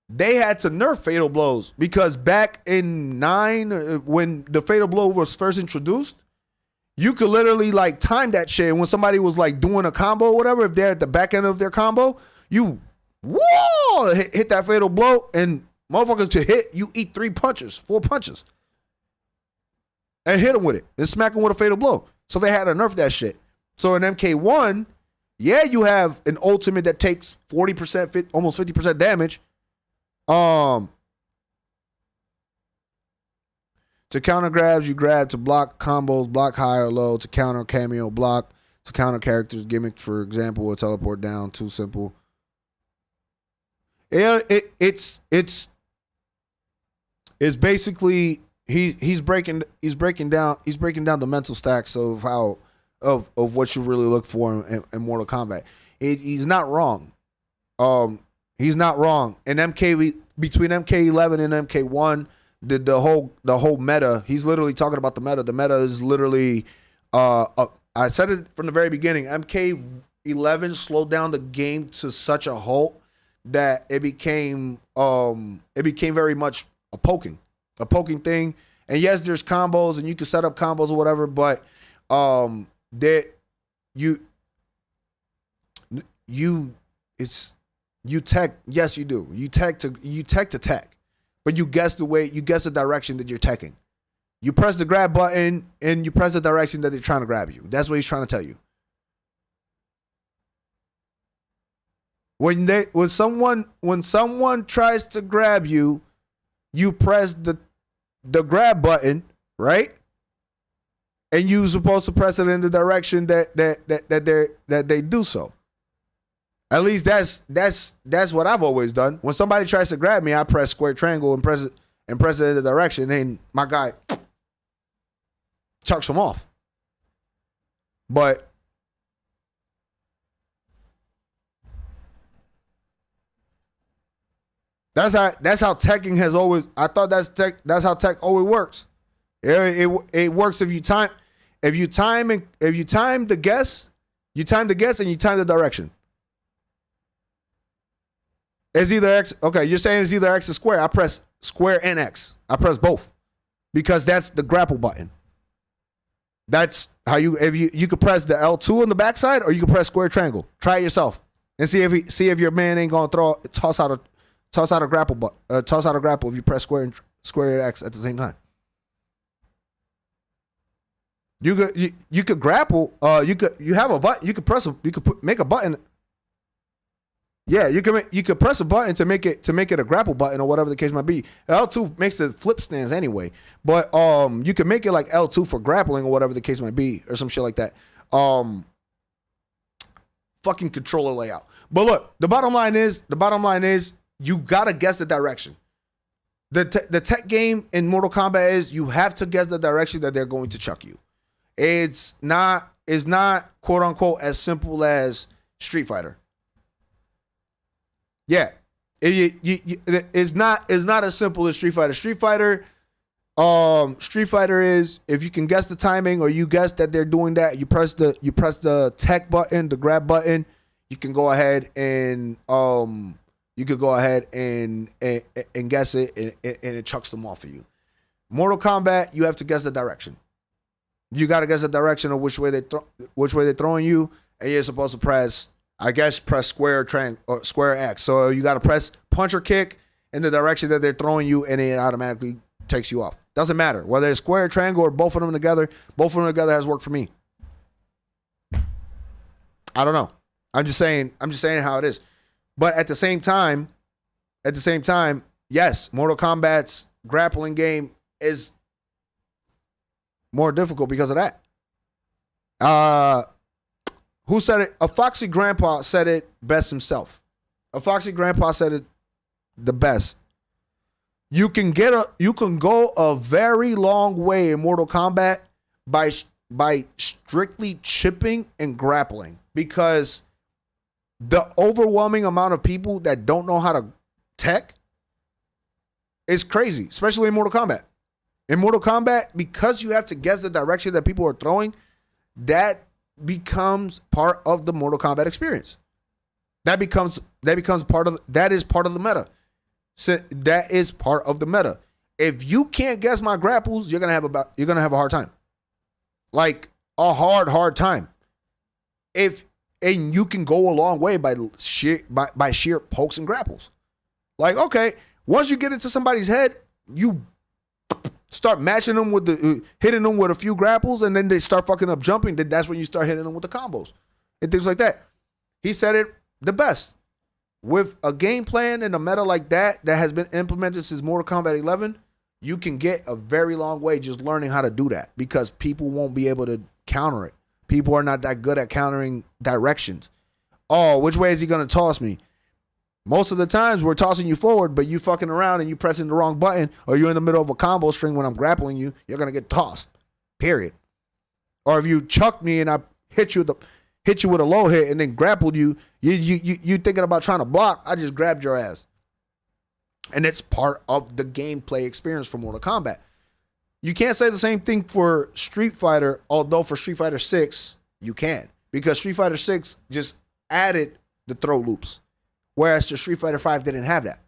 they had to nerf fatal blows because back in 9, when the fatal blow was first introduced, you could literally like time that shit. And when somebody was like doing a combo or whatever, if they're at the back end of their combo, you hit that fatal blow, and motherfuckers to hit, you eat 4 punches, and hit them with it and smack them with a fatal blow. So they had to nerf that shit. So in MK1, yeah, you have an ultimate that takes 40%, almost 50% damage. To counter grabs, you grab to block combos, block high or low, to counter cameo, block, to counter characters, gimmick, for example, a teleport down, too simple. Yeah, it's basically he's breaking down the mental stacks of how of what you really look for in Mortal Kombat. He's not wrong. He's not wrong. And between MK11 and MK1, the whole meta. He's literally talking about the meta. The meta is literally. I said it from the very beginning. MK11 slowed down the game to such a halt that it became very much a poking thing. And yes, there's combos and you can set up combos or whatever, but you tech. Yes, you do. You tech to tech, but you guess the direction that you're teching. You press the grab button and you press the direction that they're trying to grab you. That's what he's trying to tell you. When someone tries to grab you, you press the grab button, right? And you're supposed to press it in the direction that they do so. At least that's what I've always done. When somebody tries to grab me, I press square triangle and press it in the direction, and my guy chucks him off. But that's how teching has always. I thought that's how tech always works. It works if you time the guess, and you time the direction. It's either X. Okay, you're saying it's either X or square. I press square and X. I press both because that's the grapple button. That's how you could press the L2 on the backside, or you can press square triangle. Try it yourself and see if your man ain't gonna toss out a grapple if you press square and X at the same time. You could grapple. You have a button. You could press. Make a button. Yeah, you could press a button to make it a grapple button or whatever the case might be. L2 makes it flip stands anyway, but you can make it like L2 for grappling or whatever the case might be or some shit like that. Fucking controller layout. But look, the bottom line is you gotta guess the direction. The tech game in Mortal Kombat is you have to guess the direction that they're going to chuck you. It's not quote unquote as simple as Street Fighter. Yeah, it's not as simple as Street Fighter. Street Fighter is if you can guess the timing or you guess that they're doing that, you press the tech button, the grab button, you can go ahead and guess it and it chucks them off of you. Mortal Kombat, you have to guess the direction. You got to guess the direction of which way they're throwing you, and you're supposed to press square or square X. So you got to press punch or kick in the direction that they're throwing you, and it automatically takes you off. Doesn't matter whether it's square, triangle, or both of them together. Both of them together has worked for me. I don't know. I'm just saying how it is. But at the same time, yes, Mortal Kombat's grappling game is more difficult because of that. Who said it? A Foxy Grandpa said it best himself. A Foxy Grandpa said it the best. You can go a very long way in Mortal Kombat by strictly chipping and grappling, because the overwhelming amount of people that don't know how to tech is crazy, especially in Mortal Kombat. In Mortal Kombat, because you have to guess the direction that people are throwing, that becomes part of the Mortal Kombat experience. That is part of the meta. So that is part of the meta. If you can't guess my grapples, you're gonna have a hard time. Like a hard time. And you can go a long way by sheer pokes and grapples. Like, okay, once you get into somebody's head, you start matching them hitting them with a few grapples, and then they start fucking up jumping. Then that's when you start hitting them with the combos and things like that. He said it the best. With a game plan and a meta like that has been implemented since Mortal Kombat 11, you can get a very long way just learning how to do that, because people won't be able to counter it. People are not that good at countering directions. Oh, which way is he going to toss me? Most of the times we're tossing you forward, but you fucking around and you pressing the wrong button, or you're in the middle of a combo string when I'm grappling you, you're going to get tossed. Period. Or if you chuck me and I hit you with a low hit and then grappled you thinking about trying to block, I just grabbed your ass. And it's part of the gameplay experience for Mortal Kombat. You can't say the same thing for Street Fighter, although for Street Fighter 6, you can. Because Street Fighter 6 just added the throw loops. Whereas the Street Fighter 5 didn't have that.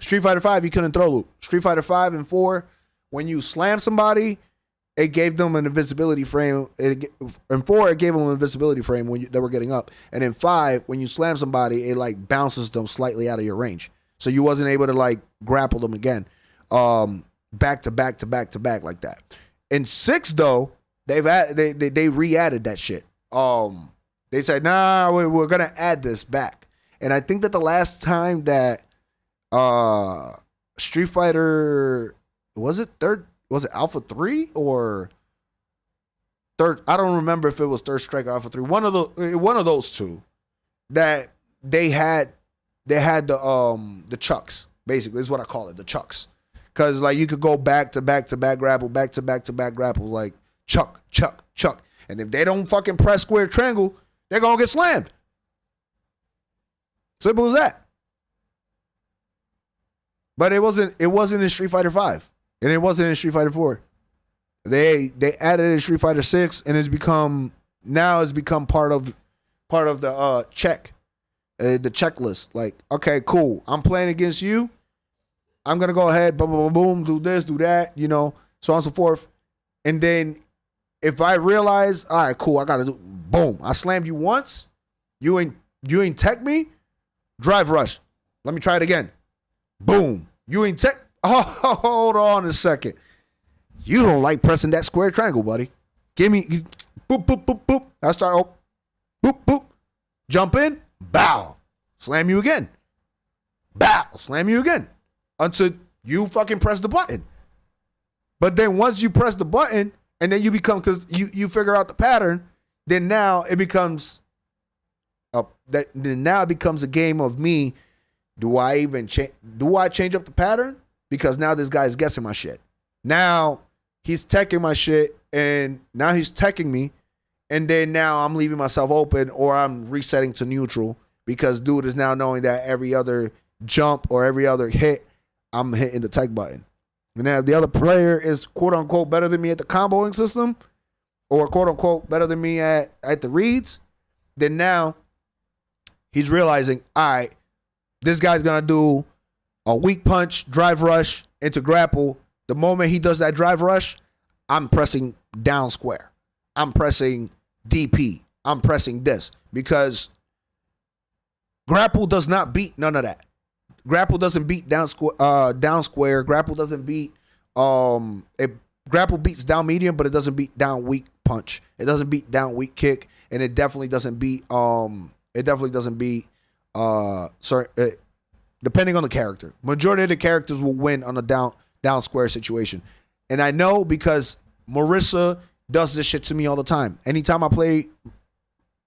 Street Fighter 5, you couldn't throw loop. Street Fighter 5 and 4, when you slam somebody, it gave them an invincibility frame. In 4, it gave them an invincibility frame when they were getting up. And in 5, when you slam somebody, it like bounces them slightly out of your range. So you wasn't able to like grapple them again. Back to back to back to back like that. In 6 though, they re-added that shit. They said, nah, we're gonna add this back. And I think that the last time that Street Fighter, was it Alpha 3 or third? I don't remember if it was Third Strike or Alpha 3. One of those two that they had the chucks. Basically, is what I call it, the chucks. Because like you could go back to back to back grapple, back to back to back grapple, like chuck, chuck, chuck. And if they don't fucking press square triangle, they're gonna get slammed. Simple as that. But it wasn't in Street Fighter 5. And it wasn't in Street Fighter 4. They added it in Street Fighter 6, and it's become part of the the checklist. Like, okay, cool. I'm playing against you. I'm gonna go ahead, boom, boom, boom, do this, do that, so on and so forth. And then if I realize, all right, cool, I gotta do boom. I slammed you once. You ain't tech me. Drive rush. Let me try it again. Boom. You ain't tech. Oh, hold on a second. You don't like pressing that square triangle, buddy. Give me boop, boop, boop, boop. I start boop, boop. Jump in, bow. Slam you again. Bow. Slam you again. Until you fucking press the button. But then once you press the button and then you become, because you figure out the pattern, then now it becomes a game of me. Do I change up the pattern? Because now this guy's guessing my shit. Now he's teching my shit, and now he's teching me, and then now I'm leaving myself open, or I'm resetting to neutral because dude is now knowing that every other jump or every other hit, I'm hitting the tech button. And now if the other player is quote unquote better than me at the comboing system, or quote unquote better than me at the reads, then now he's realizing, all right, this guy's gonna do a weak punch, drive rush into grapple. The moment he does that drive rush, I'm pressing down square. I'm pressing DP. I'm pressing this because grapple does not beat none of that. Grapple doesn't beat down square. Grapple doesn't beat grapple beats down medium, but it doesn't beat down weak punch. It doesn't beat down weak kick, and it definitely doesn't beat depending on the character. Majority of the characters will win on a down square situation. And I know because Marissa does this shit to me all the time. Anytime I play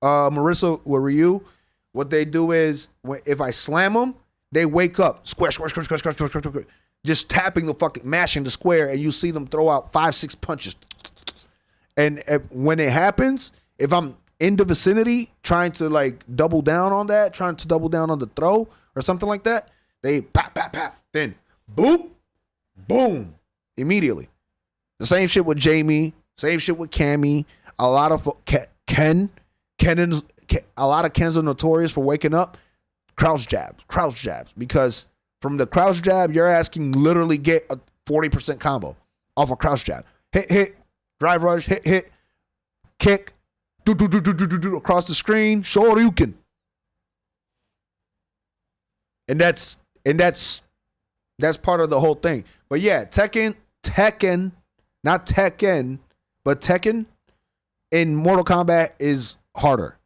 Marissa with Ryu, what they do is if I slam them, they wake up, square, just tapping the fucking, mashing the square, and you see them throw out 5-6 punches. And when it happens, if I'm in the vicinity trying to like double down on that, trying to double down on the throw or something like that, they pop, pop, pop, then boop, boom, immediately. The same shit with Jamie, same shit with Cammy. A lot of a lot of Kens are notorious for waking up. Crouch jabs, because from the crouch jab, your ass can literally get a 40% combo off a crouch jab. Hit, drive rush, hit, kick, do across the screen, Shoryuken. And that's part of the whole thing. But yeah, Tekken, not Tekken, but Tekken in Mortal Kombat is harder.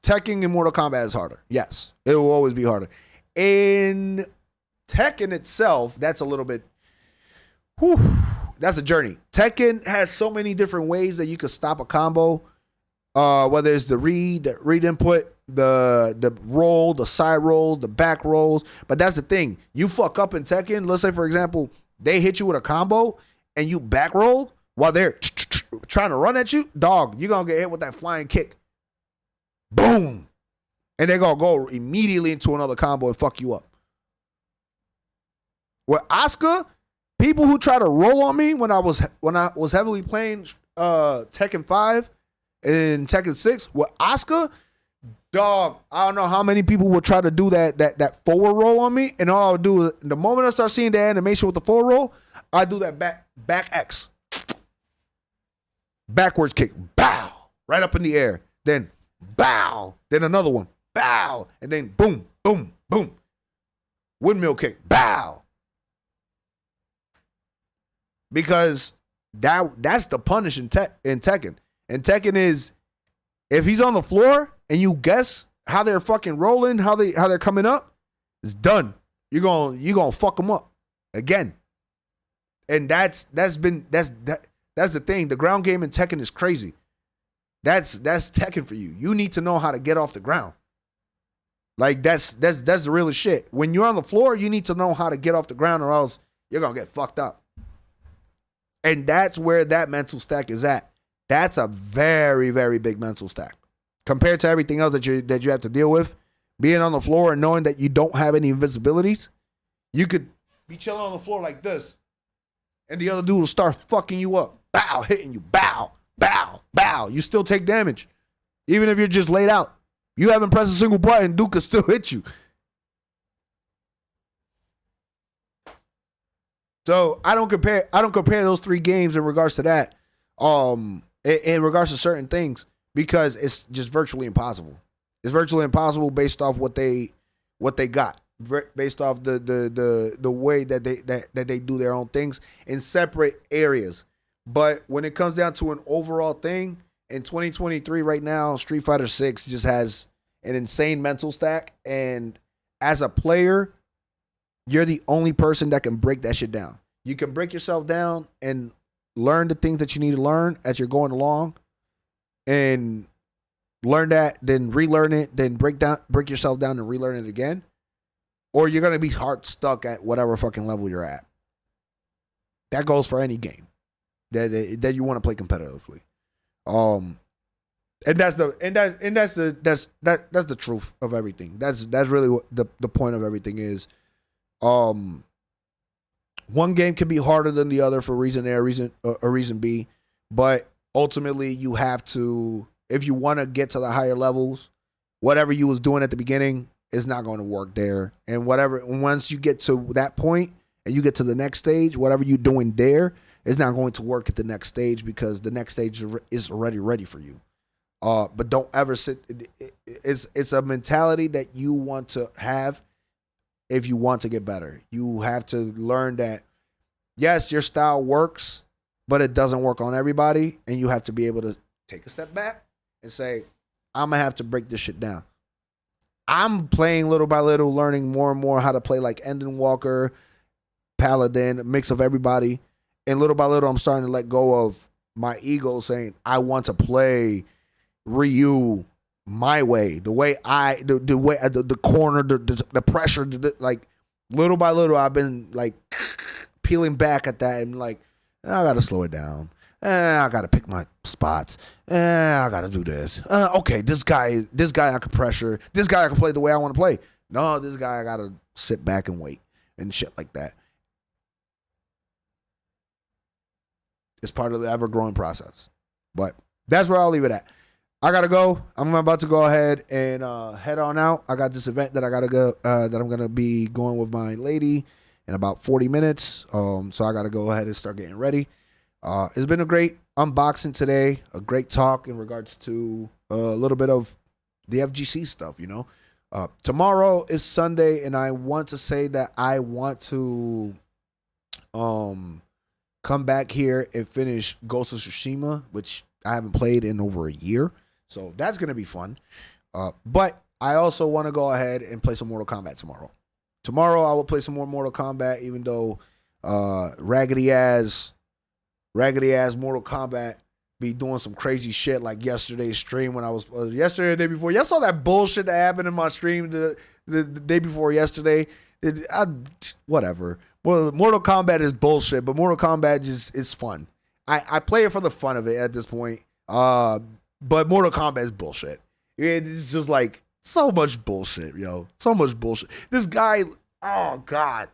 Tekken in Mortal Kombat is harder. Yes, it will always be harder. In Tekken itself, that's a little bit, that's a journey. Tekken has so many different ways that you can stop a combo, whether it's the read input, the roll, the side rolls, the back rolls. But that's the thing. You fuck up in Tekken. Let's say, for example, they hit you with a combo and you back rolled while they're trying to run at you. Dog, you're going to get hit with that flying kick. Boom. And they're going to go immediately into another combo and fuck you up. With Asuka, people who try to roll on me when I was heavily playing Tekken 5 and Tekken 6, with Asuka, dog, I don't know how many people would try to do that forward roll on me, and all I would do is, the moment I start seeing the animation with the forward roll, I do that back X. Backwards kick, bow, right up in the air. Then bow, then another one, bow, and then boom, boom, boom. Windmill kick, bow. Because that's the punish in Tekken. And Tekken is, if he's on the floor and you guess how they're fucking rolling, how they're coming up, it's done. You're gonna fuck them up again. And that's the thing. The ground game in Tekken is crazy. That's Tekken for you. You need to know how to get off the ground. Like that's the realest shit. When you're on the floor, you need to know how to get off the ground, or else you're gonna get fucked up. And that's where that mental stack is at. That's a very, very big mental stack compared to everything else that you have to deal with. Being on the floor and knowing that you don't have any invisibilities, you could be chilling on the floor like this, and the other dude will start fucking you up. Bow, hitting you. Bow, bow, bow. You still take damage. Even if you're just laid out. You haven't pressed a single button, dude could still hit you. So I don't compare those three games in regards to that. In regards to certain things, because it's just virtually impossible. It's virtually impossible based off what they got, based off the way that they do their own things in separate areas. But when it comes down to an overall thing, in 2023 right now, Street Fighter 6 just has an insane mental stack. And as a player, you're the only person that can break that shit down. You can break yourself down and learn the things that you need to learn as you're going along, and learn that, then relearn it, then break yourself down and relearn it again. Or you're gonna be hard stuck at whatever fucking level you're at. That goes for any game that you want to play competitively. And that's the truth of everything. That's really what the point of everything is. One game can be harder than the other for reason A or reason B, but ultimately you have to, if you want to get to the higher levels, whatever you was doing at the beginning is not going to work there. And once you get to that point and you get to the next stage, whatever you're doing there is not going to work at the next stage, because the next stage is already ready for you. But don't ever sit. It's a mentality that you want to have if you want to get better. You have to learn that, yes, your style works, but it doesn't work on everybody. And you have to be able to take a step back and say, I'm going to have to break this shit down. I'm playing little by little, learning more and more how to play like Endon Walker, Paladin, a mix of everybody. And little by little, I'm starting to let go of my ego, saying, I want to play Ryu my way, the way the way the corner, the pressure, like little by little, I've been like peeling back at that and like, I gotta slow it down. I gotta pick my spots. I gotta do this. Okay, this guy I can pressure. This guy I can play the way I want to play. No, this guy I gotta sit back and wait and shit like that. It's part of the ever-growing process. But that's where I'll leave it at. I gotta go. I'm about to go ahead and head on out. I got this event that I gotta go. That I'm gonna be going with my lady in about 40 minutes. So I gotta go ahead and start getting ready. It's been a great unboxing today. A great talk in regards to a little bit of the FGC stuff. You know, tomorrow is Sunday, and I want to say that I want to come back here and finish Ghost of Tsushima, which I haven't played in over a year. So that's going to be fun. But I also want to go ahead and play some Mortal Kombat tomorrow. Tomorrow I will play some more Mortal Kombat, even though raggedy ass Mortal Kombat be doing some crazy shit like yesterday's stream when I was yesterday or the day before. Y'all saw that bullshit that happened in my stream the day before yesterday. Whatever. Well, Mortal Kombat is bullshit, but Mortal Kombat is fun. I play it for the fun of it at this point. But Mortal Kombat is bullshit. It's just like so much bullshit, yo. So much bullshit. This guy, oh God.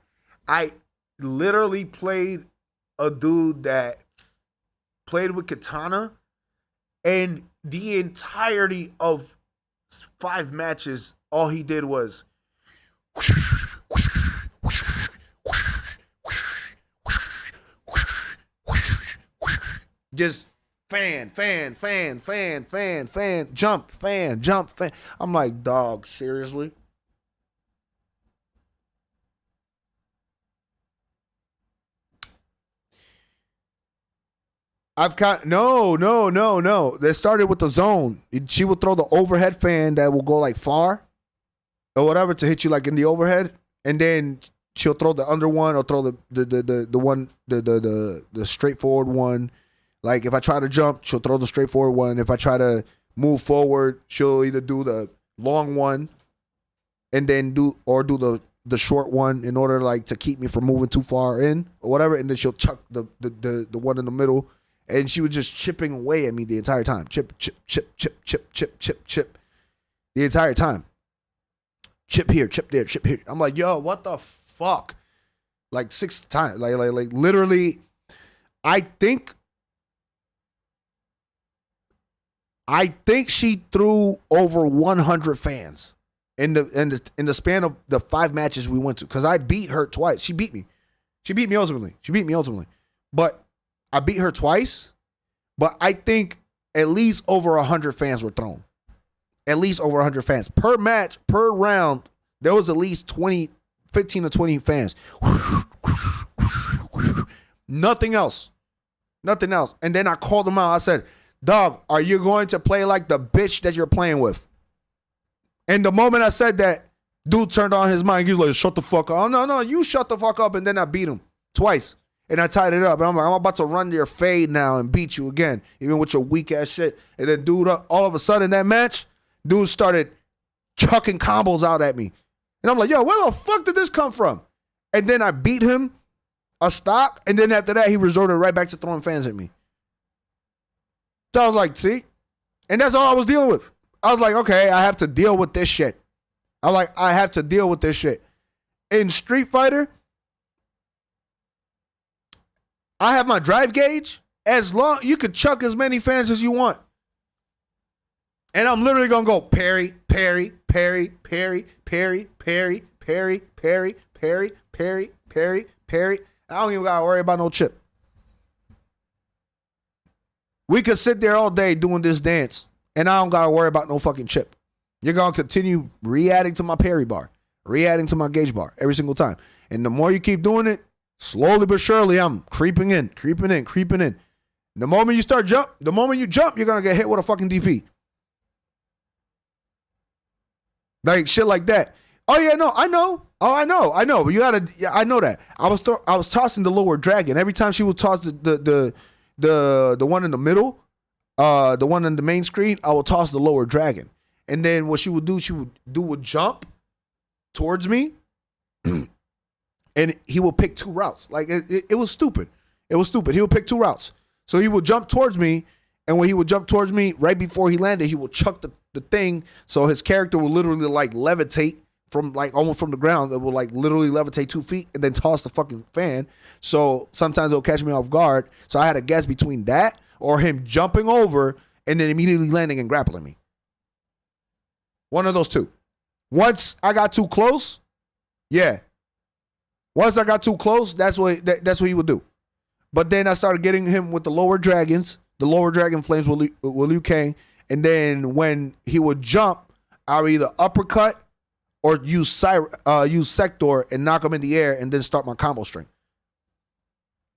I literally played a dude that played with Katana, and the entirety of 5 matches, all he did was just fan, jump, fan. I'm like, dog, seriously? No. They started with the zone. She will throw the overhead fan that will go like far or whatever to hit you like in the overhead, and then she'll throw the under one or throw the straightforward one. Like if I try to jump, she'll throw the straightforward one. If I try to move forward, she'll either do the long one and then do the short one in order like to keep me from moving too far in or whatever. And then she'll chuck the one in the middle, and she was just chipping away at me the entire time. Chip the entire time. Chip here, chip there, chip here. I'm like, yo, what the fuck? Like 6 times, like literally. I think she threw over 100 fans in the span of the 5 matches we went to, because I beat her twice. She beat me. She beat me ultimately. But I beat her twice. But I think at least over 100 fans were thrown. At least over 100 fans per match, per round. There was at least 15 to 20 fans. Nothing else. Nothing else. And then I called him out. I said, dog, are you going to play like the bitch that you're playing with? And the moment I said that, dude turned on his mic. He was like, shut the fuck up. Oh, no, you shut the fuck up. And then I beat him twice. And I tied it up. And I'm like, I'm about to run your fade now and beat you again, even with your weak ass shit. And then dude, all of a sudden that match, dude started chucking combos out at me. And I'm like, yo, where the fuck did this come from? And then I beat him a stock. And then after that, he resorted right back to throwing fans at me. So I was like, see? And that's all I was dealing with. I was like, okay, I have to deal with this shit. I have to deal with this shit. In Street Fighter, I have my drive gauge. As long you could chuck as many fans as you want. And I'm literally gonna go parry, parry, parry, parry, parry, parry, parry, parry, parry, parry, parry, parry. I don't even gotta worry about no chip. We could sit there all day doing this dance, and I don't gotta worry about no fucking chip. You're gonna continue re-adding to my parry bar, re-adding to my gauge bar every single time. And the more you keep doing it, slowly but surely, I'm creeping in. The moment you jump, you're gonna get hit with a fucking DP. Like shit like that. Oh yeah, no, I know. Oh, I know. But you gotta. Yeah, I know that. I was tossing the lower dragon every time she would toss the one in the middle, the one on the main screen. I would toss the lower dragon, and then what she would do a jump towards me, and he would pick two routes. Like it was stupid. It was stupid. He would pick two routes. So he would jump towards me, and when he would jump towards me, right before he landed, he would chuck the thing. So his character would literally like levitate from like almost from the ground. It would like literally levitate 2 feet and then toss the fucking fan. So sometimes it'll catch me off guard. So I had to guess between that or him jumping over and then immediately landing and grappling me. One of those two. Once I got too close, yeah. Once I got too close, that's what he would do. But then I started getting him with the lower dragons, the lower dragon flames with Liu Kang. And then when he would jump, I would either uppercut or use sector and knock him in the air and then start my combo string.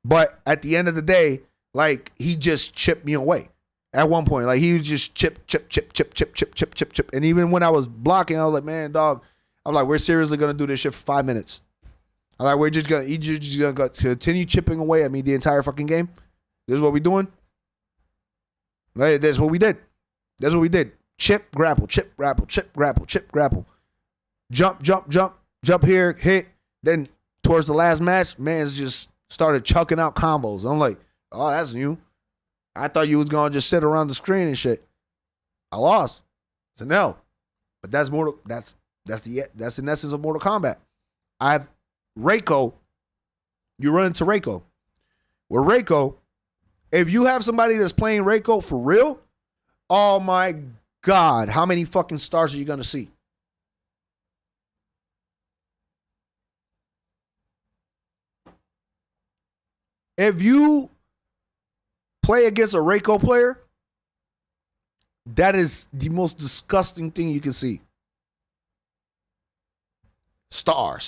But at the end of the day, like he just chipped me away. At one point, like he was just chip. And even when I was blocking, I was like, man, dog, I'm like, we're seriously gonna do this shit for 5 minutes. I'm like, you're just gonna continue chipping away at me the entire fucking game. This is what we doing. Like, that's what we did. That's what we did. Chip, grapple, chip, grapple, chip, grapple, chip, grapple. Jump here, hit. Then towards the last match, man's just started chucking out combos. I'm like, oh, that's new. I thought you was gonna just sit around the screen and shit. I lost. It's an L. But that's the essence of Mortal Kombat. I've Reiko. You run into Reiko. With Reiko, if you have somebody that's playing Reiko for real, oh my God, how many fucking stars are you gonna see? If you play against a Reiko player, that is the most disgusting thing you can see. Star.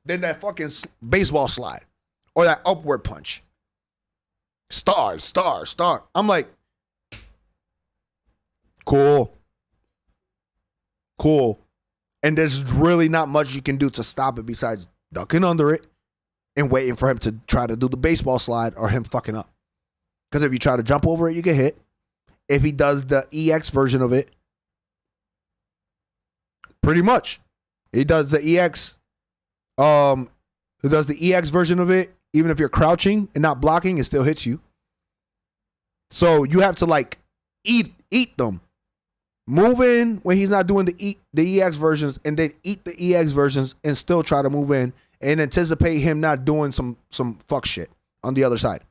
Then that fucking baseball slide or that upward punch. Star. I'm like, cool. And there's really not much you can do to stop it besides ducking under it and waiting for him to try to do the baseball slide or him fucking up. Because if you try to jump over it, you get hit. If he does the EX version of it, pretty much. He does the EX version of it, even if you're crouching and not blocking, it still hits you. So you have to like eat them. Move in when he's not doing the EX versions, and then eat the EX versions and still try to move in and anticipate him not doing some fuck shit on the other side.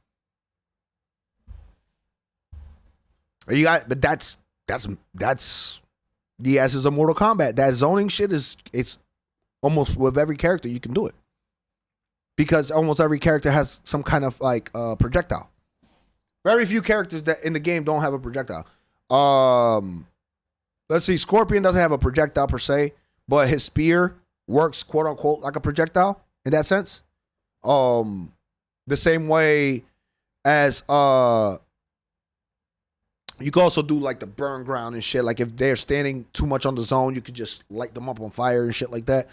But that's the essence of Mortal Kombat. That zoning shit it's almost with every character you can do it. Because almost every character has some kind of like projectile. Very few characters that in the game don't have a projectile. Let's see, Scorpion doesn't have a projectile per se. but his spear works quote unquote like a projectile in that sense. The same way as you can also do like the burn ground and shit. Like if they're standing too much on the zone, you could just light them up on fire and shit like that.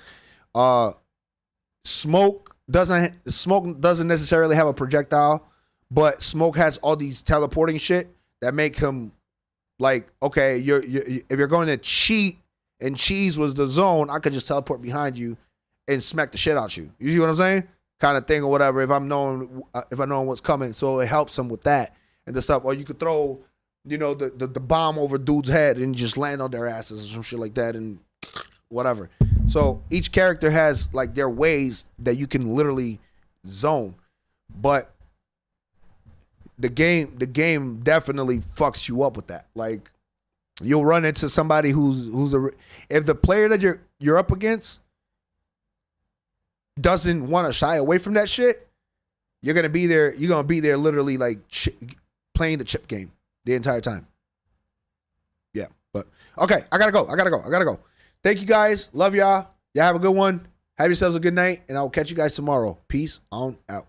Smoke doesn't necessarily have a projectile, but smoke has all these teleporting shit that make him like, okay, if you're going to cheat and cheese was the zone, I could just teleport behind you and smack the shit out you. You see what I'm saying? Kind of thing or whatever. If I know what's coming, so it helps him with that and the stuff. Or you could throw, the bomb over dude's head and just land on their asses or some shit like that and whatever. So each character has like their ways that you can literally zone, but the game definitely fucks you up with that. Like you'll run into somebody if the player that you're up against doesn't want to shy away from that shit, you're gonna be there literally like playing the chip game the entire time. Yeah, but okay, I gotta go. Thank you guys. Love y'all. Y'all have a good one. Have yourselves a good night, and I will catch you guys tomorrow. Peace on out.